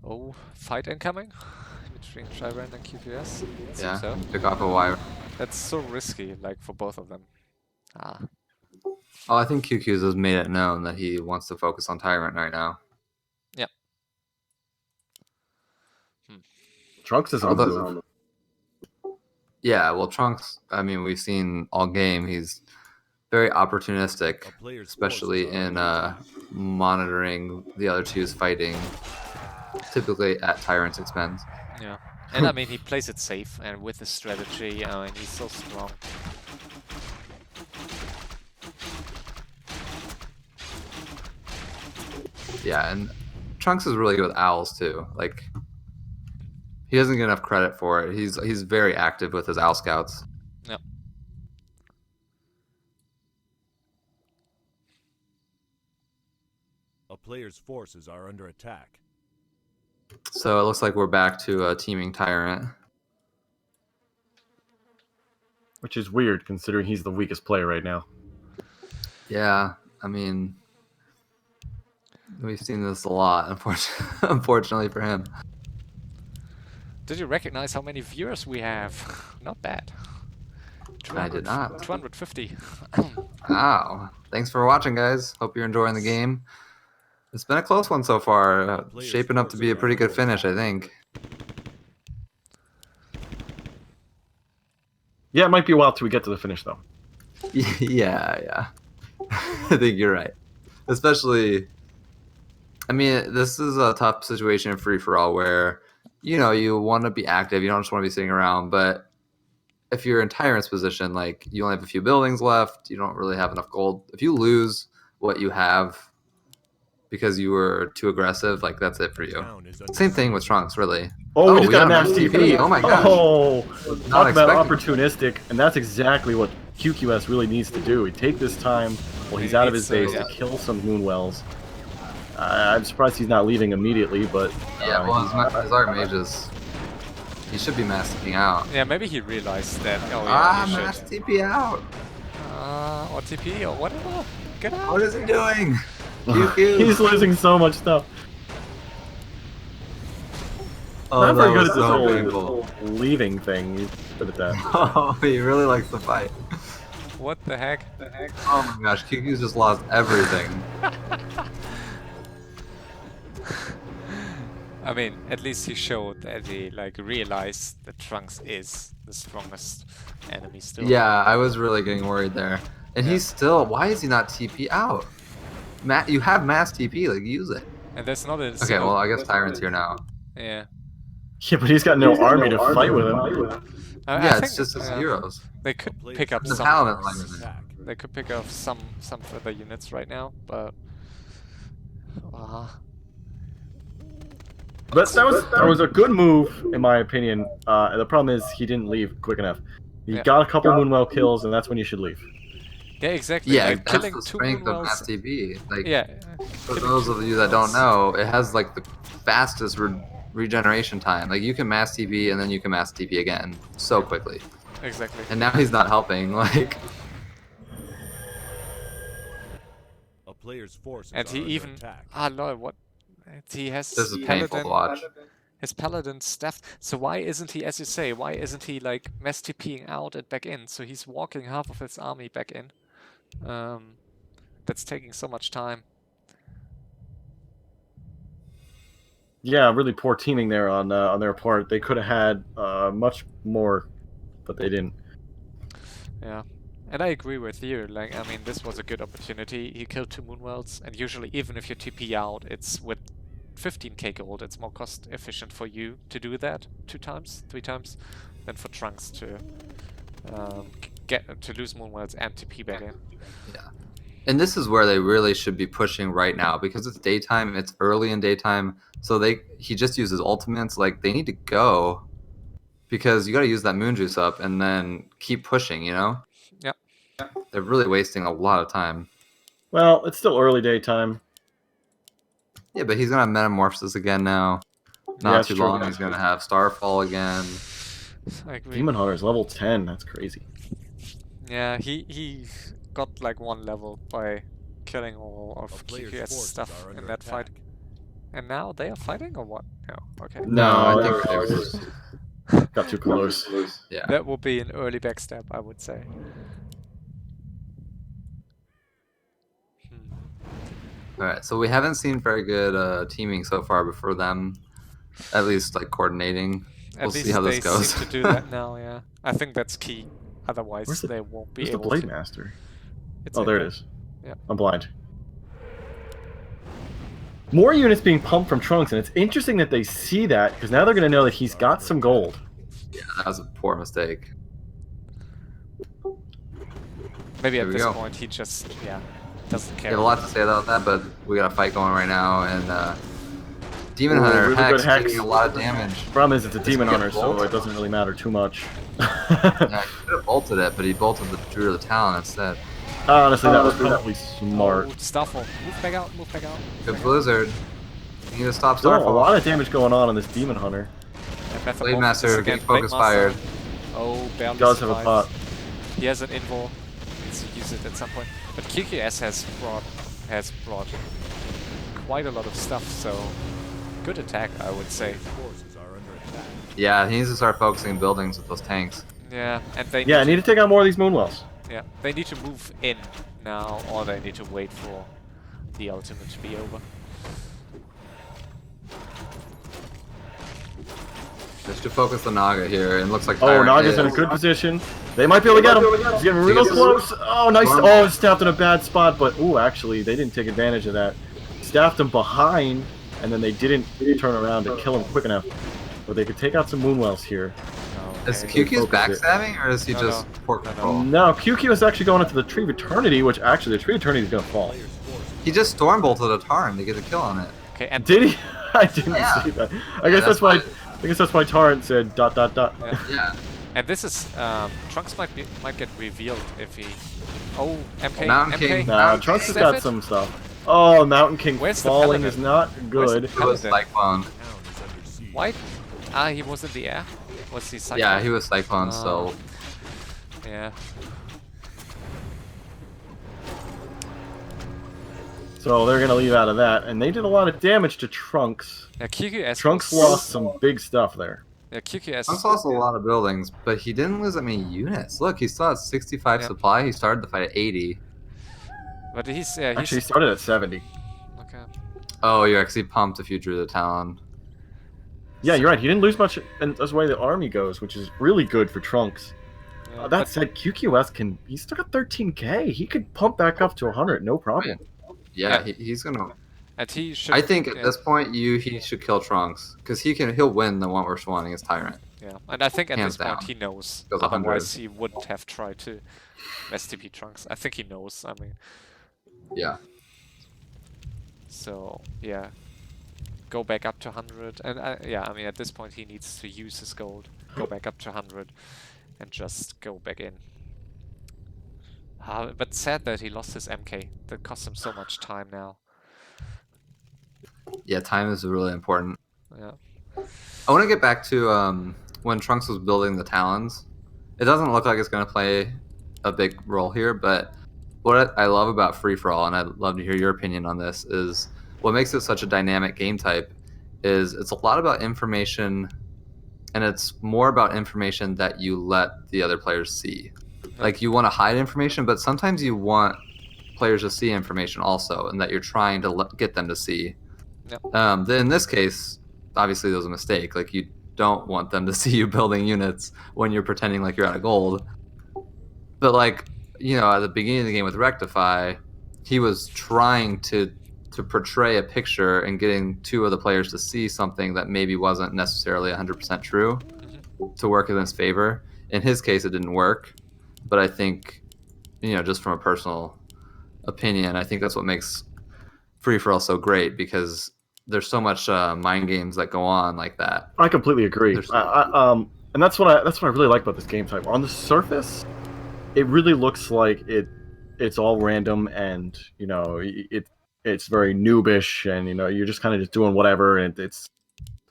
Oh, fight incoming between Tyrant and QQS. Yeah, so. Pick off a wire. That's so risky, like, for both of them. Oh, I think QQ's has made it known that he wants to focus on Tyrant right now. Yep. Trunks is on the... Yeah, well, Trunks, I mean, we've seen all game, he's very opportunistic, especially in monitoring the other two's fighting, typically at Tyrant's expense. Yeah, and I mean, he plays it safe, and with his strategy, I mean, he's so strong. Yeah, and Trunks is really good with owls, too. Like, he doesn't get enough credit for it. He's very active with his owl scouts. Yep. A player's forces are under attack. So it looks like we're back to teaming Tyrant. Which is weird, considering he's the weakest player right now. Yeah, I mean, we've seen this a lot, unfortunately for him. Did you recognize how many viewers we have? Not bad. I did not. 250. Wow. Thanks for watching, guys. Hope you're enjoying the game. It's been a close one so far. Shaping up to be a pretty good finish, I think. Yeah, it might be a while till we get to the finish, though. Yeah. I think you're right. Especially, I mean, this is a tough situation in free-for-all where, you know, you want to be active. You don't just want to be sitting around. But if you're in Tyrant's position, like, you only have a few buildings left. You don't really have enough gold. If you lose what you have because you were too aggressive, like, that's it for you. Same thing with Trunks, really. Oh, we just got a mass TP. Oh my gosh. Oh, talk about expecting. opportunistic, and that's exactly what QQS really needs to do. He take this time while he's out of his base to kill some Moonwells. I'm surprised he's not leaving immediately, but... Yeah, well, his Archmages, he should be mass TPing out. Yeah, maybe he realized that. Oh, yeah, mass TP out. Or TP, or whatever. Get out. What is he doing? QQ. He's losing so much stuff. Oh, Not very that good was at this so whole, painful. leaving thing. He's good at that. Oh, he really likes to fight. What the heck? Oh my gosh, QQ's just lost everything. I mean, at least he showed that he like realized that Trunks is the strongest enemy still. Yeah, I was really getting worried there. And Yeah. he's still, why is he not TP out? You have mass TP, like use it. And there's not a Okay, single... well I guess Tyrant's here now. Yeah. Yeah, but he's got no army to fight with him. I Yeah, think, it's just his heroes. They could pick up The some... talent like that. They could pick up some further units right now, but... But that was a good move, in my opinion. The problem is he didn't leave quick enough. He got a couple Moonwell kills, and that's when you should leave. Yeah, exactly. Yeah, like, that's killing the two strength of mass Moonwells... TP. Like, Yeah. for those of you that don't know, it has like the fastest regeneration time. Like you can mass TP and then you can mass TP again so quickly. Exactly. And now he's not helping. Like, A player's forces And he are under even... attack. Ah, lol, what? He has this is painful to watch. his paladin staff. So why isn't he, as you say, why isn't he like mass TPing out and back in? So he's walking half of his army back in. That's taking so much time. Yeah, really poor teaming there on their part. They could have had much more, but they didn't. Yeah. And I agree with you. Like, I mean, this was a good opportunity. He killed 2 Moonwells, and usually, even if you TP out, it's with 15k gold. It's more cost efficient for you to do that 2 times, 3 times, than for Trunks to lose Moonwells and TP back in. Yeah. And this is where they really should be pushing right now because it's daytime. It's early in daytime, so he just uses ultimates. Like they need to go because you got to use that moon juice up and then keep pushing. You know. Yep. They're really wasting a lot of time. Well, it's still early daytime. Yeah, but he's gonna have Metamorphosis again now. Not too long. He's gonna have Starfall again. I agree. Demon Hunter is level 10. That's crazy. Yeah, he got like 1 level by killing all of QQS stuff in that fight. And now they are fighting or what? No, okay. No, I think they were just... got too close. Yeah. That will be an early backstab, I would say. Alright, so we haven't seen very good teaming so far before them. At least like coordinating. We'll see how this goes. Seem to do that now, yeah. I think that's key. Otherwise, they won't be able to. Where's the Blade Master? It's Oh, there it is. Yeah. I'm blind. More units being pumped from Trunks, and it's interesting that they see that, because now they're going to know that he's got some gold. Yeah, that was a poor mistake. Maybe Here at we this go. point he just, doesn't care. We have a lot to say about that, but we got a fight going right now, and Demon Hunter really Hex good Hex. taking a lot of damage. Problem is, it's a Demon he get Hunter, so bolted? it doesn't really matter too much. Yeah, he could have bolted it, but he bolted the Druid of the Talon instead. Honestly, that was probably smart. Oh, Starfall. Move back out, move back out. Good Blizzard. You need to stop Still a Starfall. lot of damage going on this Demon Hunter. And Blade Master again, getting focus Blade Master. fired. Oh, barely Does have a survives. pot. He has an invul. Needs to use it at some point. But QQS has brought quite a lot of stuff, so good attack, I would say. Forces are under attack. Yeah, he needs to start focusing buildings with those tanks. Yeah, and they Yeah, I need to take out more of these Moonwells. Yeah, they need to move in now, or they need to wait for the ultimate to be over. Just to focus the Naga here, and looks like Oh, Tyrant Naga's in a is. good position. They might be able to get him. He's getting real close. Oh, nice. Oh, staffed in a bad spot, but ooh, actually, they didn't take advantage of that. Staffed him behind, and then they didn't turn around to kill him quick enough. But they could take out some Moonwells here. Is Okay. QQ's backstabbing, or is he No, just no. poor No, no. control? No, QQ is actually going into the Tree of Eternity, which actually the Tree of Eternity is going to fall. Player's forces He just storm bolted a Tarn to get a kill on it. Okay, and Did he? I didn't Yeah. see that. I guess that's why. I guess that's why Tyrant said ... yeah. Yeah. And this is Trunks might get revealed if he. Oh, MK. Mountain MK. King. Nah, Trunks has Step got it. some stuff. Oh, Mountain King Where's the falling Paladin? is not Where's the good. It was Paladin? Cyclone. town is under siege. Why? Ah, he was in the air. Was he? Cyclone? Yeah, he was Cyclone, so Yeah. So they're gonna leave out of that, and they did a lot of damage to Trunks. Yeah, QQS Trunks was... lost some big stuff there. Yeah, QQS... Trunks lost a lot of buildings, but he didn't lose that many units. Look, he still has 65 supply. He started the fight at 80. But he's... Actually, he started at 70. Okay. Oh, you actually pumped if you drew the Talon. Yeah, you're right. He didn't lose much, and that's the way the army goes, which is really good for Trunks. Yeah, That said, QQS can... He's still got 13k. He could pump back up to 100, no problem. Yeah, he's gonna... And he should... I think at this point, he should kill Trunks, because he'll win the 1v1 against Tyrant. Yeah, and I think at Hands this point down. he knows. Goes Otherwise 100. he wouldn't have tried to STP Trunks. I think he knows, I mean... Yeah. So, yeah. Go back up to 100. And yeah, I mean, at this point he needs to use his gold. Go back up to 100. And just go back in. But sad that he lost his MK. That cost him so much time now. Yeah, time is really important. Yeah. I want to get back to when Trunks was building the Talons. It doesn't look like it's going to play a big role here, but what I love about free-for-all, and I'd love to hear your opinion on this, is what makes it such a dynamic game type is it's a lot about information, and it's more about information that you let the other players see. Like, you want to hide information, but sometimes you want players to see information also, and that you're trying to get them to see. Yep. In this case, obviously there was a mistake. Like, you don't want them to see you building units when you're pretending like you're out of gold. But, like, you know, at the beginning of the game with Rectify, he was trying to portray a picture and getting two of the players to see something that maybe wasn't necessarily 100% true to work in his favor. In his case, it didn't work. But I think, you know, just from a personal opinion, I think that's what makes free-for-all so great, because there's so much mind games that go on like that. I completely agree. And that's what I really like about this game type. On the surface, it really looks like it's all random, and you know it's very noobish, and you know you're just kind of just doing whatever, and it's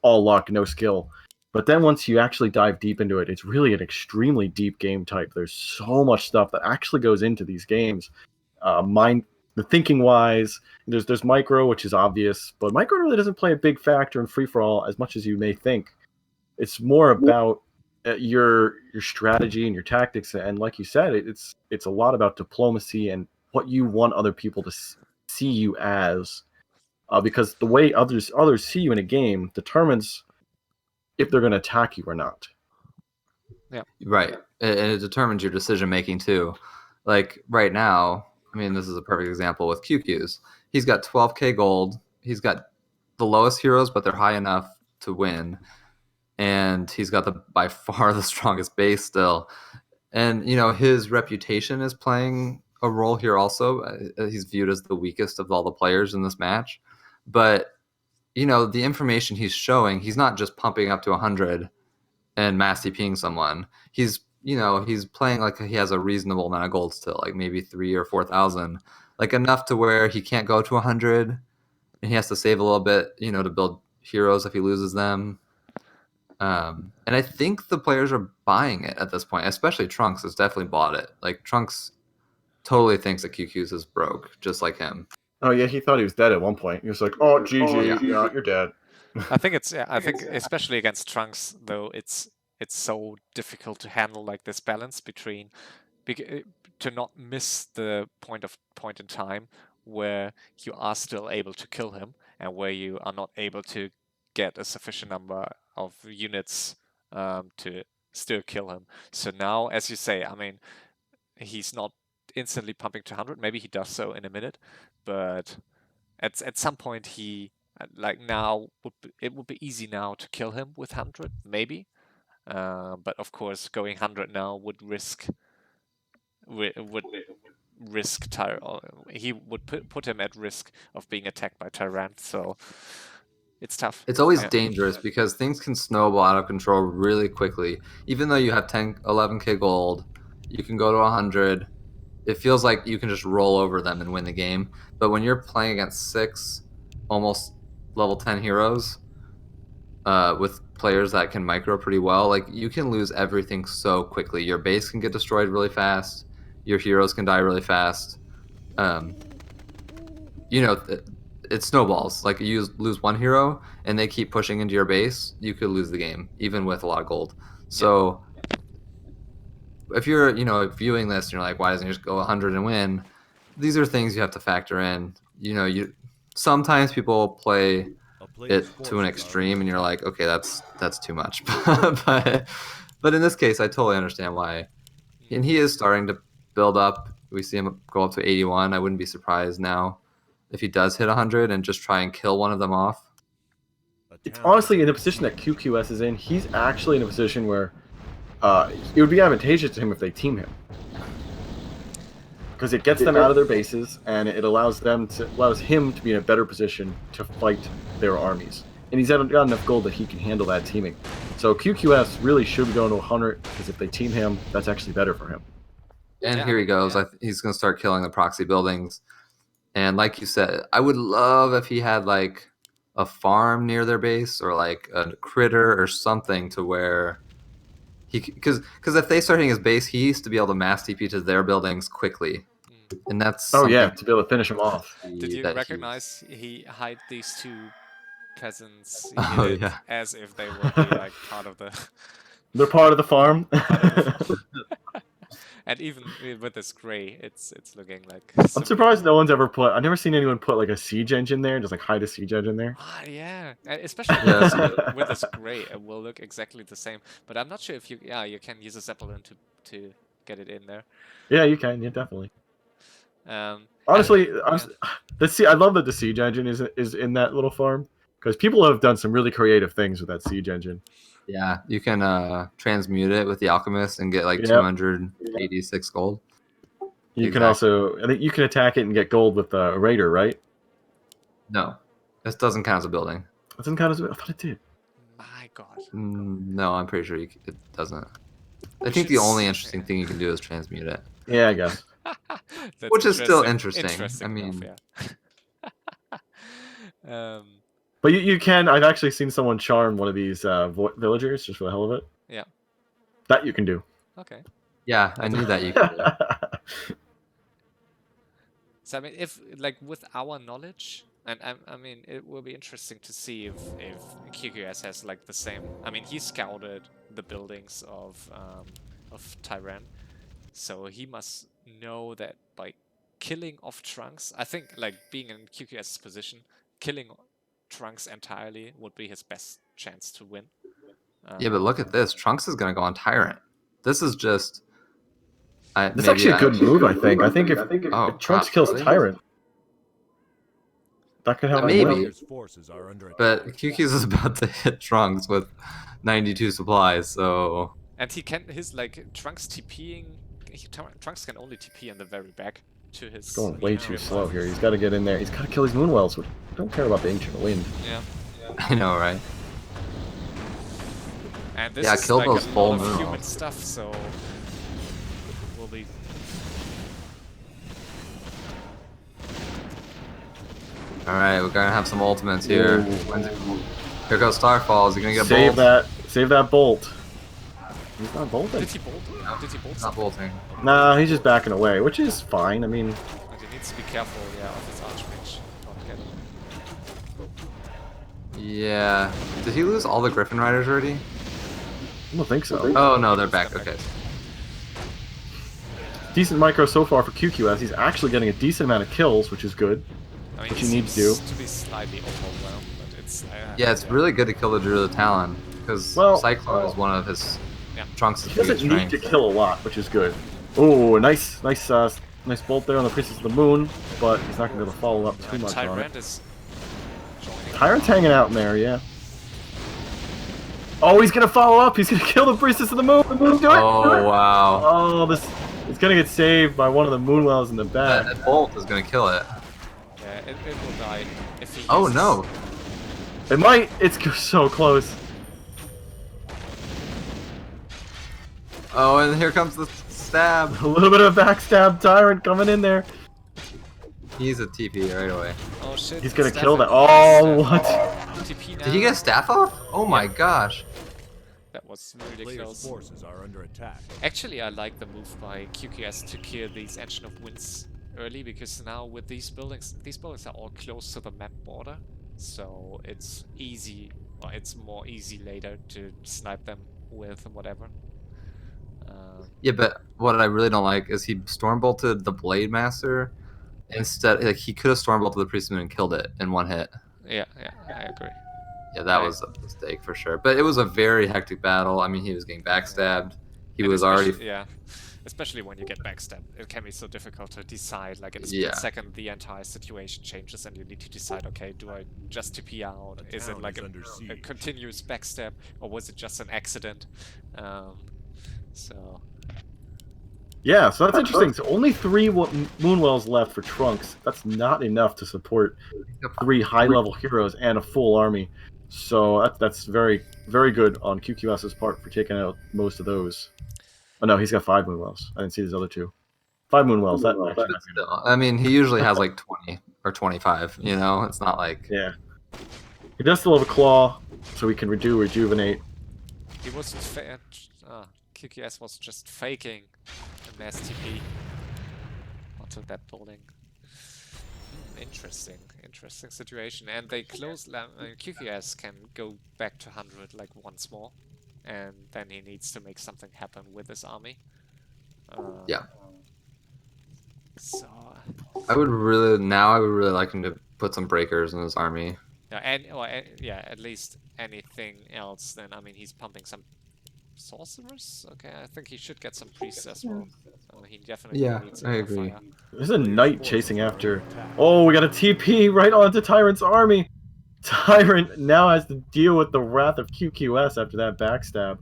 all luck, no skill. But then once you actually dive deep into it, it's really an extremely deep game type. There's so much stuff that actually goes into these games. The thinking wise, there's micro, which is obvious, but micro really doesn't play a big factor in free for all as much as you may think. It's more about your strategy and your tactics, and like you said, it's a lot about diplomacy and what you want other people to see you as, because the way others see you in a game determines if they're going to attack you or not. Yeah. Right, and it determines your decision making too. Like right now, I mean, this is a perfect example with QQ's. He's got 12k gold. He's got the lowest heroes, but they're high enough to win. And he's got by far the strongest base still. And, you know, his reputation is playing a role here also. He's viewed as the weakest of all the players in this match. But, you know, the information he's showing, he's not just pumping up to 100 and mass TPing someone. He's playing like he has a reasonable amount of gold still, like maybe 3,000 or 4,000, like enough to where he can't go to 100, and he has to save a little bit, you know, to build heroes if he loses them. And I think the players are buying it at this point, especially Trunks has definitely bought it. Like, Trunks totally thinks that QQ's is broke, just like him. Oh yeah, he thought he was dead at one point. He was like, "Oh, GG, yeah, you're dead." I think especially against Trunks though, it's so difficult to handle like this balance between to not miss the point in time where you are still able to kill him and where you are not able to get a sufficient number of units to still kill him. So now, as you say, I mean, he's not instantly pumping to 100. Maybe he does so in a minute, but at some point he now it would be easy now to kill him with 100, maybe. But of course, going 100 now would risk he would put him at risk of being attacked by Tyrant. So it's tough. It's always dangerous because things can snowball out of control really quickly. Even though you have 11k gold, you can go to 100. It feels like you can just roll over them and win the game. But when you're playing against 6 almost level 10 heroes with players that can micro pretty well, like, you can lose everything so quickly. Your base can get destroyed really fast. Your heroes can die really fast. you know, it snowballs. Like you lose one hero and they keep pushing into your base, you could lose the game, even with a lot of gold. So if you're, you know, viewing this and you're like, why doesn't he just go 100 and win? These are things you have to factor in. You know, sometimes people play it to an extreme and you're like, okay, that's too much. but in this case, I totally understand why. And he is starting to build up. We see him go up to 81. I wouldn't be surprised now if he does hit 100 and just try and kill one of them off. It's honestly in the position that QQS is in. He's actually in a position where it would be advantageous to him if they team him, because it gets them out of their bases and it allows him to be in a better position to fight their armies. And he's got enough gold that he can handle that teaming. So QQS really should be going to 100, because if they team him, that's actually better for him. And here he goes. He's going to start killing the proxy buildings. And like you said, I would love if he had like a farm near their base or like a critter or something to where he, because if they start hitting his base, he used to be able to mass TP to their buildings quickly. And that's to be able to finish him off. Did you recognize he hide these two peasants as if they would be like part of the... They're part of the farm. And even with this gray, it's looking like... I'm surprised no one's ever put... I've never seen anyone put like a siege engine there, just like hide a siege engine there. Ah, yeah. Especially with this gray, it will look exactly the same. But I'm not sure if you... Yeah, you can use a Zeppelin to get it in there. Yeah, you can. Yeah, definitely. I Honestly, I love that the siege engine is in that little farm, because people have done some really creative things with that siege engine. Yeah, you can transmute it with the alchemist and get like 286 gold. You can also, I think you can attack it and get gold with a raider, right? No, this doesn't count as a building. It doesn't count as I thought it did. My God. No, I'm pretty sure it doesn't. I think the only interesting thing you can do is transmute it. Yeah, I guess. Which is still interesting. I mean, enough, but you can. I've actually seen someone charm one of these villagers just for the hell of it. Yeah. That you can do. Okay. Yeah, I knew that you could do. So I mean, if like with our knowledge, and I mean, it will be interesting to see if QQS has like the same. I mean, he scouted the buildings of Tyrant, so he must know that by killing off Trunks, I think like being in QQS's position, killing Trunks entirely would be his best chance to win. Yeah, but look at this. Trunks is going to go on Tyrant. This is just... This is actually a good move, I think. I think if Trunks kills Tyrant, that could help. Maybe. But QQS is about to hit Trunks with 92 supplies, so... And he can... like, Trunks TPing... Trunks can only TP in the very back to his... It's going way too slow here. He's got to get in there. He's got to kill these Moonwells. We don't care about the Ancient Wind. Yeah. I know, right? And this is like a lot of human stuff, so... Will be... Alright, we're gonna have some ultimates here. Here goes Starfall. Is he gonna get bolt? Save that bolt. He's not bolting. Did he bolt? No, Did he bolt? He's not bolting. Nah, he's just backing away, which is fine. I mean... But he needs to be careful, yeah, of his Archmage. Don't get him. Yeah. Did he lose all the Griffin Riders already? I don't think so. Oh, no, they're back. Okay. Decent micro so far for QQS. He's actually getting a decent amount of kills, which is good. I mean, which you need to do. To be slightly overwhelmed, but it's... yeah, it's really good to kill the Druid of Talon, because Cyclone is one of his Trunks' He doesn't need to kill a lot, which is good. Oh, nice bolt there on the Priestess of the Moon, but he's not going to be able to follow up too much on it. Is Tyrant's hanging out in there, yeah. Oh, he's going to follow up! He's going to kill the Priestess of the Moon! Do it! Oh, wow. Oh, it's going to get saved by one of the Moonwells in the back. That bolt is going to kill it. Yeah, it will die if he... Oh, no! It might! It's so close. Oh, and here comes the stab. A little bit of a backstab Tyrant coming in there. He's a TP right away. Oh shit. He's gonna kill that. Oh, what? TP now. Did he get a staff off? Oh my gosh. That was really close. Forces are under attack. Actually, I like the move by QQS to kill these Ancient of Winds early because now with these buildings are all close to the map border, so it's easy, or it's more easy later to snipe them with whatever. Yeah, but what I really don't like is he storm bolted the Blade Master instead. Like he could have storm bolted the Priest and killed it in one hit. Yeah, I agree. Yeah, that was a mistake for sure. But it was a very hectic battle. I mean, he was getting backstabbed. He And was already. Yeah, especially when you get backstabbed, it can be so difficult to decide. Like in a split second, the entire situation changes, and you need to decide: okay, do I just TP out? Is it like a continuous backstab, or was it just an accident? So. Yeah, so that's interesting. So only 3 Moonwells left for Trunks. That's not enough to support 3 high-level heroes and a full army. So that's very, very good on QQS's part for taking out most of those. Oh no, he's got 5 Moonwells. I didn't see his other 2. 5 Moonwells. That actually still, I mean, he usually has like 20 or 25. You know, it's not like. Yeah. He does still have a claw, so he can rejuvenate. He wasn't QQS was just faking a mass TP onto that building. Interesting situation. And they close. QQS can go back to 100 like once more, and then he needs to make something happen with his army. Yeah. So. I would really like him to put some breakers in his army. Yeah, at least anything else. Then I mean, he's pumping some sorcerers. Okay, I think he should get some priests as well. He definitely needs a agree. fire. There's a knight chasing after. Oh, we got a TP right onto Tyrant's army. Tyrant now has to deal with the wrath of QQS after that backstab.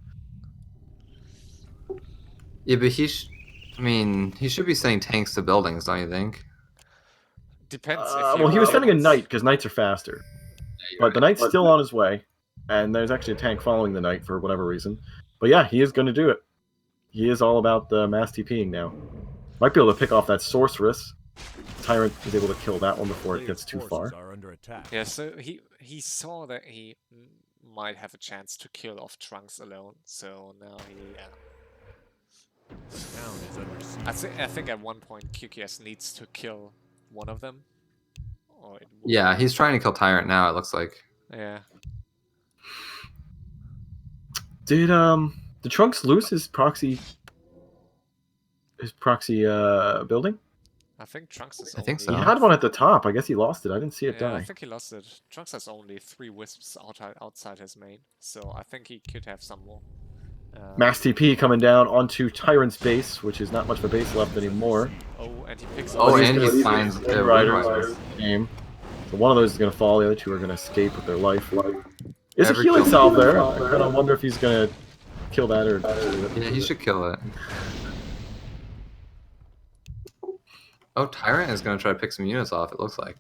Yeah, but I mean, he should be sending tanks to buildings, don't you think? Depends. Well, he was sending a knight because knights are faster. Yeah, but the knight's still on his way, and there's actually a tank following the knight for whatever reason. But yeah, he is going to do it. He is all about the mass TPing now. Might be able to pick off that sorceress. Tyrant is able to kill that one before it gets too far. Yeah, so he saw that he might have a chance to kill off Trunks alone, so now I think at one point QQS needs to kill one of them. Yeah, he's trying to kill Tyrant now, it looks like. Yeah. Did Trunks lose his proxy building? I think Trunks is I think so. He had one at the top. I guess he lost it. I didn't see it die. I think he lost it. Trunks has only 3 wisps outside his main, so I think he could have some more. Max TP coming down onto Tyrant's base, which is not much of a base left anymore. Oh, and he picks up. Oh, and he finds the Riders game. So one of those is going to fall. The other 2 are going to escape with their life. Is a healing salve there? I kind of wonder if he's going to kill that or. Yeah, he should kill it. Oh, Tyrant is going to try to pick some units off, it looks like.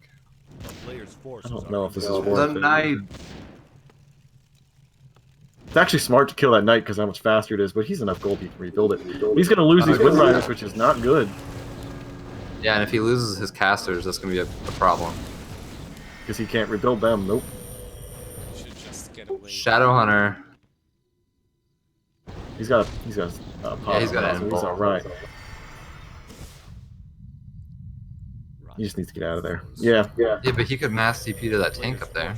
I don't know if this is worth the it. knight. It's actually smart to kill that knight because how much faster it is, but he's enough gold he can rebuild it. He's going to lose these Wind Riders, which is not good. Yeah, and if he loses his casters, that's going to be a problem. Because he can't rebuild them, nope. Should just get away. Shadow Hunter. He's got a Yeah, he's got an he's alright. He just needs to get out of there. Yeah. Yeah, but he could mass TP to that tank up there.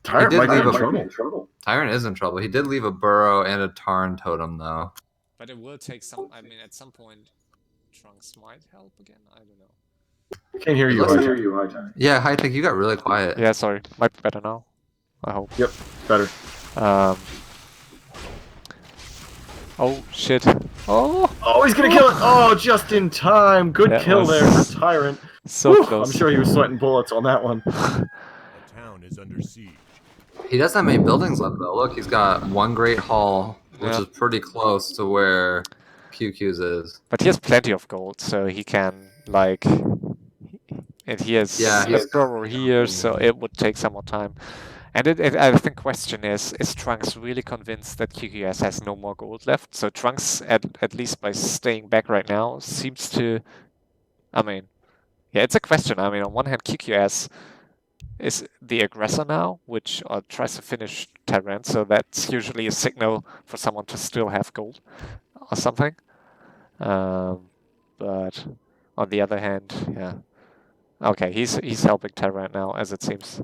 Tyrant might be in trouble. Tyrant is in trouble. He did leave a burrow and a Tarn totem, though. But it will take some. I mean, at some point, Trunks might help again. I don't know. I can't hear you. Hi, yeah, High Tech, you got really quiet. Yeah, sorry. Might be better now. I hope. Yep, better. Oh shit. Oh, he's gonna kill it! Oh, just in time. Good kill there for Tyrant. So close. I'm sure he was sweating bullets on that one. The town is under siege. He doesn't have many buildings left, though. Look, he's got one great hall, which is pretty close to where QQ's is. But he has plenty of gold, so he can, like... And he has a burrow here, so it would take some more time. And I think the question is Trunks really convinced that QQS has no more gold left? So Trunks, at least by staying back right now, seems to... I mean, yeah, it's a question. I mean, on one hand, QQS is the aggressor now, which tries to finish Tyrant, so that's usually a signal for someone to still have gold or something. But on the other hand, yeah. Okay, he's helping Tyrant now, as it seems.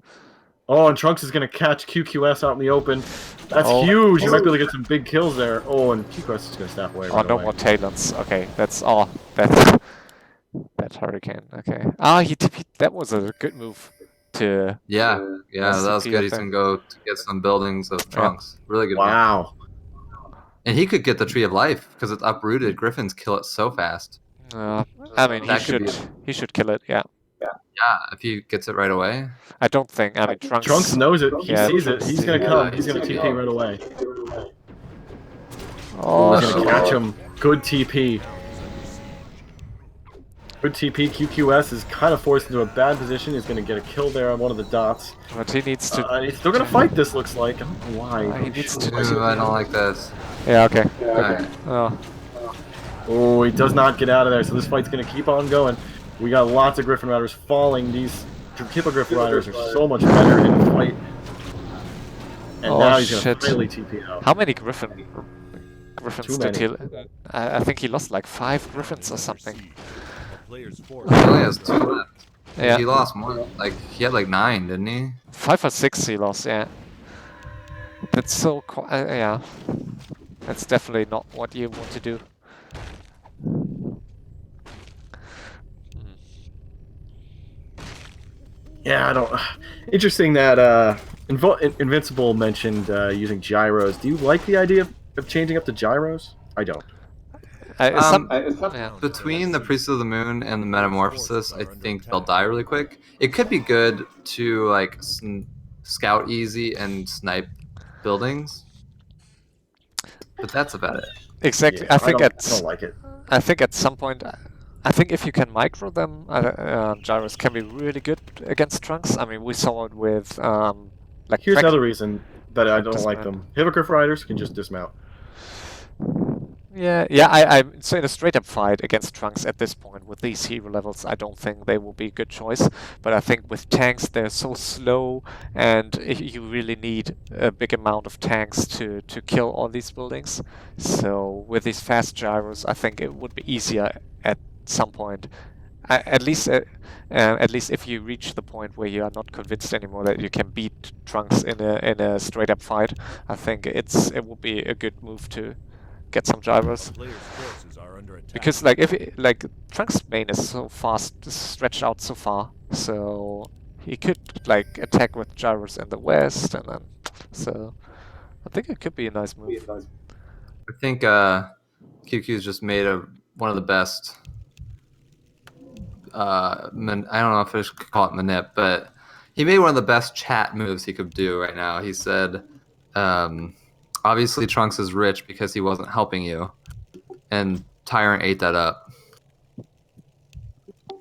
Oh, and Trunks is going to catch QQS out in the open. That's huge. You might be able to get some big kills there. Oh, and QQS is going to snap away right no away. more Talons. Okay, that's all. That's that Hurricane. Okay. He TP'd. That was a good move to. Yeah, that was good. He's gonna go to get some buildings of Trunks. Yeah. Really good. Wow. And he could get the Tree of Life because it's uprooted. Griffins kill it so fast. I mean, he should kill it. Yeah. Yeah, if he gets it right away. I don't think. I mean, Trunks knows it. He sees it. He's gonna come. He's gonna TP right away. Oh, he's gonna catch him. Good TP. Good TP. QQS is kind of forced into a bad position. He's gonna get a kill there on one of the dots. But he needs to. He's still gonna fight this. Looks like. I don't know why. He needs to. I don't like this. Yeah. Okay. Right. Oh, he does not get out of there. So this fight's gonna keep on going. We got lots of Griffin Riders falling. These Hippogriff Riders are so much better in the fight. And now he's gonna finally TP out. How many Griffins did he? I think he lost like 5 Griffins or something. He only has 2 left. Yeah. He lost more. Like he had like 9, didn't he? 5 or 6 he lost. Yeah. That's so. Yeah. That's definitely not what you want to do. Yeah, I don't. Interesting that Invincible mentioned using gyros. Do you like the idea of changing up the gyros? I don't. Between the Priest of the Moon and the Metamorphosis, I think they'll die really quick. It could be good to like scout easy and snipe buildings, but that's about it. Exactly. Yeah, I don't like it. I think at some point. I think if you can micro them, gyros can be really good against Trunks. I mean, we saw it with like. Here's another reason that I don't like them. Hippogriff Riders can just dismount. Yeah. So in a straight-up fight against Trunks at this point with these hero levels, I don't think they will be a good choice. But I think with tanks, they're so slow, and you really need a big amount of tanks to kill all these buildings. So with these fast gyros, I think it would be easier at some point. At least if you reach the point where you are not convinced anymore that you can beat Trunks in a straight-up fight, I think it would be a good move to get some gyros. Because like Trunks' main is so fast, stretched out so far, so he could like attack with gyros in the west, and then so I think it could be a nice move. I think QQ's just made one of the best. I don't know if I should call it manip, but he made one of the best chat moves he could do right now. He said, obviously Trunks is rich because he wasn't helping you, and Tyrant ate that up.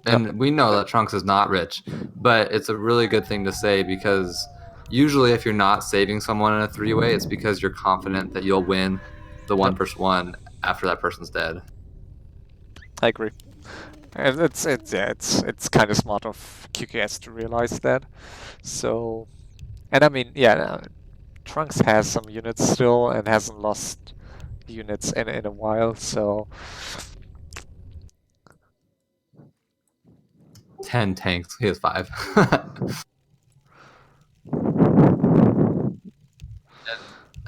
And we know that Trunks is not rich, but it's a really good thing to say because usually if you're not saving someone in a 3-way, it's because you're confident that you'll win the 1v1 after that person's dead. I agree. And it's kind of smart of QQS to realize that. So, and I mean, Trunks has some units still and hasn't lost units in a while. So 10 tanks. He has 5.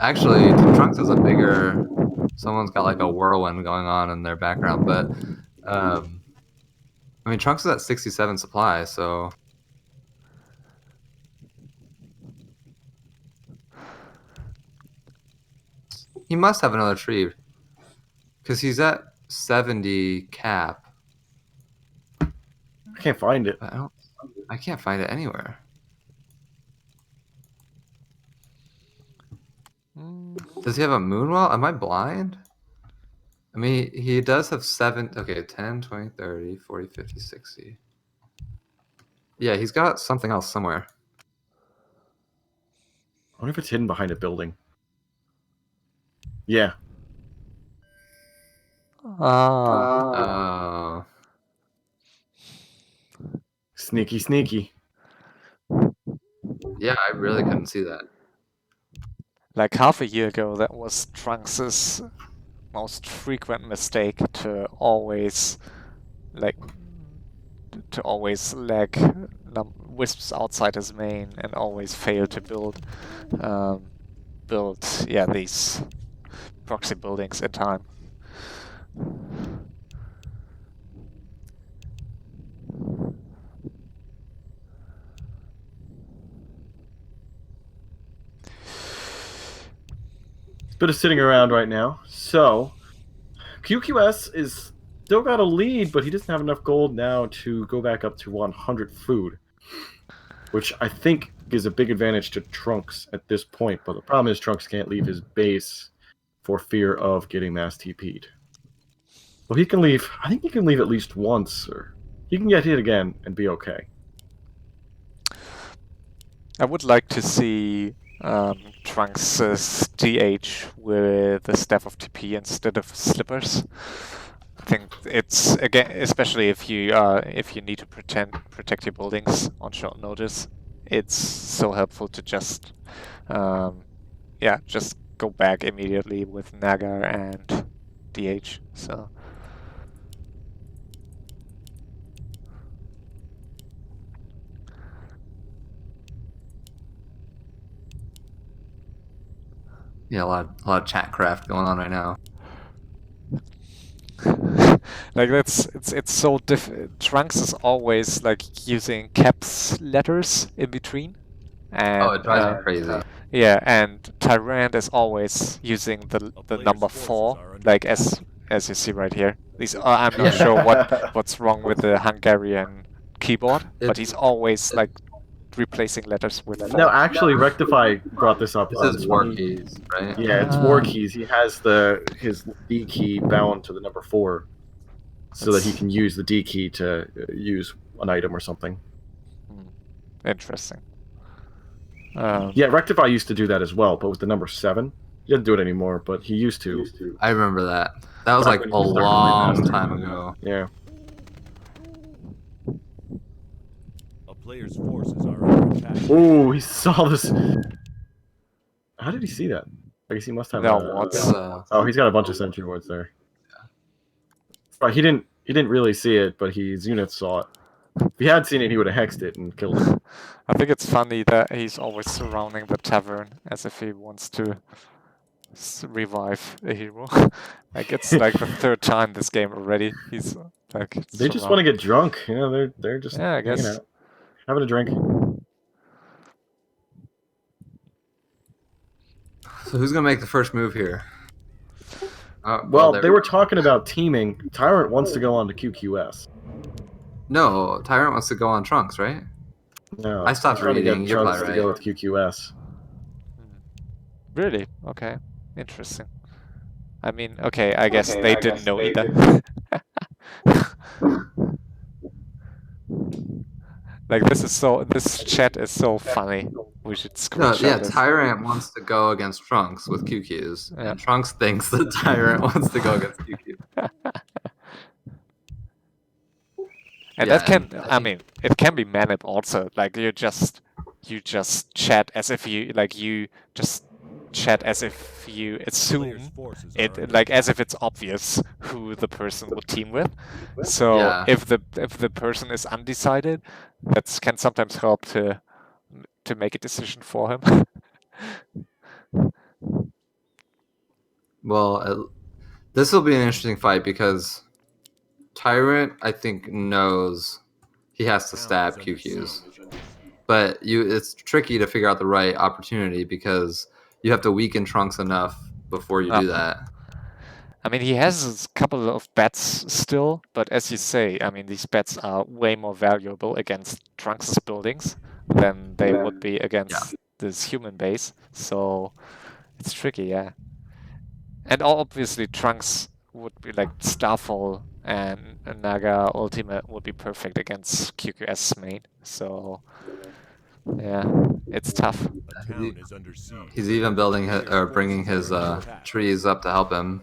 Actually, Trunks is a bigger. Someone's got like a whirlwind going on in their background, but. I mean, Trunks is at 67 supply, so... He must have another tree. Because he's at 70 cap. I can't find it. I can't find it anywhere. Does he have a moonwell? Am I blind? I mean, he does have 7... Okay, 10, 20, 30, 40, 50, 60. Yeah, he's got something else somewhere. I wonder if it's hidden behind a building. Yeah. Sneaky, sneaky. Yeah, I really couldn't see that. Like half a year ago, that was Trunks's most frequent mistake to always lag wisps outside his main and always fail to build these proxy buildings in time. Bit of sitting around right now. So, QQS is still got a lead, but he doesn't have enough gold now to go back up to 100 food, which I think gives a big advantage to Trunks at this point. But the problem is Trunks can't leave his base for fear of getting mass TP'd. Well, he can leave. I think he can leave at least once, or he can get hit again and be okay. I would like to see Trunks' DH with the Staff of TP instead of Slippers. I think it's, again, especially if you need to protect your buildings on short notice, it's so helpful to just just go back immediately with Naga and DH. So. Yeah, a lot of chat craft going on right now. Like it's so Trunks is always like using caps letters in between, and It drives me crazy. yeah, and Tyrant is always using the number 4, like as you see right here. These I'm not sure what's wrong with the Hungarian keyboard, but he's always like replacing letters with 4. No, actually, Rectify brought this up. This is war keys, right? Yeah, it's war keys. He has his D key bound to the number 4, so that he can use the D key to use an item or something. Interesting. Yeah, Rectify used to do that as well, but with the number 7. He doesn't do it anymore, but he used to. I remember that. That was like a long time ago. Yeah. A player's forces are under attack. Oh, he saw this. How did he see that? I guess he must have. Oh, he's got a bunch of sentry wards there. Yeah. He didn't really see it, but his units saw it. If he had seen it, he would have hexed it and killed it. I think it's funny that he's always surrounding the tavern as if he wants to revive a hero. Like it's like the 3rd time this game already. He's like they just want to get drunk, you know. They're just I guess out, having a drink. So who's gonna make the first move here? Well, they were talking about teaming. Tyrant wants to go on to QQS. No, Tyrant wants to go on Trunks, right? No, I stopped reading. You're Trunks probably to go right. with QQS. Really? Okay. Interesting. I mean, okay, I guess they didn't know either. Like this chat is so funny. We should screenshot this. Tyrant wants to go against Trunks with QQs, and Trunks thinks that Tyrant wants to go against QQs. And that can, I mean, it can be manip also. Like you just chat as if you assume it, like as if it's obvious who the person would team with. So if the person is undecided, that can sometimes help to make a decision for him. Well, this will be an interesting fight because Tyrant, I think, knows he has to stab QQs, but it's tricky to figure out the right opportunity because you have to weaken Trunks enough before you do that. I mean, he has a couple of bets still, but as you say, I mean, these bets are way more valuable against Trunks' buildings than they would be against this human base. So it's tricky, yeah. And obviously, Trunks would be like Starfall and Naga Ultimate would be perfect against QQS main. So yeah, it's tough. He's even building or bringing his trees up to help him.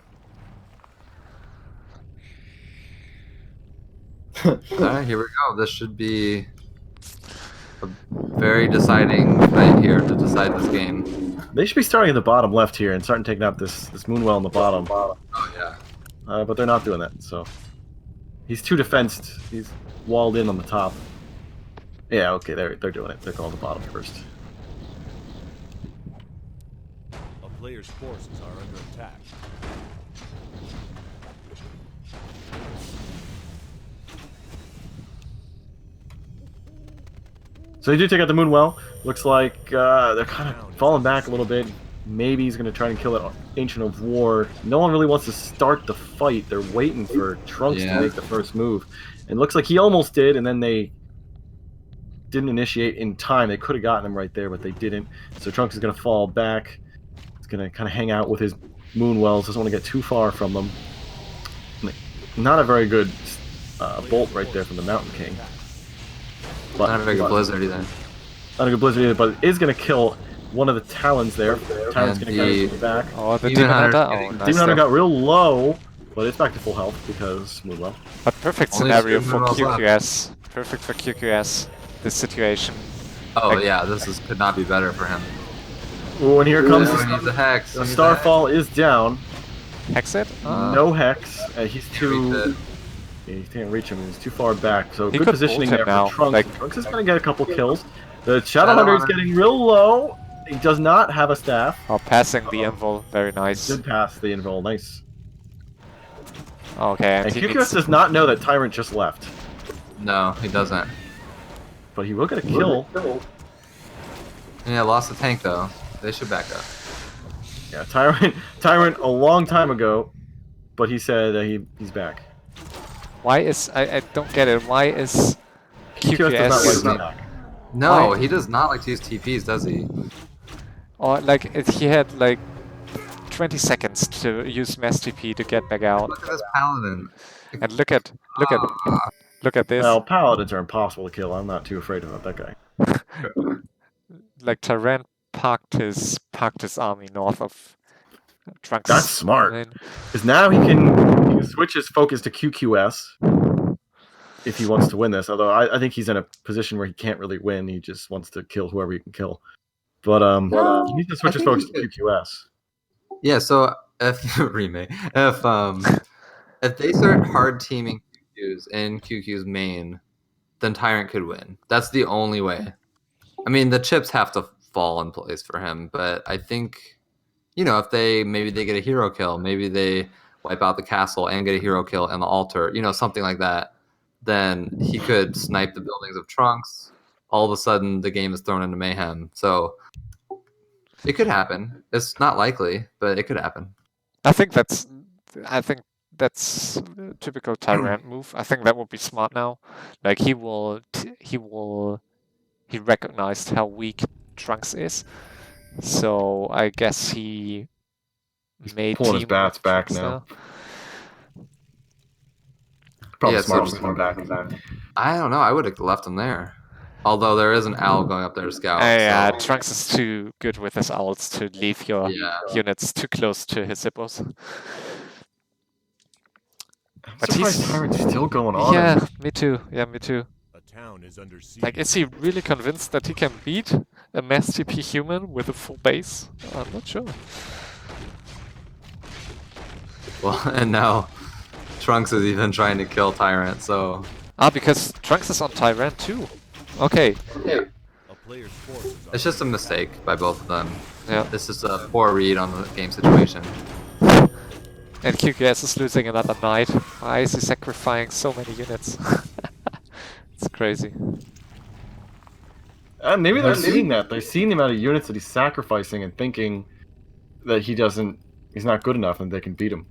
All right, here we go. This should be a very deciding fight here to decide this game. They should be starting in the bottom left here and starting taking out this Moonwell in the bottom. Oh yeah. But they're not doing that, so he's too defensed. He's walled in on the top. Yeah, okay, they're doing it. They're going to the bottom first. A player's forces are under attack. So they do take out the Moonwell. Looks like they're kind of falling back a little bit. Maybe he's going to try and kill that Ancient of War. No one really wants to start the fight. They're waiting for Trunks to make the first move. And it looks like he almost did, and then they didn't initiate in time. They could have gotten him right there, but they didn't. So Trunks is going to fall back. He's going to kind of hang out with his Moonwells. Doesn't want to get too far from them. Not a very good bolt right there from the Mountain King. But, not a very good blizzard either. Not a good blizzard either, but it is going to kill one of the Talons there. Tyrant's going to get it back. Oh, the Demon Hunter. Oh, nice. Demon Hunter got real low, but it's back to full health because Moonwell. A perfect scenario for QQS. Perfect for QQS. This situation. Oh like, yeah, could not be better for him. Ooh, and here comes the hex. The Starfall is down. Hex it? No hex. He's too. Yeah, he can't reach him. He's too far back. So good positioning there for Trunks. Like, Trunks is going to get a couple kills. The Shadow Hunter is getting real low. He does not have a staff. Oh, passing the invul. Very nice. Good pass the invul. Nice. Okay. And QQS does not know that Tyrant just left. No, he doesn't. But he will get a kill. Yeah, lost the tank though. They should back up. Yeah, Tyrant a long time ago, but he said he's back. Why is I don't get it? Why is QQS does not like No, why? He does not like to use TPs, does he? Or like he had like 20 seconds to use mass TP to get back out. Look at this paladin. And look at this. Well, paladins are impossible to kill. I'm not too afraid about that guy. Like Tyrant parked his army north of Trunks. That's smart. Because now he can switch his focus to QQS if he wants to win this. Although I think he's in a position where he can't really win. He just wants to kill whoever he can kill. But he needs to switch his focus to QQS. Yeah. So if if they start hard teaming QQs in QQ's main, then Tyrant could win. That's the only way. I mean, the chips have to fall in place for him, but I think, you know, if maybe they get a hero kill, maybe they wipe out the castle and get a hero kill and the altar, you know, something like that, then he could snipe the buildings of Trunks. All of a sudden, the game is thrown into mayhem. So it could happen. It's not likely, but it could happen. I think that's a typical Tyrant move. I think that would be smart now. Like he recognized how weak Trunks is, so I guess he made pulling his bats back now. Probably smart to come back. I don't know. I would have left him there. Although there is an owl going up there to scout. Yeah, so. Trunks is too good with his owls to leave your units too close to his hippos. But he's still going on. Yeah, me too. Yeah, me too. A town is under siege. Like, is he really convinced that he can beat a mass TP human with a full base? I'm not sure. Well, and now Trunks is even trying to kill Tyrant, so... because Trunks is on Tyrant too. Okay. Yeah. A player's forces are It's just a mistake by both of them. Yeah. This is a poor read on the game situation. And QQS is losing another knight. Why is he sacrificing so many units? It's crazy. Maybe they're seeing that. They're seeing the amount of units that he's sacrificing and thinking that he's not good enough and they can beat him.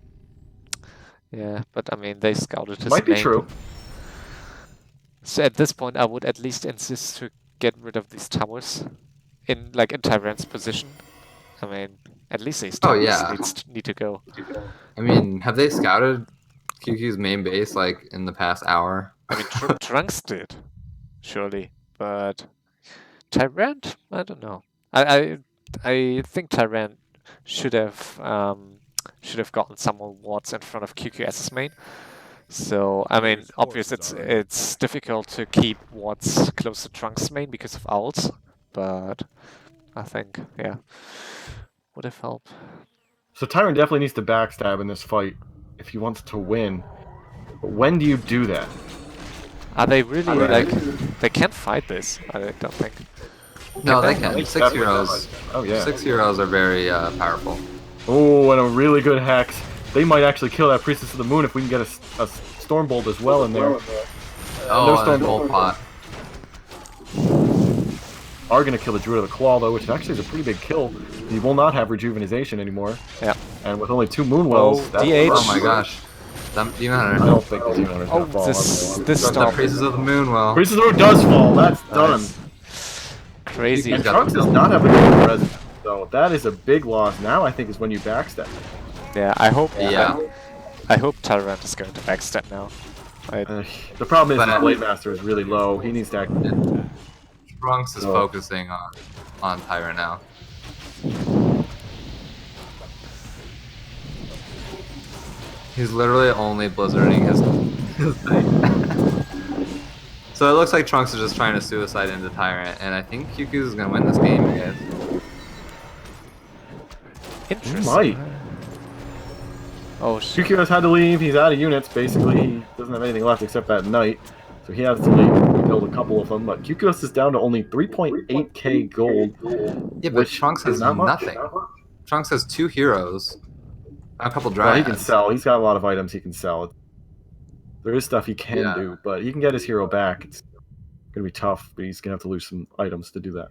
Yeah, but I mean, they scouted his Might be main. true. So at this point, I would at least insist to get rid of these towers in Tyrant's position. I mean, at least these towers need to go. I mean, have they scouted QQ's main base like in the past hour? I mean, Trunks did, surely, but Tyrant, I don't know. I think Tyrant should have gotten some more wards in front of QQS's main. So I mean, obviously it's difficult to keep what's close to Trunks' main because of owls, but I think yeah, would have helped. So Tyrant definitely needs to backstab in this fight if he wants to win. But when do you do that? Are they really like? They can't fight this. I don't think. No, they I can. think 6 definitely heroes. Oh yeah. 6 heroes are very powerful. Oh, and a really good hex. They might actually kill that Priestess of the Moon if we can get a Stormbolt as well in there. Oh, no and Stormbolt. pot. Are going to kill the Druid of the Claw, though, which actually is a pretty big kill. He will not have Rejuvenization anymore. Yeah. And with only 2 Moonwells... Oh, DH. Oh my gosh. Demon Hunter. I don't think the Demon Hunter's Oh, going to fall. this The stop. Priests of the Moon well. Priestess of the Moon does fall. That's done. Crazy. And Trunks does not have a good presence. So that is a big loss. Now I think is when you backstab. Yeah, I hope. Yeah. I hope Tyrant is going to backstab now. The problem is his Blade Master is really low. He needs to act. Trunks is focusing on Tyrant now. He's literally only blizzarding his thing. So it looks like Trunks is just trying to suicide into Tyrant, and I think QQ is gonna win this game, guys. Interesting. Might. Oh shit. QQ has had to leave. He's out of units. Basically, he doesn't have anything left except that knight. So he has to leave. We build a couple of them, but QQ is down to only 3.8k gold. Yeah, but Trunks has nothing. Trunks has 2 heroes, a couple dryads. Well, he can sell. He's got a lot of items he can sell. There is stuff he can do, but he can get his hero back. It's gonna be tough, but he's gonna have to lose some items to do that.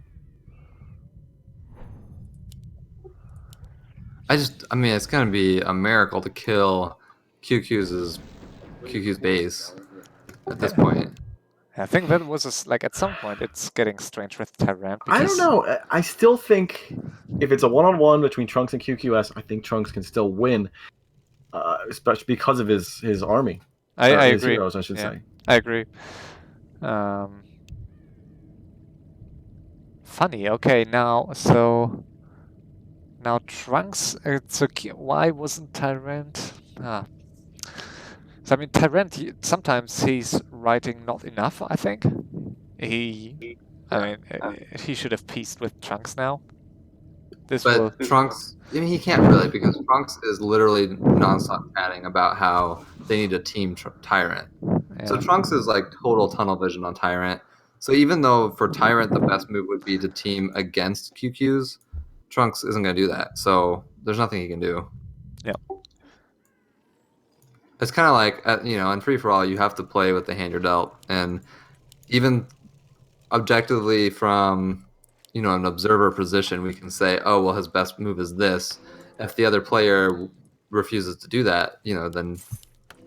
I mean, it's gonna be a miracle to kill QQ's base at this point. I think that was like at some point it's getting strange with Tyrant. I don't know. I still think if it's a one-on-one between Trunks and QQS, I think Trunks can still win, especially because of his army. I his agree. Heroes, I should say. I agree. Funny. Okay, now Trunks. It's okay. Why wasn't Tyrant? So I mean, Tyrant. Sometimes he's writing not enough. I think he should have pieced with Trunks now. But Trunks, I mean, he can't really because Trunks is literally non-stop chatting about how they need a team Tyrant. Yeah. So Trunks is like total tunnel vision on Tyrant. So even though for Tyrant the best move would be to team against QQs, Trunks isn't going to do that. So there's nothing he can do. Yeah. It's kind of like, in free-for-all, you have to play with the hand you're dealt. And even objectively from... an observer position, we can say, oh, well, his best move is this. If the other player refuses to do that, then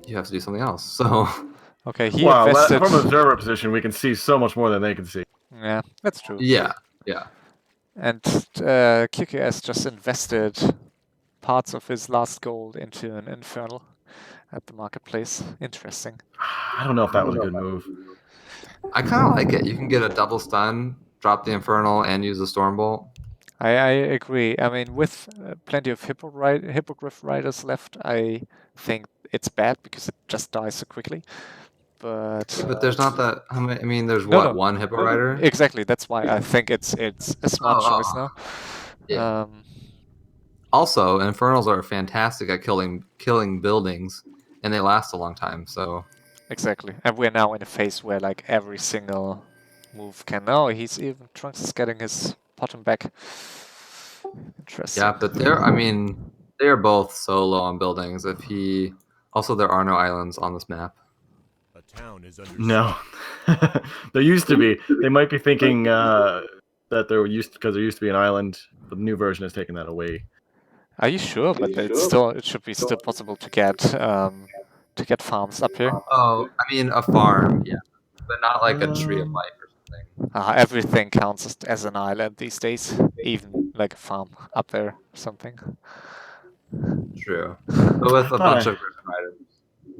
you have to do something else. So, okay, invested... from an observer position, we can see so much more than they can see. Yeah, that's true. Yeah. And QQS just invested parts of his last gold into an Infernal at the marketplace. Interesting. I don't know if that was a good move. I kind of like it. You can get a double stun, drop the Infernal, and use the Stormbolt. I agree. I mean, with plenty of Hippogriff Riders left, I think it's bad because it just dies so quickly. But there's not that. I mean, there's one Hippo Rider? Exactly. That's why I think it's a smart choice now. Yeah. Also, Infernals are fantastic at killing buildings, and they last a long time. So exactly, and we're now in a phase where like every single move can. Oh, Trunks is getting his bottom back. Interesting. Yeah, but they are both so low on buildings. Also, there are no islands on this map. A town is under No, there used to be. They might be thinking that because there used to be an island, but the new version has taken that away. Are you sure? But it should be still possible to get farms up here. Oh, I mean a farm, yeah, but not like a tree of life or something. Everything counts as an island these days, even like a farm up there or something. True, but with a bunch of riders.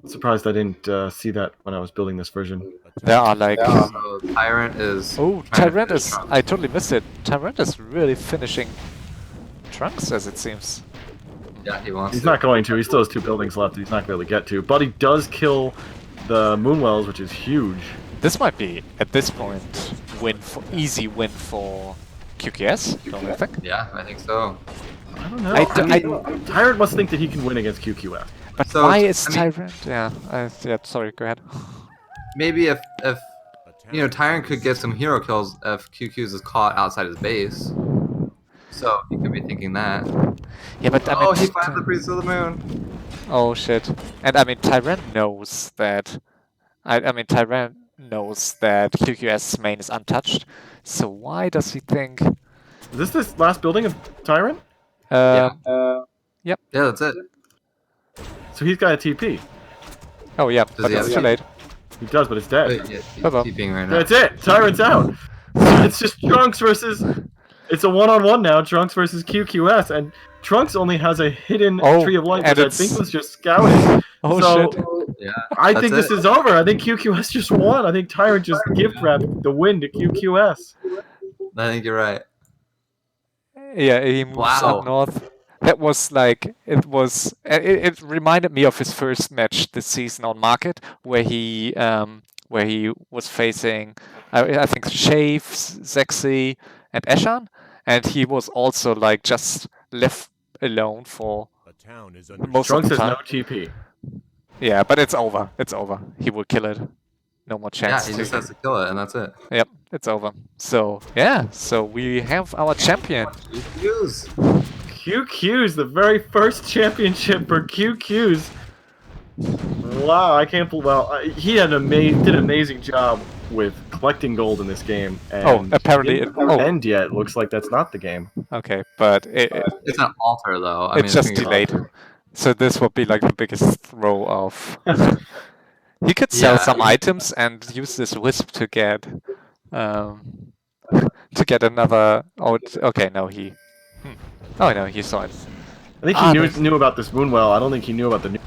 I'm surprised I didn't see that when I was building this version. There are like... So Tyrant is... Oh, Tyrant is... I totally missed it. Tyrant is really finishing Trunks, as it seems. Yeah, he wants He's to. not going to. He still has 2 buildings left that he's not going to be able to get to. But he does kill the Moonwells, which is huge. This might be, at this point, easy win for QQS, don't you think? Yeah, I think so. I don't know. Tyrant must think that he can win against QQS. But So, why is I mean- Tyrant? Yeah, sorry, go ahead. Maybe if Tyrant could get some hero kills if QQ's is caught outside his base. So he could be thinking that. Yeah, but I mean, Oh, he finds the Priest of the Moon. oh shit. And I mean, Tyrant knows that. I mean, Tyrant knows that QQS main is untouched. So why does he think? Is this last building of Tyrant? Yep. Yeah, that's it. So he's got a TP. Oh yeah, Does but he it's have too it? late. He does, but it's dead. Wait, yeah, he's Bye-bye. TPing right now. That's it. Tyrant's out. It's just Trunks versus. It's a one-on-one now. Trunks versus QQS, and Trunks only has a hidden Tree of Light, and which I it's- think was just scouting. Oh so, shit. Yeah, I that's think this it. is over. I think QQS just won. I think Tyrant just gift wrapped the win to QQS. I think you're right. Yeah, he moves Wow. up north. That was like, it reminded me of his first match this season on Market, where he was facing, I think, Shave, Zexy, and Eshan, and he was also like just left alone for A town is under most Trunks of the has time. no TP. Yeah, but it's over. It's over. He will kill it. No more Yeah, chance. he to- just has to kill it, and that's it. Yep, it's over. So yeah, so we have our champion. Use. QQ's the very first championship for QQ's. Wow, I can't believe. Well, he had did an amazing job with collecting gold in this game. And Oh, apparently it didn't end yet. Looks like that's not the game. Okay, but It's an altar, though. I mean, it's just gonna be delayed. altar. So this would be like the biggest throw of. He could sell Yeah, some items and use this wisp to get another. Oh, okay, no, he. Oh no, he saw it. I think he knew about this Moonwell. I don't think he knew about the new.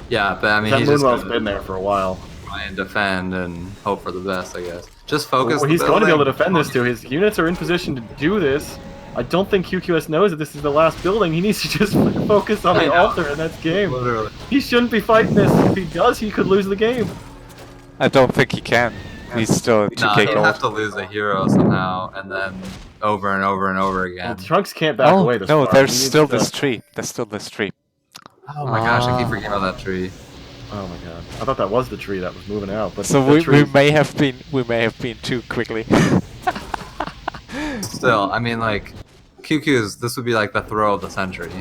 Yeah, but I mean, That he's just Moonwell's gonna been there for a while. try and defend and hope for the best, I guess. Just focus. Well, the he's going to be able to building. defend this too. His units are in position to do this. I don't think QQS knows that this is the last building. He needs to just focus on I the know. altar, and that's game. Literally. He shouldn't be fighting this. If he does, he could lose the game. I don't think he can. He's still No, 2k he'd have gold. to lose a hero somehow, and then over and over and over again. Well, Trunks can't back Oh away this no, far. there's He needs still to- this tree. There's still this tree. Oh my gosh, I keep forgetting about that tree. Oh my god! I thought that was the tree that was moving out, but So the we tree- may have been too quickly. Still, I mean, like, QQ's, this would be like the throw of the century.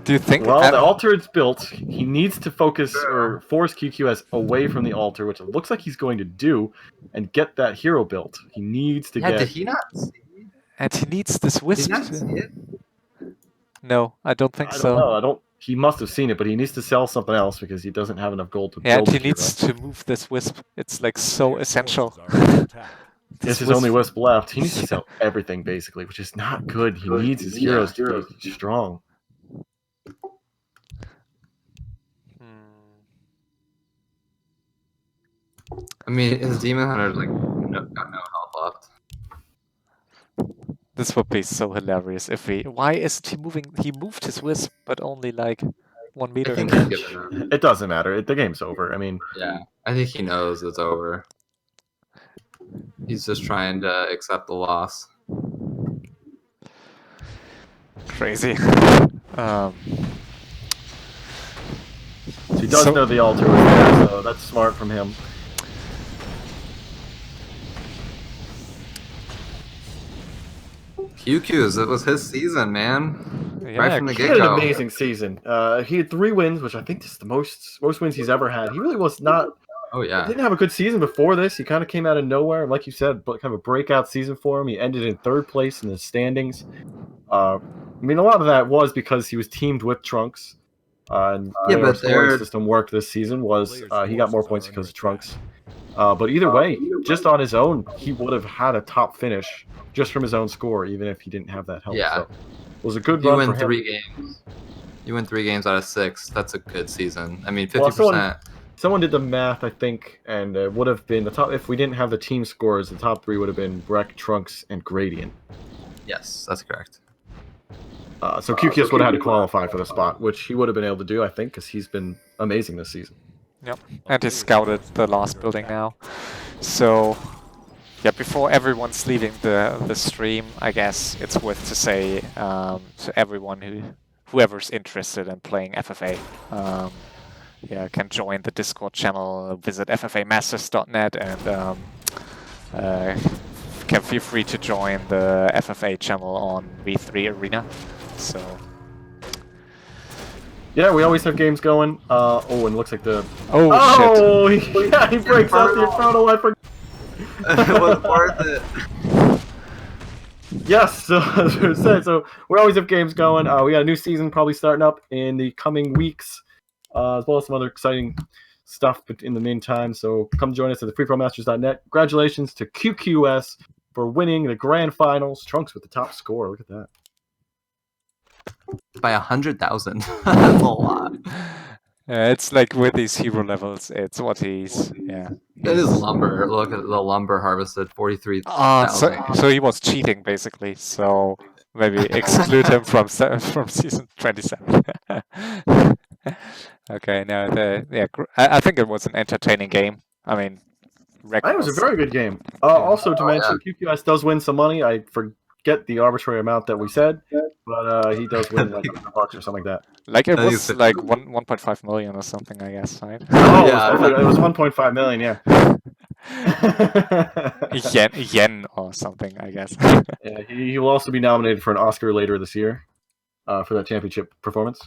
Do you think? Well, the altar is built. He needs to focus or force QQS away from the altar, which it looks like he's going to do, and get that hero built. He needs to Yeah, get. did he not see it? And he needs this Did he wisp. not see it? No, I don't think I don't so. know. I don't. He must have seen it, but he needs to sell something else because he doesn't have enough gold to Yeah, build. and he the hero. needs to move this wisp. It's like so Their essential. forces are under attack. It's his only wisp left. He needs to sell everything basically, which is not good. He needs his heroes to be strong. I mean, his Demon Hunter's like, got no health left. This would be so hilarious if he. Why isn't he moving? He moved his wisp, but only like 1 meter. I think he's giving up. It doesn't matter. The game's over. I mean, Yeah, I think he knows it's over. He's just trying to accept the loss. Crazy. he does So- know the altar was there, so that's smart from him. QQ's, it was his season, man. Yeah, Right from the He had an get-go. amazing season. He had 3 wins, which I think is the most wins he's ever had. He really was not. Oh yeah. Didn't have a good season before this. He kind of came out of nowhere, and like you said, but kind of a breakout season for him. He ended in 3rd place in the standings. I mean, a lot of that was because he was teamed with Trunks. And the Yeah, way but our scoring they're- system worked this season was he got more points because of Trunks. But either way, just on his own, he would have had a top finish just from his own score, even if he didn't have that help. Yeah. So it was a good You run win for him. 3 games. You win 3 games out of 6. That's a good season. I mean, 50%. Well, someone did the math, I think, and it would have been the top. If we didn't have the team scores, the top 3 would have been Breck, Trunks, and Gradient. Yes, that's correct. So QQS would have had to qualify for the spot, which he would have been able to do, I think, because he's been amazing this season. Yep, and he scouted the last building now. So, yeah, before everyone's leaving the stream, I guess it's worth to say to everyone whoever's interested in playing FFA, yeah, can join the Discord channel, visit ffamasters.net, and can feel free to join the FFA channel on V3 Arena. So. Yeah, we always have games going. Oh, and it looks like the... Oh shit! He breaks out the Inferno. I forgot. It was worth it. Yes, so as I said, so we always have games going. We got a new season probably starting up in the coming weeks, as well as some other exciting stuff in the meantime. So come join us at the freepromasters.net. Congratulations to QQS for winning the grand finals. Trunks with the top score. Look at that. By 100,000. That's a lot. It's like with these hero levels, it's what he's, yeah. It is lumber. Look at the lumber harvested, 43,000. So he was cheating basically. So maybe exclude him from season 27. Okay, no, I think it was an entertaining game. I mean, it was a very good game. Also to mention, QQS does win some money. I forget the arbitrary amount that we said, but he does win like $100 or something like that. Like it was like 1.5 million or something, I guess, right? Oh, yeah, it was 1.5 million, yeah. yen or something, I guess. Yeah, he will also be nominated for an Oscar later this year for that championship performance.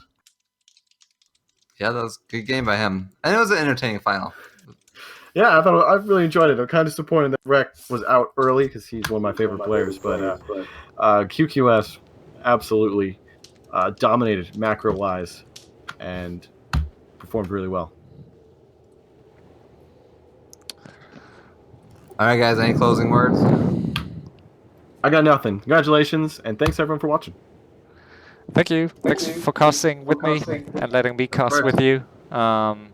Yeah, that was a good game by him, and it was an entertaining final. Yeah, I really enjoyed it. I'm kind of disappointed that Rec was out early because he's one of my favorite players. But QQS absolutely dominated macro-wise and performed really well. All right, guys, any closing words? I got nothing. Congratulations, and thanks everyone for watching. Thank you. Thanks for casting with me and letting me cast with you. And